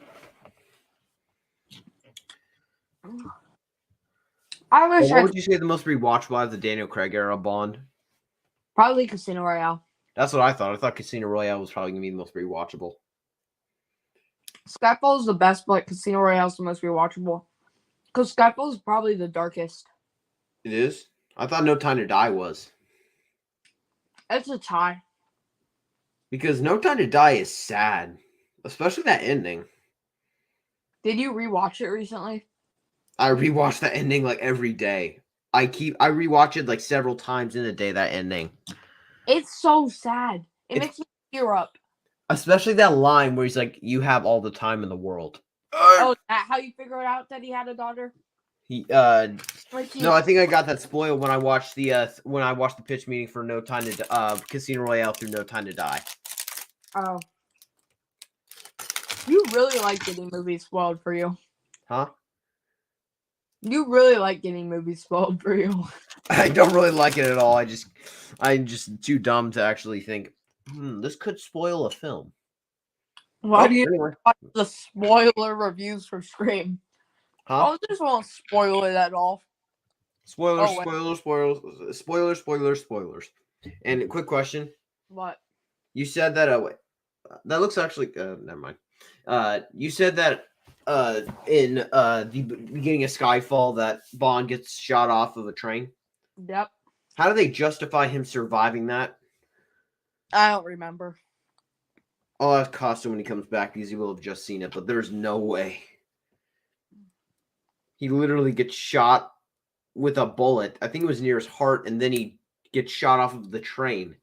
I wish What I would could. you say the most rewatchable out of the Daniel Craig era Bond? Probably Casino Royale. That's what I thought. I thought Casino Royale was probably going to be the most rewatchable. Skyfall is the best, but Casino Royale is the most rewatchable. Because Skyfall is probably the darkest. It is? I thought No Time to Die was. It's a tie. Because No Time to Die is sad. Especially that ending. Did you rewatch it recently? I rewatch that ending like every day. I rewatch it like several times in a day, that ending. It's so sad. It makes me tear up. Especially that line where he's like, "You have all the time in the world." Oh, that how you figured out that he had a daughter? No, I think I got that spoiled when I watched the pitch meeting for No Time to Casino Royale through No Time to Die. Oh. You really like getting movies spoiled for you. Huh? You really like getting movies spoiled for you. I don't really like it at all. I'm just too dumb to actually think, this could spoil a film. Why do you anyway. watch the spoiler reviews for Scream? Huh? I just won't spoil it at all. Spoilers, Oh, wait. spoilers. And a quick question. What? You said that wait, that looks actually never mind. You said that in the beginning of Skyfall that Bond gets shot off of a train. Yep. How do they justify him surviving that? I don't remember. I'll ask Costa when he comes back because he will have just seen it, but there's no way. He literally gets shot with a bullet. I think it was near his heart, and then he gets shot off of the train.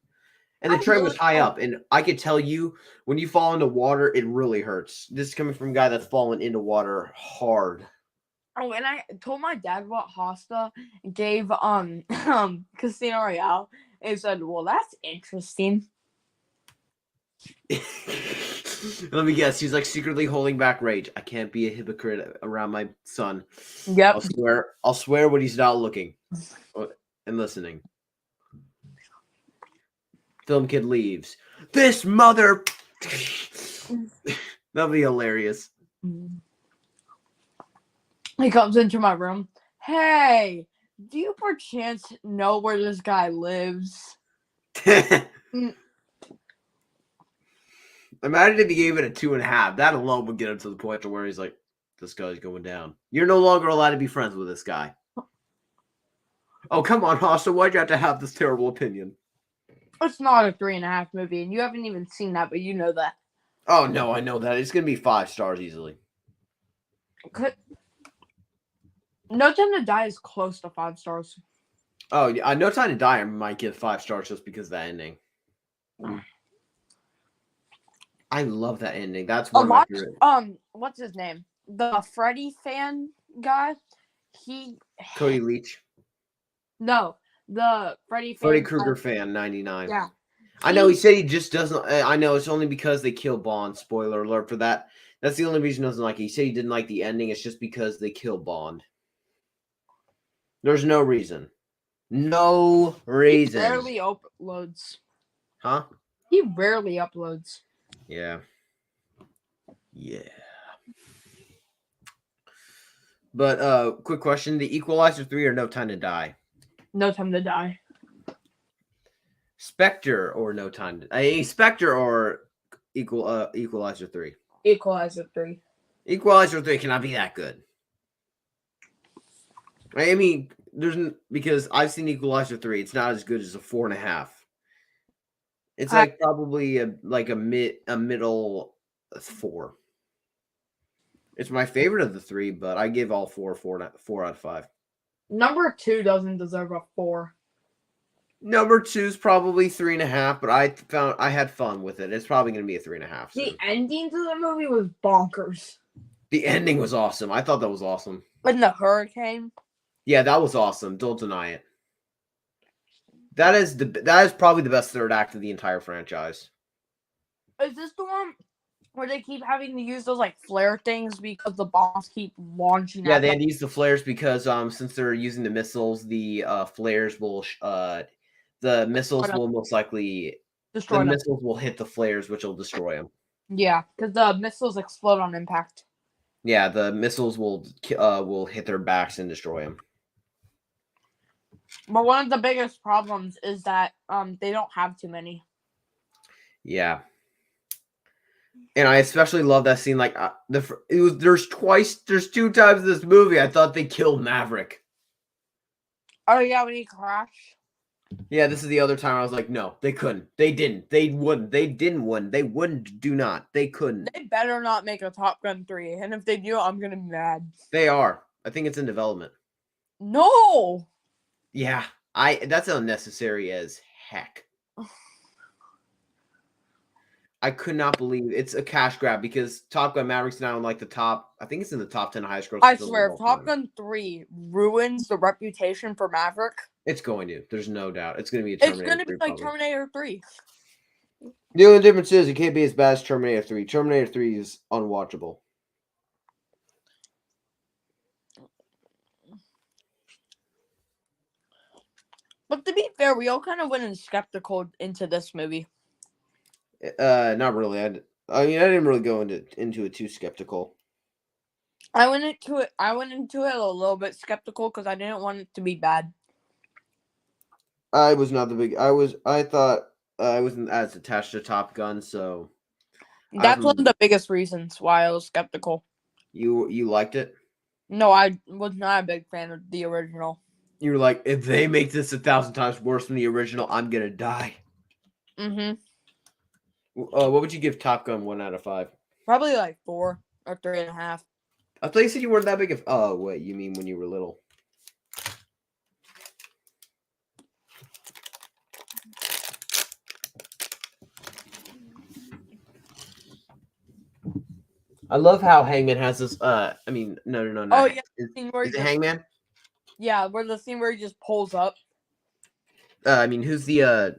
And the train was high up, and I could tell you, when you fall into water, it really hurts. This is coming from a guy that's fallen into water hard. Oh, and I told my dad what Hosta gave Casino Royale, and he said, "Well, that's interesting." Let me guess. He's like secretly holding back rage. I can't be a hypocrite around my son. Yep. I'll swear when he's not looking and listening. Film kid leaves. This mother. That'll be hilarious. He comes into my room. Hey, do you perchance know where this guy lives? Imagine if he gave it a 2.5. That alone would get him to the point to where he's like, this guy's going down. You're no longer allowed to be friends with this guy. Oh, come on, Hosta. Why'd you have to have this terrible opinion? It's not a 3.5 movie, and you haven't even seen that, but you know that. Oh no, I know that it's gonna be 5 stars easily. No Time to Die is close to 5 stars. Oh, yeah, No Time to Die I might give 5 stars just because of the ending. I love that ending. That's one of my favorite. What's his name? The Freddy fan guy. Cody Leach, No, the Freddy Freddy fan. Krueger fan, 99. Yeah. I know he said he just doesn't. I know it's only because they kill Bond. Spoiler alert for that. That's the only reason he doesn't like it. He said he didn't like the ending. It's just because they kill Bond. There's no reason. No reason. He rarely uploads. Huh? He rarely uploads. Yeah. Yeah. But quick question: The Equalizer 3 or No Time to Die? No Time to Die. Spectre or No Time to Spectre or Equalizer 3? Equalizer 3. Equalizer 3 cannot be that good. I mean, because I've seen Equalizer 3. It's not as good as a 4.5. It's like probably a middle 4. It's my favorite of the 3, but I give all 4 out of 5. Number 2 doesn't deserve a 4. Number 2 is probably 3.5, but I had fun with it. It's probably going to be a 3.5. The ending to the movie was bonkers. The ending was awesome. I thought that was awesome. When the hurricane. Yeah, that was awesome. Don't deny it. That is probably the best third act of the entire franchise. Is this the one where they keep having to use those like flare things because the bombs keep launching? Yeah, they had to use the flares because since they're using the missiles, the flares will the missiles will most likely destroy them. Missiles will hit the flares, which will destroy them. Yeah, because the missiles explode on impact. Yeah, the missiles will hit their backs and destroy them. But one of the biggest problems is that they don't have too many. Yeah. And I especially love that scene. Like there's 2 times in this movie I thought they killed Maverick. Oh yeah, when he crashed. Yeah, this is the other time I was like, no, they couldn't. They didn't. They wouldn't. They didn't wouldn't. They wouldn't. Do not. They couldn't. They better not make a Top Gun 3. And if they do, I'm gonna be mad. They are. I think it's in development. No. Yeah, that's unnecessary as heck. I could not believe it's a cash grab because Top Gun Maverick's now in like the top. I think it's in the top 10 highest grossing. I swear, if Top Gun 3 ruins the reputation for Maverick, it's going to. There's no doubt. It's going to be a Terminator 3. It's going to be like Terminator 3. The only difference is it can't be as bad as Terminator 3. Terminator 3 is unwatchable. But to be fair, we all kind of went in skeptical into this movie. Not really. I didn't really go into it too skeptical. I went into it a little bit skeptical because I didn't want it to be bad. I was not the big. I thought I wasn't as attached to Top Gun, so that's one of the biggest reasons why I was skeptical. You liked it? No, I was not a big fan of the original. You were like, if they make this 1,000 times worse than the original, I'm gonna die. Mm-hmm. What would you give Top Gun 1 out of 5? Probably like 4 or 3.5. I thought you said you weren't that big of. Oh wait, you mean when you were little? I love how Hangman has this. I mean, no. Oh yeah, is it Hangman? Yeah, where the scene where he just pulls up. I mean, who's the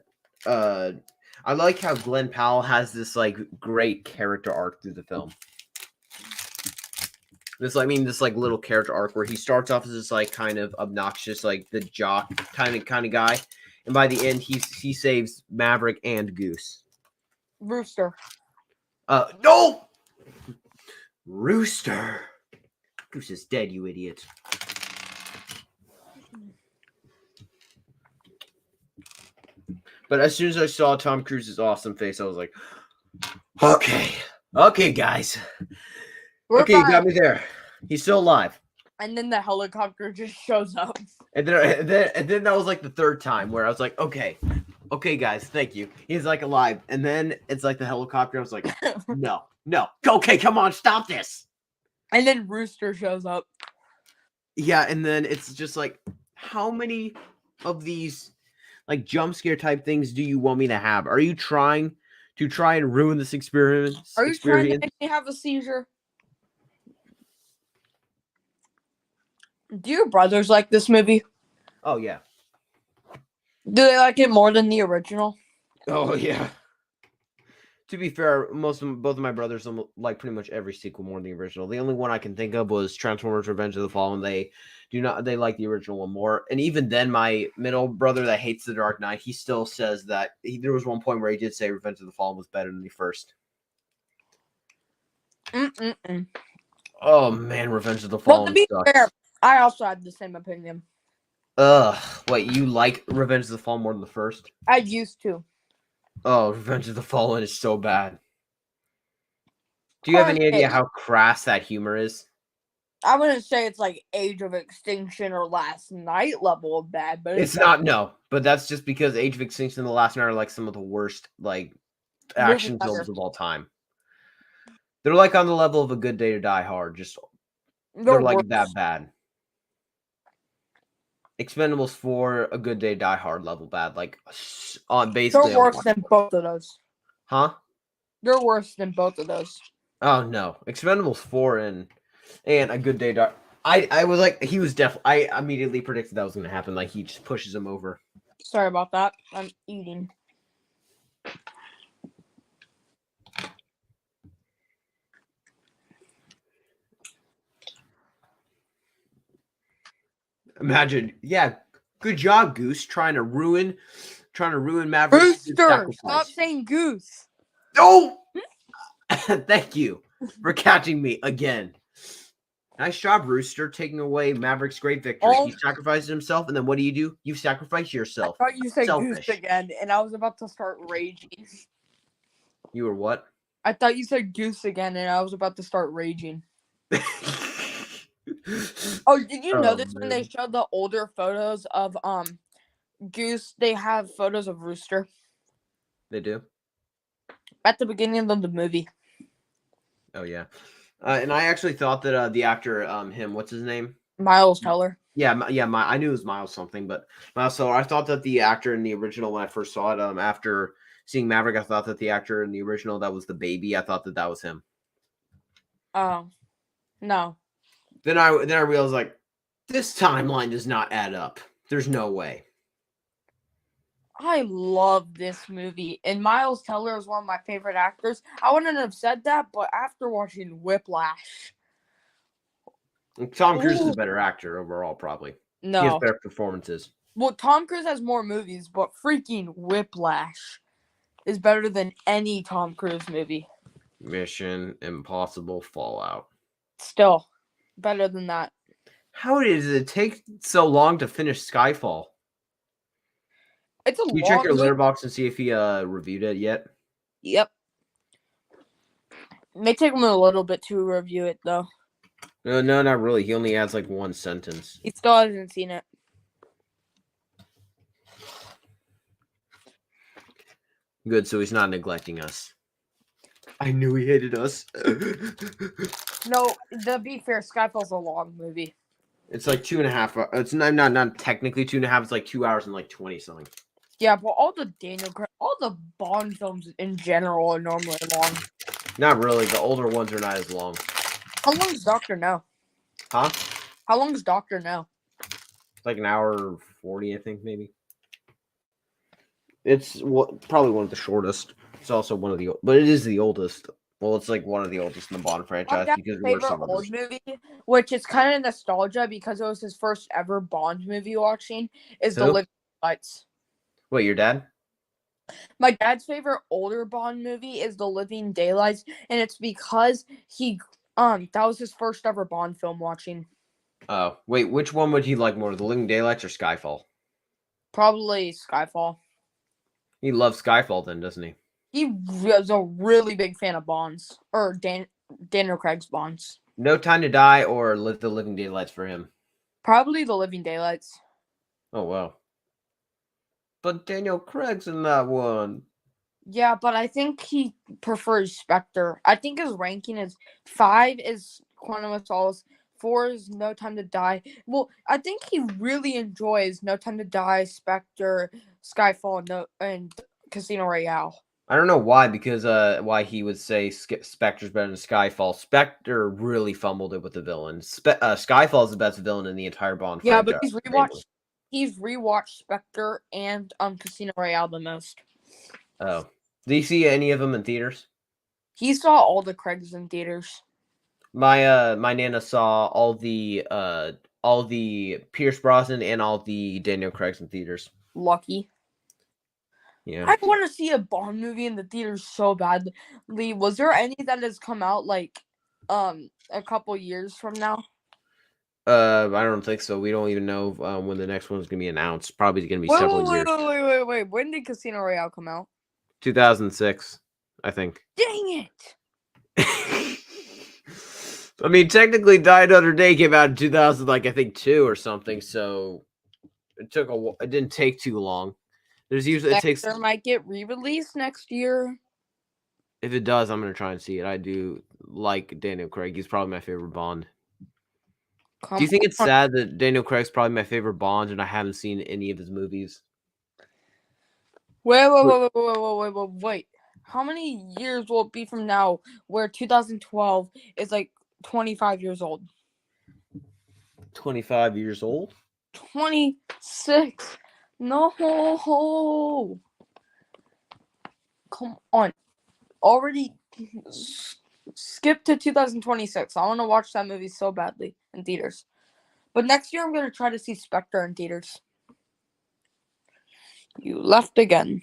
I like how Glenn Powell has this like great character arc through the film. This little character arc where he starts off as this like kind of obnoxious, like the jock kind of guy, and by the end he saves Maverick and Goose. Rooster. No! Rooster. Goose is dead, you idiot. But as soon as I saw Tom Cruise's awesome face, I was like, okay, guys. Okay, you got me there. He's still alive. And then the helicopter just shows up. And then that was like the third time where I was like, okay, okay, guys, thank you. He's like alive, and then it's like the helicopter. I was like, no, no, okay, come on, stop this. And then Rooster shows up. Yeah, and then it's just like, how many of these like jump scare type things do you want me to have? Are you trying to ruin this experience? Are you trying to make me have a seizure? Do your brothers like this movie? Oh yeah. Do they like it more than the original? Oh yeah. To be fair, both of my brothers like pretty much every sequel more than the original. The only one I can think of was Transformers: Revenge of the Fallen. They like the original one more. And even then, my middle brother that hates the Dark Knight, he still says that there was one point where he did say Revenge of the Fallen was better than the first. Oh man, Revenge of the Fallen. Well, to be fair, I also had the same opinion. Wait, you like Revenge of the Fallen more than the first? I used to. Oh, Revenge of the Fallen is so bad. Do you have any idea how crass that humor is? I wouldn't say it's like Age of Extinction or Last Night level of bad, but it's not. No, but that's just because Age of Extinction and The Last Night are like some of the worst like action films of all time. They're like on the level of A Good Day to Die Hard. Just they're like that bad. Expendables 4, A Good Day, Die Hard level bad. Like on basically. They're worse than both of those. Huh? They're worse than both of those. Oh no, Expendables 4 and A Good Day. I was like, he was definitely. I immediately predicted that was going to happen. Like he just pushes him over. Sorry about that. I'm eating. Imagine, yeah, good job, Goose, trying to ruin Maverick. Rooster, stop saying Goose. Oh, thank you for catching me again. Nice job, Rooster, taking away Maverick's great victory. He sacrificed himself, and then what do? You sacrifice yourself. I thought you said Goose again, and I was about to start raging. You were what? I thought you said Goose again, and I was about to start raging. Oh, did you notice when they showed the older photos of Goose, they have photos of Rooster? They do? At the beginning of the movie. Oh, yeah. And I actually thought that the actor, what's his name? Miles Teller. Yeah, I knew it was Miles something, but Miles Teller. I thought that the actor in the original, when I first saw it, after seeing Maverick, I thought that the actor in the original that was the baby, I thought that was him. Oh, no. Then I realized, like, this timeline does not add up. There's no way. I love this movie, and Miles Teller is one of my favorite actors. I wouldn't have said that, but after watching Whiplash, Tom Cruise is a better actor overall, probably. No, he has better performances. Well, Tom Cruise has more movies, but freaking Whiplash is better than any Tom Cruise movie. Mission Impossible Fallout. Still better than that. How did it take so long to finish Skyfall? It's a Can you check your letterbox and see if he reviewed it yet? Yep. It may take him a little bit to review it, though. No, not really. He only adds like one sentence. He still hasn't seen it. Good, so he's not neglecting us. I knew he hated us. No, to be fair, Skyfall's a long movie. It's like 2.5. It's not technically 2.5. It's like 2 hours and like 20 something. Yeah, but all the Bond films in general are normally long. Not really. The older ones are not as long. How long is Dr. No? Huh? How long is Dr. No? It's like an hour 40, I think, maybe. It's probably one of the shortest. It's also one of the, but it is the oldest. Well, it's like one of the oldest in the Bond franchise because my favorite old movie, which is kind of nostalgia because it was his first ever Bond movie watching, is The Living Daylights. Wait, your dad? My dad's favorite older Bond movie is The Living Daylights, and it's because that was his first ever Bond film watching. Oh, wait, which one would he like more, The Living Daylights or Skyfall? Probably Skyfall. He loves Skyfall then, doesn't he? He was a really big fan of Bonds, or Daniel Craig's Bonds. No Time to Die or The Living Daylights for him? Probably The Living Daylights. Oh, wow. But Daniel Craig's in that one. Yeah, but I think he prefers Spectre. I think his ranking is 5 is Quantum of Solace, 4 is No Time to Die. Well, I think he really enjoys No Time to Die, Spectre, Skyfall, and Casino Royale. I don't know why, because why he would say Spectre's better than Skyfall. Spectre really fumbled it with the villain. Skyfall is the best villain in the entire Bond Yeah, but franchise. he's rewatched Spectre and Casino Royale the most. Oh, did you see any of them in theaters? He saw all the Craigs in theaters. My nana saw all the Pierce Brosnan and all the Daniel Craig's in theaters. Lucky. Yeah. I want to see a Bond movie in the theaters so badly. Was there any that has come out a couple years from now? I don't think so. We don't even know when the next one is gonna be announced. Probably gonna be several years. Wait. When did Casino Royale come out? 2006, I think. Dang it! I mean, technically, Die Another Day came out in 2000, like I think 2 or something. So it didn't take too long. There's usually Spectre might get re-released next year. If it does, I'm gonna try and see it. I do like Daniel Craig. He's probably my favorite Bond. Do you think it's sad that Daniel Craig's probably my favorite Bond and I haven't seen any of his movies? Wait. How many years will it be from now where 2012 is like 25 years old? 25 years old? 26. No. Come on. Already skip to 2026. I want to watch that movie so badly in theaters. But next year I'm going to try to see Spectre in theaters. You left again.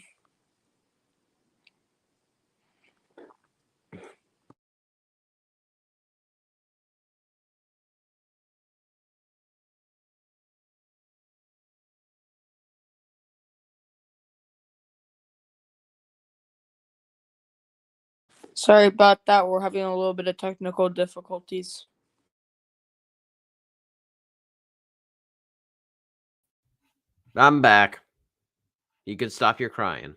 Sorry about that. We're having a little bit of technical difficulties. I'm back. You can stop your crying.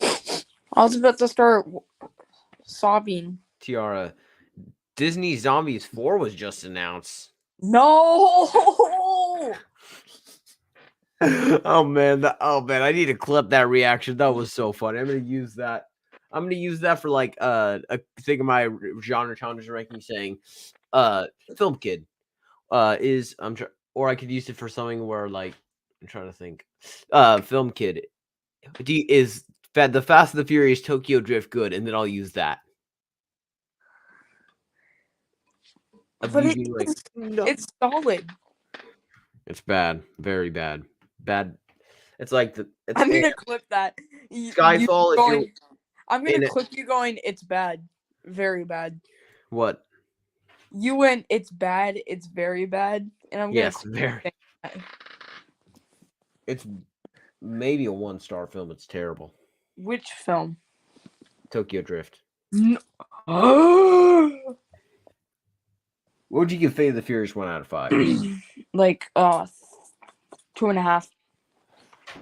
I was about to start sobbing. Tiara, Disney Zombies 4 was just announced. No! Oh man, I need to clip that reaction. That was so funny. I'm gonna use that. For like a thing of my genre challenges ranking saying film kid is or I could use it for something where like I'm trying to think. Film kid is the Fast and the Furious Tokyo Drift good, and then I'll use that. But it's solid. It's bad, very bad. Bad. It's like I'm gonna clip that. Skyfall. I'm gonna clip you going. It's bad, very bad. What? You went. It's bad. It's very bad, and I'm gonna. Very. It's maybe a 1-star film. It's terrible. Which film? Tokyo Drift. No. What would you give Fate of the Furious 1 out of 5? Like 2.5.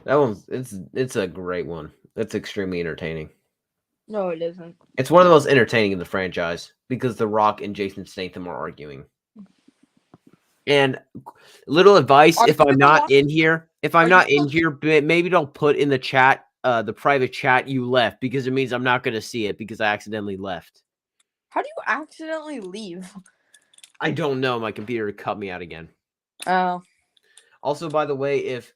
That one's it's a great one. It's extremely entertaining. No, it isn't. It's one of the most entertaining in the franchise because The Rock and Jason Statham are arguing. And little advice: if I'm not in here, maybe don't put in the chat, the private chat you left, because it means I'm not going to see it because I accidentally left. How do you accidentally leave? I don't know. My computer cut me out again. Oh. Also, by the way, if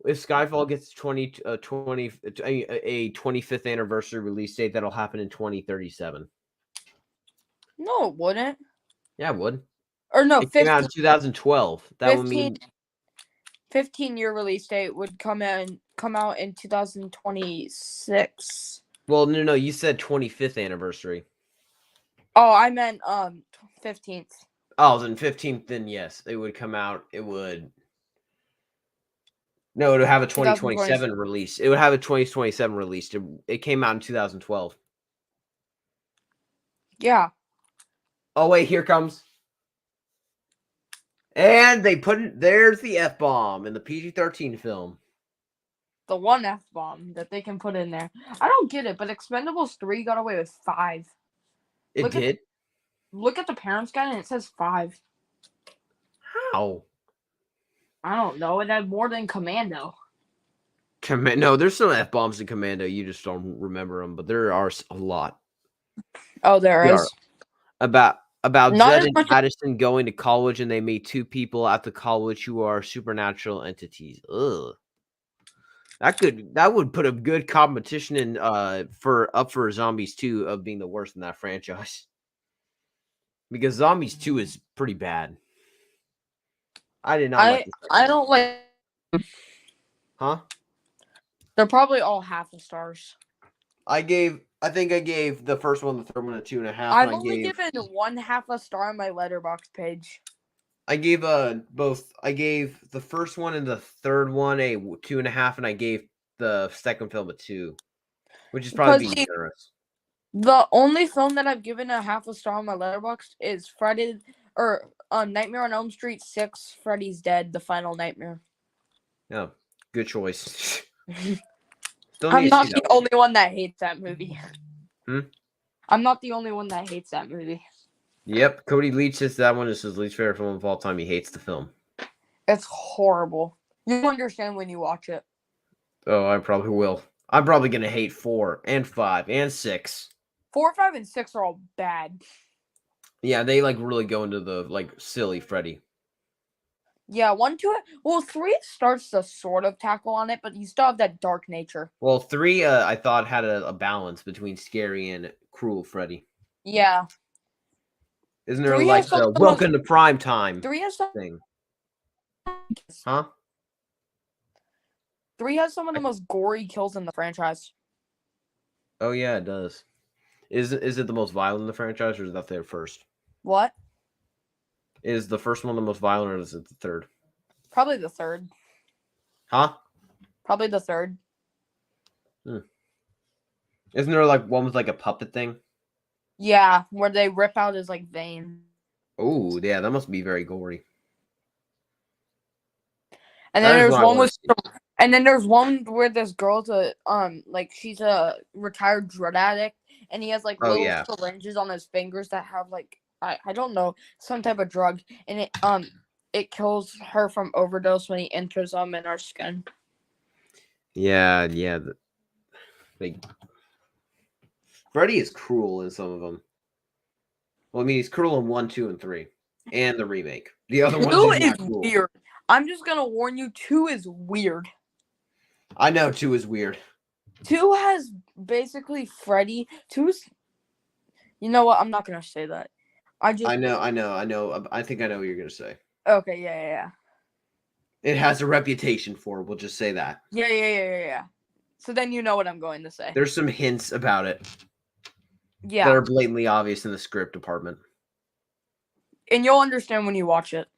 Skyfall gets a 25th anniversary release date, that'll happen in 2037. No, it wouldn't. Yeah, it would. Or no, it came out in 2012. That would mean 15-year release date would come out in 2026. Well, no, you said 25th anniversary. Oh, I meant 15th. Oh, then 15th. Then yes, it would come out. It would. No, it would have a 2027 release. It would have a 2027 release. It came out in 2012. Yeah. Oh wait, here comes. And they there's the F-bomb in the PG-13 film. the one F-bomb that they can put in there. I don't get it, but Expendables 3 got away with 5. It did? Look at the parents guide and it says 5. How? I don't know. It had more than Commando. No, there's some F-bombs in Commando. You just don't remember them, but there are a lot. Oh, there They is. are. About Not Zed as and much- Addison going to college, and they meet two people at the college who are supernatural entities. Ugh. That would put a good competition in for Zombies 2 of being the worst in that franchise. Because Zombies 2 is pretty bad. I did not like it. I don't like. Huh? They're probably all half a stars. I think I gave the first one, the third one, a 2.5. I've only given 1/2 a star on my Letterboxd page. I gave both. I gave the first one and the third one a 2.5, and I gave the second film a 2, which is probably being generous. The only film that I've given a 1/2 a star on my Letterboxd is Nightmare on Elm Street 6, Freddy's Dead, The Final Nightmare. No, good choice. I'm not the only one that hates that movie. Hmm? I'm not the only one that hates that movie. Yep, Cody Leach says that one is his least favorite film of all time. He hates the film. It's horrible. You understand when you watch it. Oh, I probably will. I'm probably gonna hate 4 and 5 and 6. 4, 5, and 6 are all bad. Yeah, they really go into the silly Freddy. Yeah, 1, 2. Well, 3 starts to sort of tackle on it, but you still have that dark nature. Well, 3 I thought had a balance between scary and cruel Freddy. Yeah. Isn't there the welcome to prime time 3 has thing? Huh? 3 has some of the most gory kills in the franchise. Oh yeah, it does. Is it the most violent in the franchise, or is that their first? What? Is the first one the most violent, or is it the third? Probably the third. Huh? Probably the third. Isn't there one with a puppet thing? Yeah, where they rip out his vein. Oh, yeah, that must be very gory. And then there's one where this girl's she's a retired drug addict, and he has little syringes on his fingers that have I don't know, some type of drug, and it kills her from overdose when he enters them in our skin. Yeah. Freddy is cruel in some of them. Well, I mean, he's cruel in 1, 2, and 3, and the remake. The other one is not weird. I'm just gonna warn you, 2 is weird. I know 2 is weird. 2 has basically Freddy. 2's. You know what? I'm not gonna say that. I know. I think I know what you're gonna say. Okay, yeah. It has a reputation for it. We'll just say that. Yeah. So then you know what I'm going to say. There's some hints about it. Yeah. That are blatantly obvious in the script department. And you'll understand when you watch it.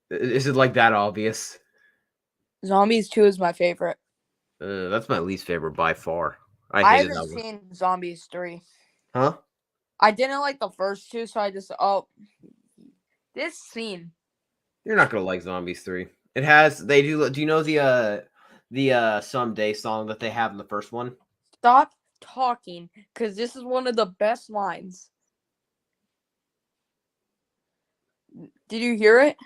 Is it that obvious? Zombies 2 is my favorite. That's my least favorite by far. I haven't seen Zombies 3. Huh? I didn't like the first 2, so I just this scene. You're not gonna like Zombies 3. It has do you know the Someday song that they have in the first one? Stop talking, because this is one of the best lines. Did you hear it?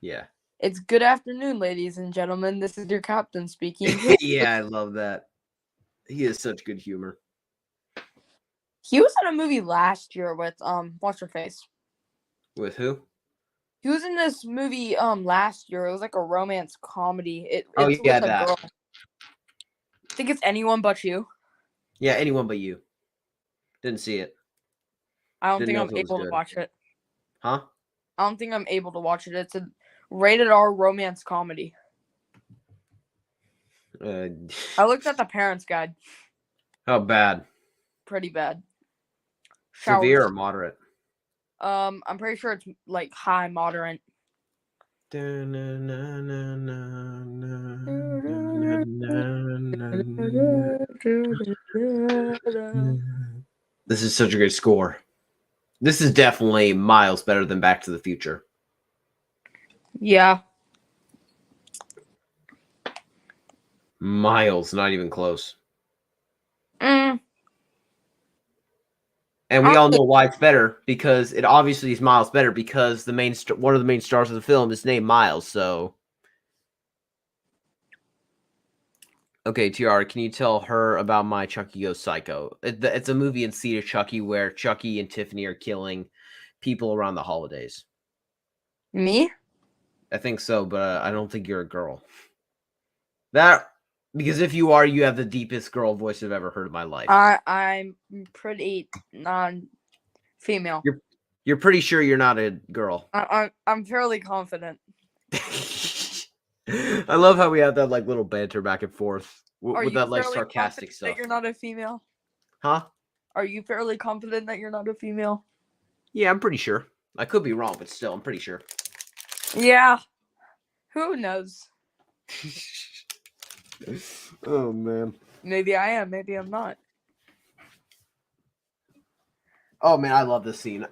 Yeah. It's good afternoon, ladies and gentlemen. This is your captain speaking. Yeah, I love that. He has such good humor. He was in a movie last year with what's her face? With who? He was in this movie last year. It was like a romance comedy. It's with a girl. I think it's Anyone But You. Yeah, Anyone But You. Didn't see it. I don't think I'm able to watch it. Huh? I don't think I'm able to watch it. It's a rated R romance comedy. I looked at the parents' guide. How bad? Pretty bad. Severe or moderate? I'm pretty sure it's high moderate. This is such a good score. This is definitely miles better than Back to the Future. Yeah. Miles, not even close. Mm, And we all know why it's better, because it obviously is Miles better, because the main one of the main stars of the film is named Miles. So, okay, Tiara, can you tell her about my Chucky Goes Psycho? It's a movie in Seed of Chucky where Chucky and Tiffany are killing people around the holidays. me? I think so, but I don't think you're a girl. Because if you are, you have the deepest girl voice I've ever heard in my life. I'm pretty non-female. You're pretty sure you're not a girl. I'm fairly confident. I love how we have that like little banter back and forth Are with you that like fairly sarcastic confident stuff. that you're not a female? Huh? Are you fairly confident that you're not a female? Yeah, I'm pretty sure. I could be wrong, but still, I'm pretty sure. Yeah. Who knows? Oh man. Maybe I am. Maybe I'm not. Oh man, I love this scene.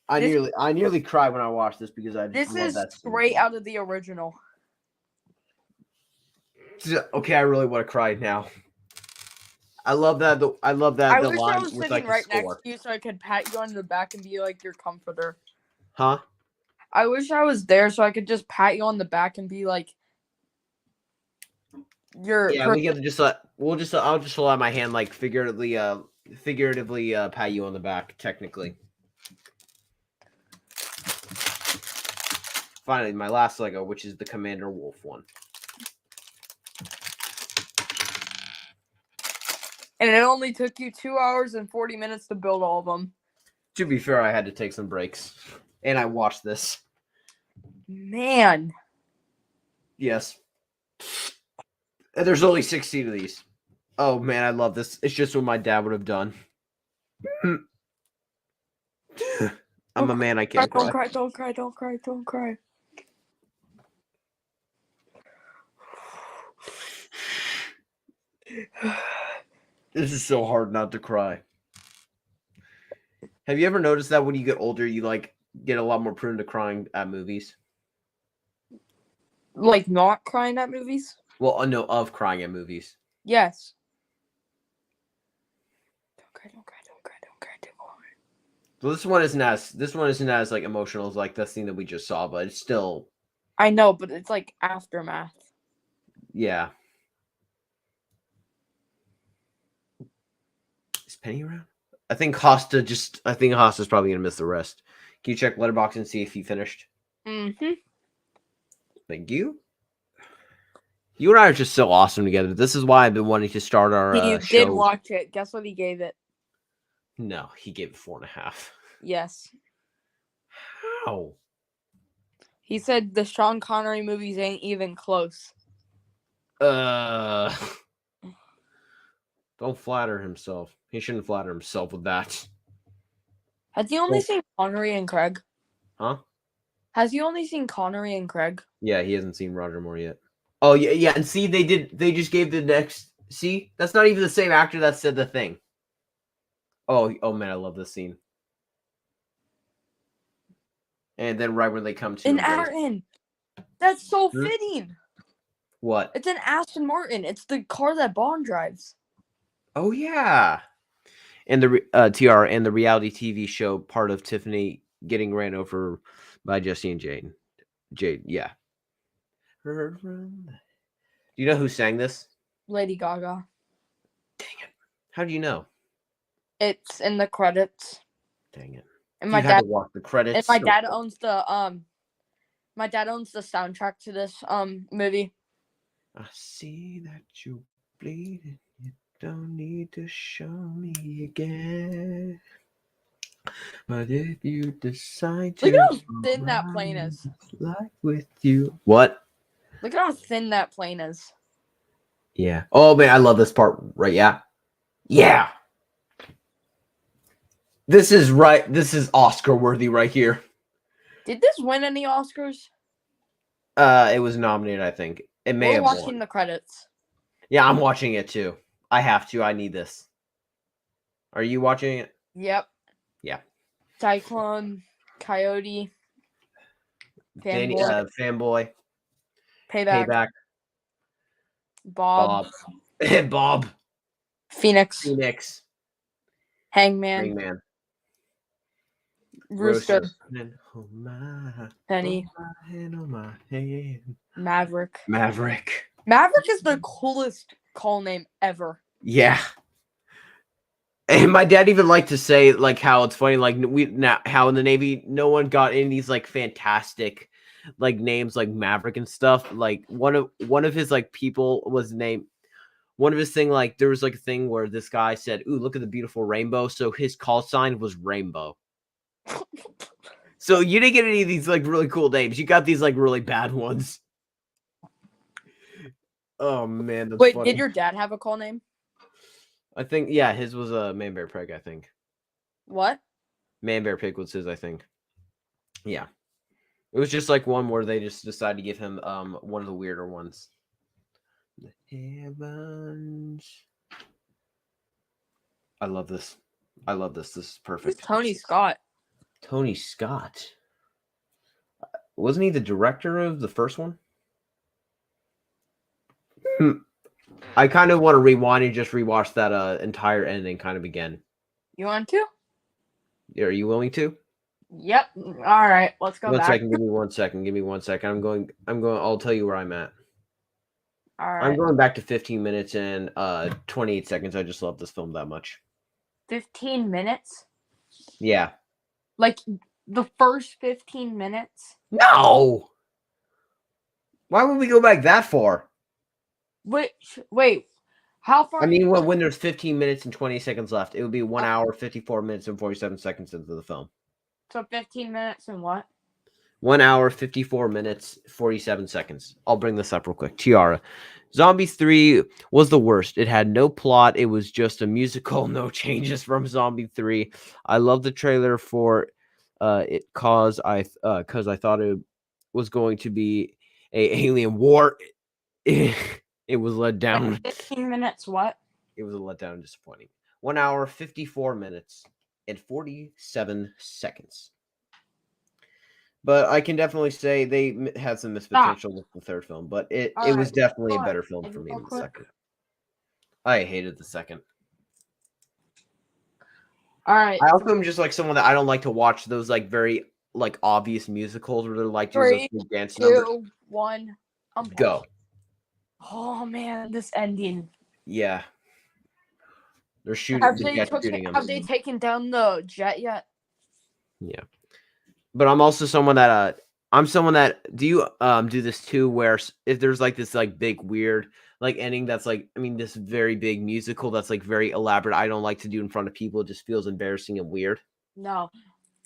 I This- nearly cried when I watched this because I This love is that scene. straight out of the original. Okay, I really want to cry now. I love that. I love that. I The wish I line was with sitting like the right score. next to you so I could pat you on the back and be like your comforter. Huh? I wish I was there so I could just pat you on the back and be like your. Yeah, we can just let. I'll just allow my hand like figuratively pat you on the back. Technically. Finally, my last Lego, which is the Commander Wolf one. And it only took you 2 hours and 40 minutes to build all of them. To be fair, I had to take some breaks, and I watched this. Man. Yes. And there's only 16 of these. Oh man, I love this. It's just what my dad would have done. I'm a man. I can't cry. Don't cry. Don't cry. Don't cry. Don't cry. This is so hard not to cry. Have you ever noticed that when you get older, you like get a lot more prone to crying at movies? Like not crying at movies? Well, no, of crying at movies. Yes. Don't cry. Don't cry. Don't cry. Don't cry. Don't cry. Well, this one isn't as like emotional as like the scene that we just saw, but it's still. I know, but it's like aftermath. Yeah. Is Penny around? I think Hosta's probably gonna miss the rest. Can you check Letterboxd and see if he finished? Mm-hmm. Thank you. You and I are just so awesome together. This is why I've been wanting to start our He show. did watch it. Guess what he gave it? No, he gave it 4.5. Yes. How? He said the Sean Connery movies ain't even close. Don't flatter himself. He shouldn't flatter himself with that. Has he only seen Connery and Craig? Huh? Has he only seen Connery and Craig? Yeah, he hasn't seen Roger Moore yet. Oh yeah, and see, they just gave the next. See, that's not even the same actor that said the thing. Oh man, I love this scene. And then right when they come to An Aaron. That's so fitting. What? It's an Aston Martin. It's the car that Bond drives. Oh yeah. And the TR and the reality TV show part of Tiffany getting ran over by Jesse and Jade. Yeah. Do you know who sang this? Lady Gaga. Dang it. How do you know? It's in the credits. Dang it. And You had to watch the credits. And my dad owns the soundtrack to this movie. I see that you bleeding. You don't need to show me again. But if you decide to, look at how thin that plane is. Life with you. What? Look at how thin that plane is. Yeah. Oh man, I love this part. Right? Yeah. Yeah. This is right. This is Oscar worthy right here. Did this win any Oscars? It was nominated. I think it may have watching won. the credits. Yeah, I'm watching it too. I have to. I need this. Are you watching it? Yep. Yeah. Cyclone, Coyote, Fanboy. Payback. Bob, Bob, Phoenix, Phoenix, Hangman, Hangman, Rooster, Oh my, Penny, oh my hand. Maverick. Maverick. Maverick is the coolest call name ever. Yeah. And my dad even liked to say like how it's funny, like how in the Navy no one got any of these like fantastic like names like Maverick and stuff. Like one of his like people was named one of his thing, like there was like a thing where this guy said, "Ooh, look at the beautiful rainbow." So his call sign was Rainbow. So you didn't get any of these like really cool names. You got these like really bad ones. Oh man, that's Wait, funny. did your dad have a call name? I think yeah, his was a Man Bear Pig, I think. What? Man Bear Pig was his, I think. Yeah. It was just like one where they just decided to give him one of the weirder ones. The heavens. I love this. I love this. This is perfect. Who's Tony Scott? Tony Scott. Wasn't he the director of the first one? I kind of want to rewind and just rewatch that entire ending kind of again. You want to? Are you willing to? Yep. All right. Let's go One back. second. Give me 1 second. Give me 1 second. I'm going. I'll tell you where I'm at. All right. I'm going back to 15 minutes and 28 seconds. I just love this film that much. 15 minutes? Yeah. Like the first 15 minutes? No. Why would we go back that far? Wait. How far? I mean, when there's 15 minutes and 20 seconds left, it would be 1 hour, 54 minutes, and 47 seconds into the film. So 15 minutes and what? 1 hour, 54 minutes, 47 seconds. I'll bring this up real quick. Tiara. Zombies 3 was the worst. It had no plot. It was just a musical. No changes from Zombie 3. I love the trailer for it cause I thought it was going to be a alien war. It was let down. Like 15 minutes what? It was a letdown and disappointing. 1 hour, 54 minutes, and 47 seconds. But I can definitely say they had some missed potential with the third film, but it was definitely a better film for me than the second. I hated the second. All right. I also am just like someone that I don't like to watch those like very like obvious musicals where they're like doing those big dance numbers. 2, 1. Go. Oh man, this ending. Yeah. They're shooting. Have they taken down the jet yet? Yeah. But I'm also someone that do you do this too, where if there's like this like big weird like ending that's like, I mean, this very big musical that's like very elaborate, I don't like to do in front of people. It just feels embarrassing and weird. No.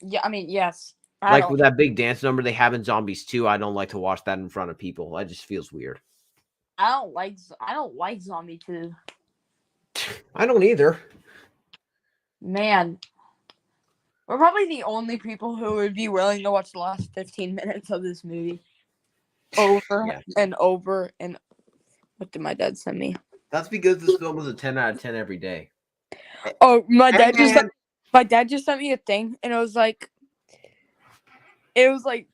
Yeah, I mean, yes. Like with that big dance number they have in Zombies 2, I don't like to watch that in front of people. It just feels weird. I don't like Zombie 2. I don't either. Man. We're probably the only people who would be willing to watch the last 15 minutes of this movie over and over. And what did my dad send me? That's because this film was a 10 out of 10 every day. Oh, my dad just sent me a thing, and it was like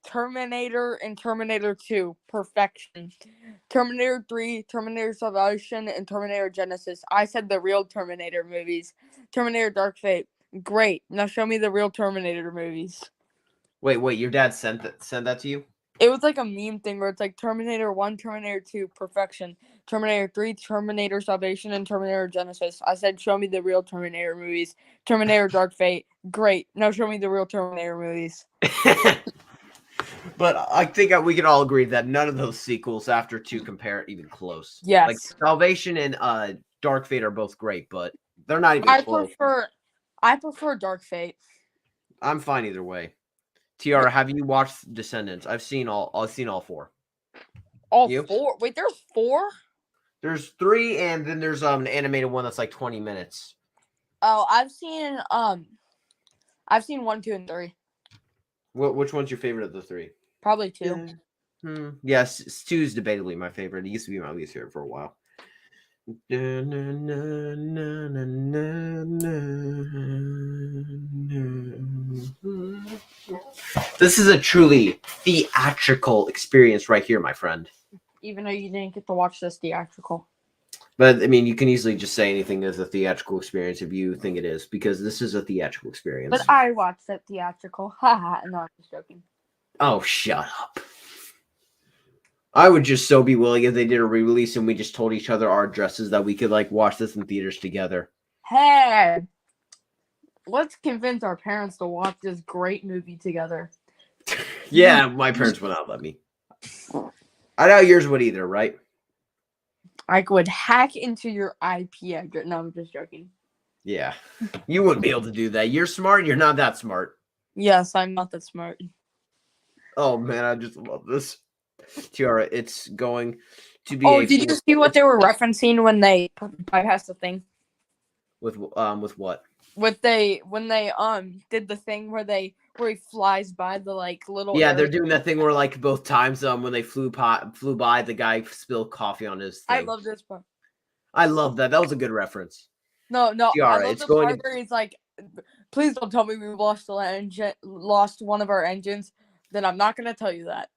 Terminator and Terminator 2, perfection. Terminator 3, Terminator Salvation, and Terminator Genesis. I said the real Terminator movies. Terminator Dark Fate. Great. Now show me the real Terminator movies. Wait, your dad sent that to you? It was like a meme thing where it's like Terminator 1, Terminator 2, perfection. Terminator 3, Terminator Salvation, and Terminator Genesis. I said show me the real Terminator movies. Terminator Dark Fate. Great. Now show me the real Terminator movies. But I think we can all agree that none of those sequels after 2 compare even close. Yes. Like Salvation and Dark Fate are both great, but they're not even close. I prefer Dark Fate. I'm fine either way. Tiara, have you watched Descendants? I've seen all 4. All 4? Wait, there's 4? There's 3, and then there's an animated one that's like 20 minutes. Oh, I've seen 1, 2, and 3. Which one's your favorite of the 3? Probably 2. Yes, 2 is debatably my favorite. It used to be my least favorite for a while. This is a truly theatrical experience right here, my friend. Even though you didn't get to watch this theatrical. But I mean, you can easily just say anything as a theatrical experience if you think it is, because this is a theatrical experience. But I watched it theatrical. Haha. No, I'm just joking. Oh, shut up. I would just so be willing if they did a re-release and we just told each other our addresses that we could like watch this in theaters together. Hey, let's convince our parents to watch this great movie together. Yeah, my parents would not let me. I doubt yours would either, right? I would hack into your IP address. No, I'm just joking. Yeah. You wouldn't be able to do that. You're smart. You're not that smart. Yes, I'm not that smart. Oh, man, I just love this. Tiara, it's going to be Oh, did you see what they were referencing when they bypassed the thing? With what? When they did the thing where he flies by the like little Yeah, area. they're doing that thing where like both times when they flew by, the guy spilled coffee on his thing. I love this part. I love that. That was a good reference. No, Tiara, I love it's the going part where he's like, "Please don't tell me we lost lost one of our engines." Then I'm not gonna tell you that.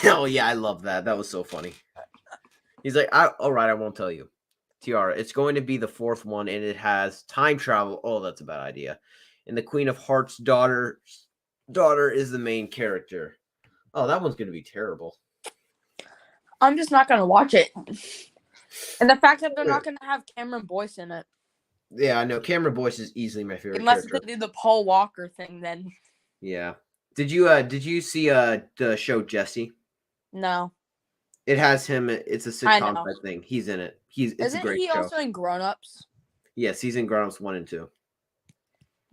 Oh yeah, I love that. That was so funny. He's like, all right, I won't tell you. Tiara, it's going to be the fourth one, and it has time travel. Oh, that's a bad idea. And the Queen of Hearts' daughter is the main character. Oh, that one's going to be terrible. I'm just not gonna watch it. And the fact that they're not gonna have Cameron Boyce in it. Yeah, I know. Cameron Boyce is easily my favorite Unless character. they do the Paul Walker thing, then. Yeah. Did you see the show Jesse? No. It has him. It's a sitcom type thing. He's in it. It's a great show. Isn't he also in Grown Ups? Yes, he's in Grown Ups 1 and 2.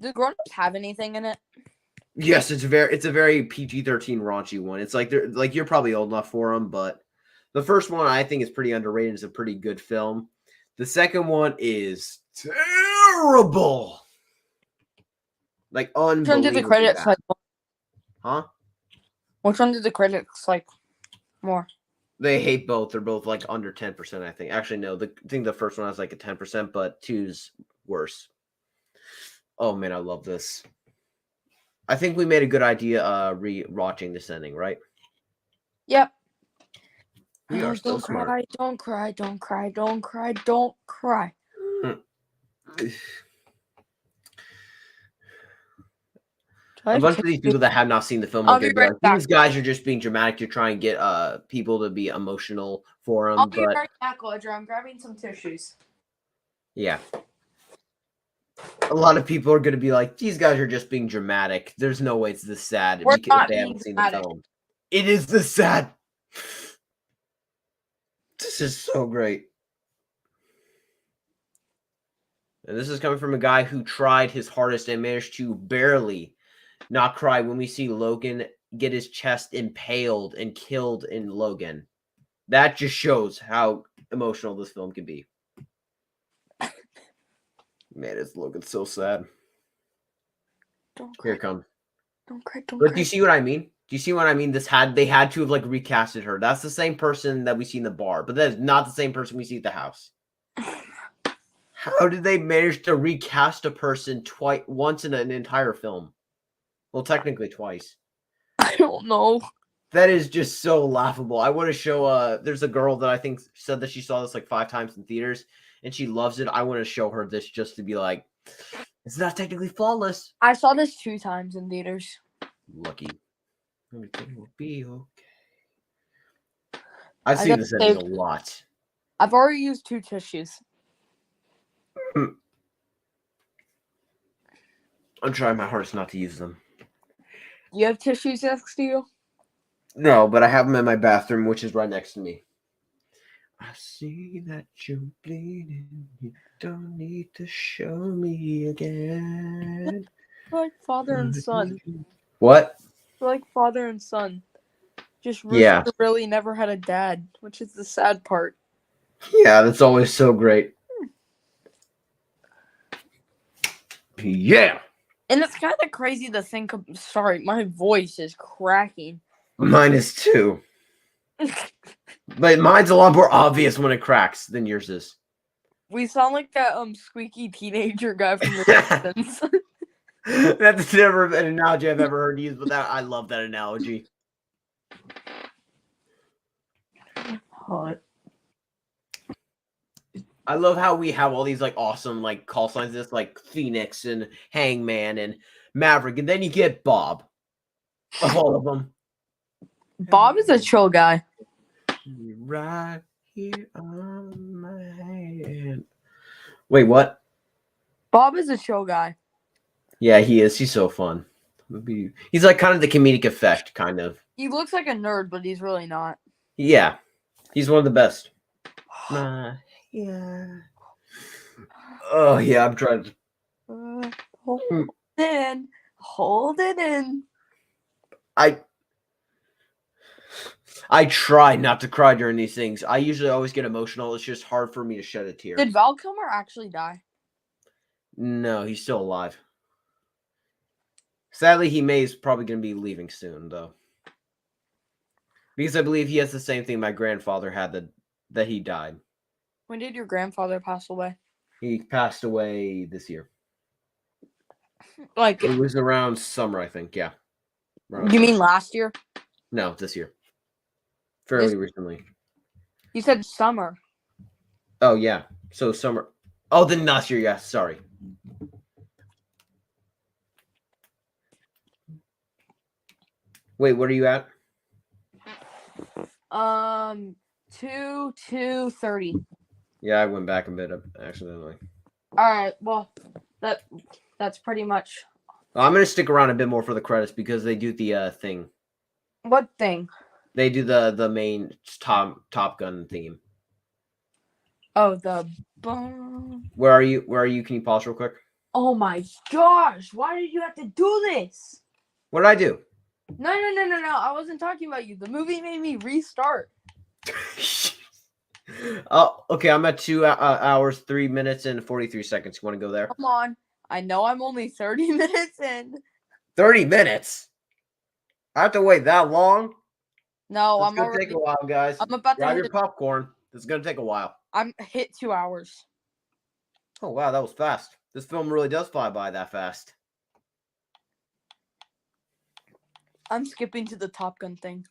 Do Grown Ups have anything in it? Yes, it's a very PG-13 raunchy one. It's like you're probably old enough for them, but the first one I think is pretty underrated. It's a pretty good film. The second one is terrible. Like unbelievable. Which one did the critics like? Huh? Which one did the critics like more? They hate both. They're both like under 10%, I think. Actually, no. I think the first one has like a 10%, but 2's worse. Oh man, I love this. I think we made a good idea re-watching this ending, right? Yep. We are so smart. Don't cry, don't cry, don't cry, don't cry. A bunch of these people that have not seen the film, these guys are just being dramatic to try and get people to be emotional for them. I'll be right back, Audra. I'm grabbing some tissues. Yeah. A lot of people are going to be like, these guys are just being dramatic. There's no way it's this sad if they haven't seen the film. It is this sad. This is so great. And this is coming from a guy who tried his hardest and managed to barely not cry when we see Logan get his chest impaled and killed in Logan. That just shows how emotional this film can be. Man, it's Logan so sad. Don't cry. Here it comes. Don't cry. Don't but cry. Do you see what I mean? Do you see what I mean? They had to have like recasted her. That's the same person that we see in the bar, but that is not the same person we see at the house. How did they manage to recast a person once in an entire film? Well, technically twice. I don't know. That is just so laughable. I want to show there's a girl that I think said that she saw this like 5 times in theaters and she loves it. I want to show her this just to be like, it's not technically flawless. I saw this 2 times in theaters. Lucky. Everything will be okay. I've seen this ending a lot. I've already used 2 tissues. I'm trying my hardest not to use them. Do you have tissues next to you? No, but I have them in my bathroom, which is right next to me. I see that you're bleeding. You don't need to show me again. Like father and son. What? Like father and son. Just really never had a dad, which is the sad part. Yeah, that's always so great. Yeah. And it's kind of crazy to think of. Sorry, my voice is cracking. Mine is too. But mine's a lot more obvious when it cracks than yours is. We sound like that squeaky teenager guy from The Simpsons. That's never an analogy I've ever heard used, but I love that analogy. Hot. I love how we have all these like awesome like call signs. This like Phoenix and Hangman and Maverick, and then you get Bob. Of all of them, Bob is a chill guy. right here on my hand. Wait, what? Bob is a chill guy. Yeah, he is. He's so fun. He's like kind of the comedic effect, kind of. He looks like a nerd, but he's really not. Yeah, he's one of the best. Yeah. Oh yeah, I'm trying to. Hold it in. Hold it in. I try not to cry during these things. I usually always get emotional. It's just hard for me to shed a tear. Did Val Kilmer actually die? No, he's still alive. Sadly, he is probably going to be leaving soon, though. Because I believe he has the same thing my grandfather had that he died. When did your grandfather pass away? He passed away this year. Like, it was around summer, I think. Yeah. You mean last year? No, this year. Fairly recently. You said summer. Oh, yeah. So summer. Oh, then last year, yeah. Sorry. Wait, what are you at? 2:30. Yeah, I went back a bit accidentally. All right. Well, that's pretty much. I'm gonna stick around a bit more for the credits because they do the thing. What thing? They do the main Top Gun theme. Oh, the. Where are you? Can you pause real quick? Oh my gosh! Why did you have to do this? What did I do? No! I wasn't talking about you. The movie made me restart. Oh, okay. I'm at 2 hours, 3 minutes, and 43 seconds. You want to go there? Come on. I know I'm only 30 minutes in. 30 minutes? I have to wait that long? No, It's going to take a while, guys. I'm about to grab your popcorn. This is going to take a while. I'm hit 2 hours. Oh, wow. That was fast. This film really does fly by that fast. I'm skipping to the Top Gun thing.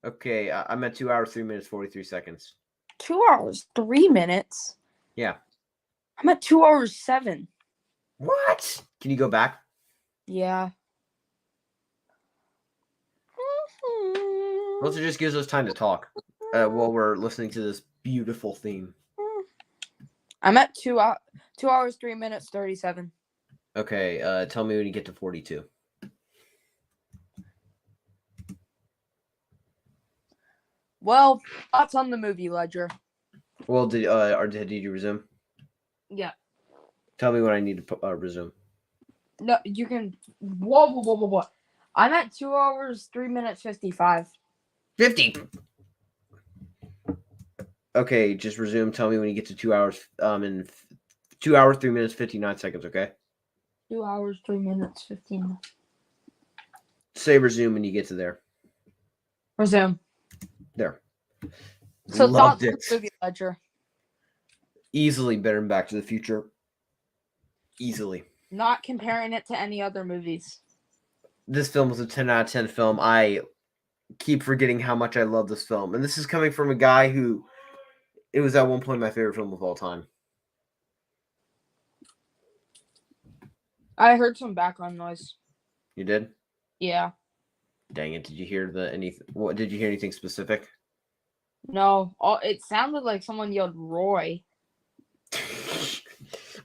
Okay. I'm at 2 hours, 3 minutes, 43 seconds. 2 hours, 3 minutes? Yeah. I'm at 2 hours, 7. What? Can you go back? Yeah. Also, just gives us time to talk while we're listening to this beautiful theme. I'm at 2 hours, 3 minutes, 37. Okay, tell me when you get to 42. Well, thoughts on the movie, Ledger? Well, did you resume? Yeah. Tell me when I need to resume. No, you can. Whoa. I'm at 2 hours, 3 minutes, 55. 50. Okay, just resume. Tell me when you get to 2 hours. In 2 hours, 3 minutes, 59 seconds. Okay. 2 hours, 3 minutes, 15. Say resume when you get to there. Resume. There. So Loved thoughts on it. the movie, Ledger? Easily better than Back to the Future. Easily. Not comparing it to any other movies. This film was a 10 out of 10 film. I keep forgetting how much I love this film. And this is coming from a guy who, it was at one point my favorite film of all time. I heard some background noise. You did? Yeah. Dang it. Did you hear did you hear anything specific? No. It sounded like someone yelled Roy.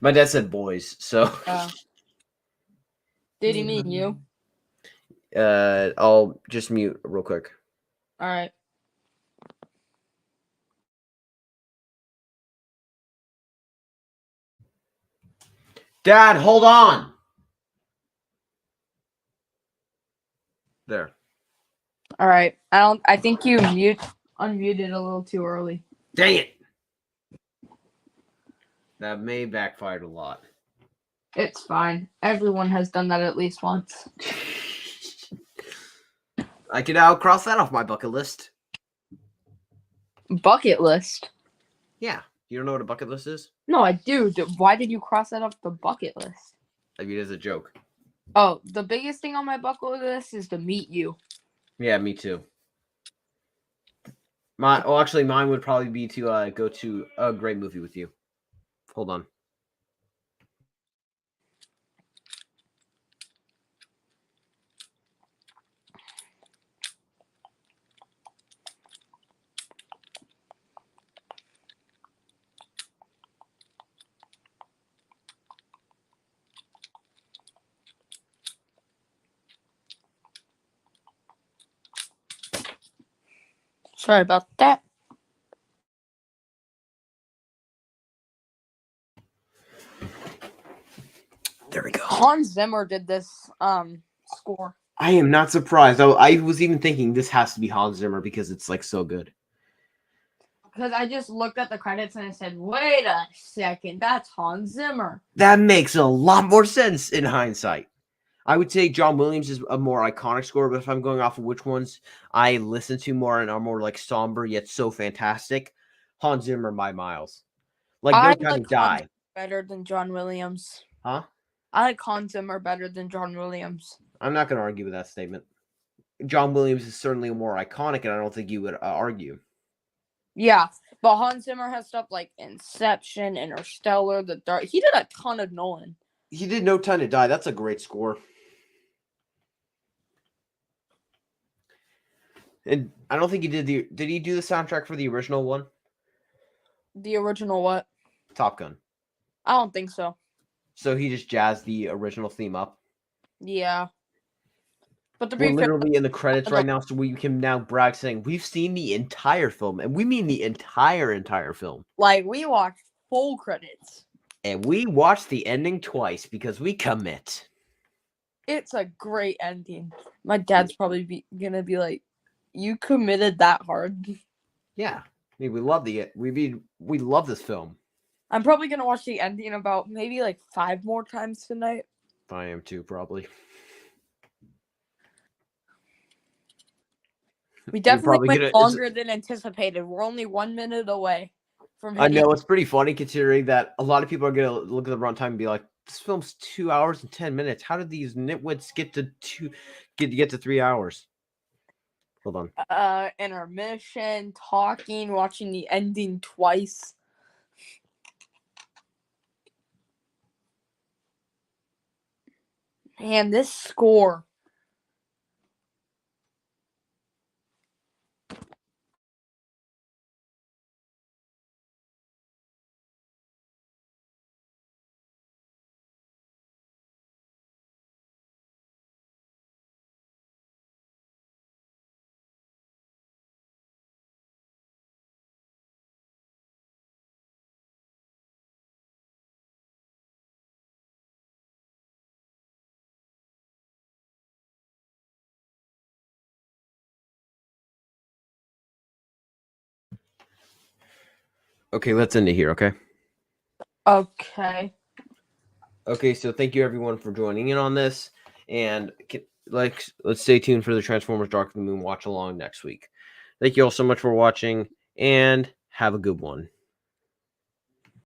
My dad said boys, so. Did he mean you? I'll just mute real quick. All right. Dad, hold on. There. All right. I think you unmuted a little too early. Dang it. That may have backfired a lot. It's fine. Everyone has done that at least once. I can now cross that off my bucket list. Bucket list? Yeah. You don't know what a bucket list is? No, I do. Why did you cross that off the bucket list? I mean, as a joke. Oh, the biggest thing on my bucket list is to meet you. Yeah, me too. Actually, mine would probably be to go to a great movie with you. Hold on. Sorry about that. There we go. Hans Zimmer did this score. I am not surprised. I was even thinking this has to be Hans Zimmer because it's like so good. Because I just looked at the credits and I said, wait a second, that's Hans Zimmer. That makes a lot more sense in hindsight. I would say John Williams is a more iconic score, but if I'm going off of which ones I listen to more and are more like somber yet so fantastic, Hans Zimmer by miles. Like No I Time like to Hans Die. better than John Williams. Huh? I like Hans Zimmer better than John Williams. I'm not going to argue with that statement. John Williams is certainly more iconic, and I don't think you would argue. Yeah, but Hans Zimmer has stuff like Inception, Interstellar, The Dark. He did a ton of Nolan. He did No Time to Die. That's a great score. And I don't think he did Did he do the soundtrack for the original one? The original what? Top Gun. I don't think so. So he just jazzed the original theme up. Yeah. But to We're be fair, literally in the credits right now, so we can now brag saying we've seen the entire film, and we mean the entire film. like we watched full credits. And we watched the ending twice because we commit. It's a great ending. My dad's probably gonna be like, "You committed that hard." Yeah, I mean, we love we love this film. I'm probably gonna watch the ending about maybe like 5 more times tonight. I am too, probably. We definitely probably went gonna- longer than anticipated. We're only 1 minute away from I hitting. know it's pretty funny considering that a lot of people are gonna look at the runtime and be like, "This film's 2 hours and 10 minutes. How did these nitwits get to 3 hours?" Hold on. Intermission, talking, watching the ending twice. Man, this score. Okay, let's end it here. Okay. Okay. Okay, so thank you everyone for joining in on this, and let's stay tuned for the Transformers Dark of the Moon watch along next week. Thank you all so much for watching, and have a good one.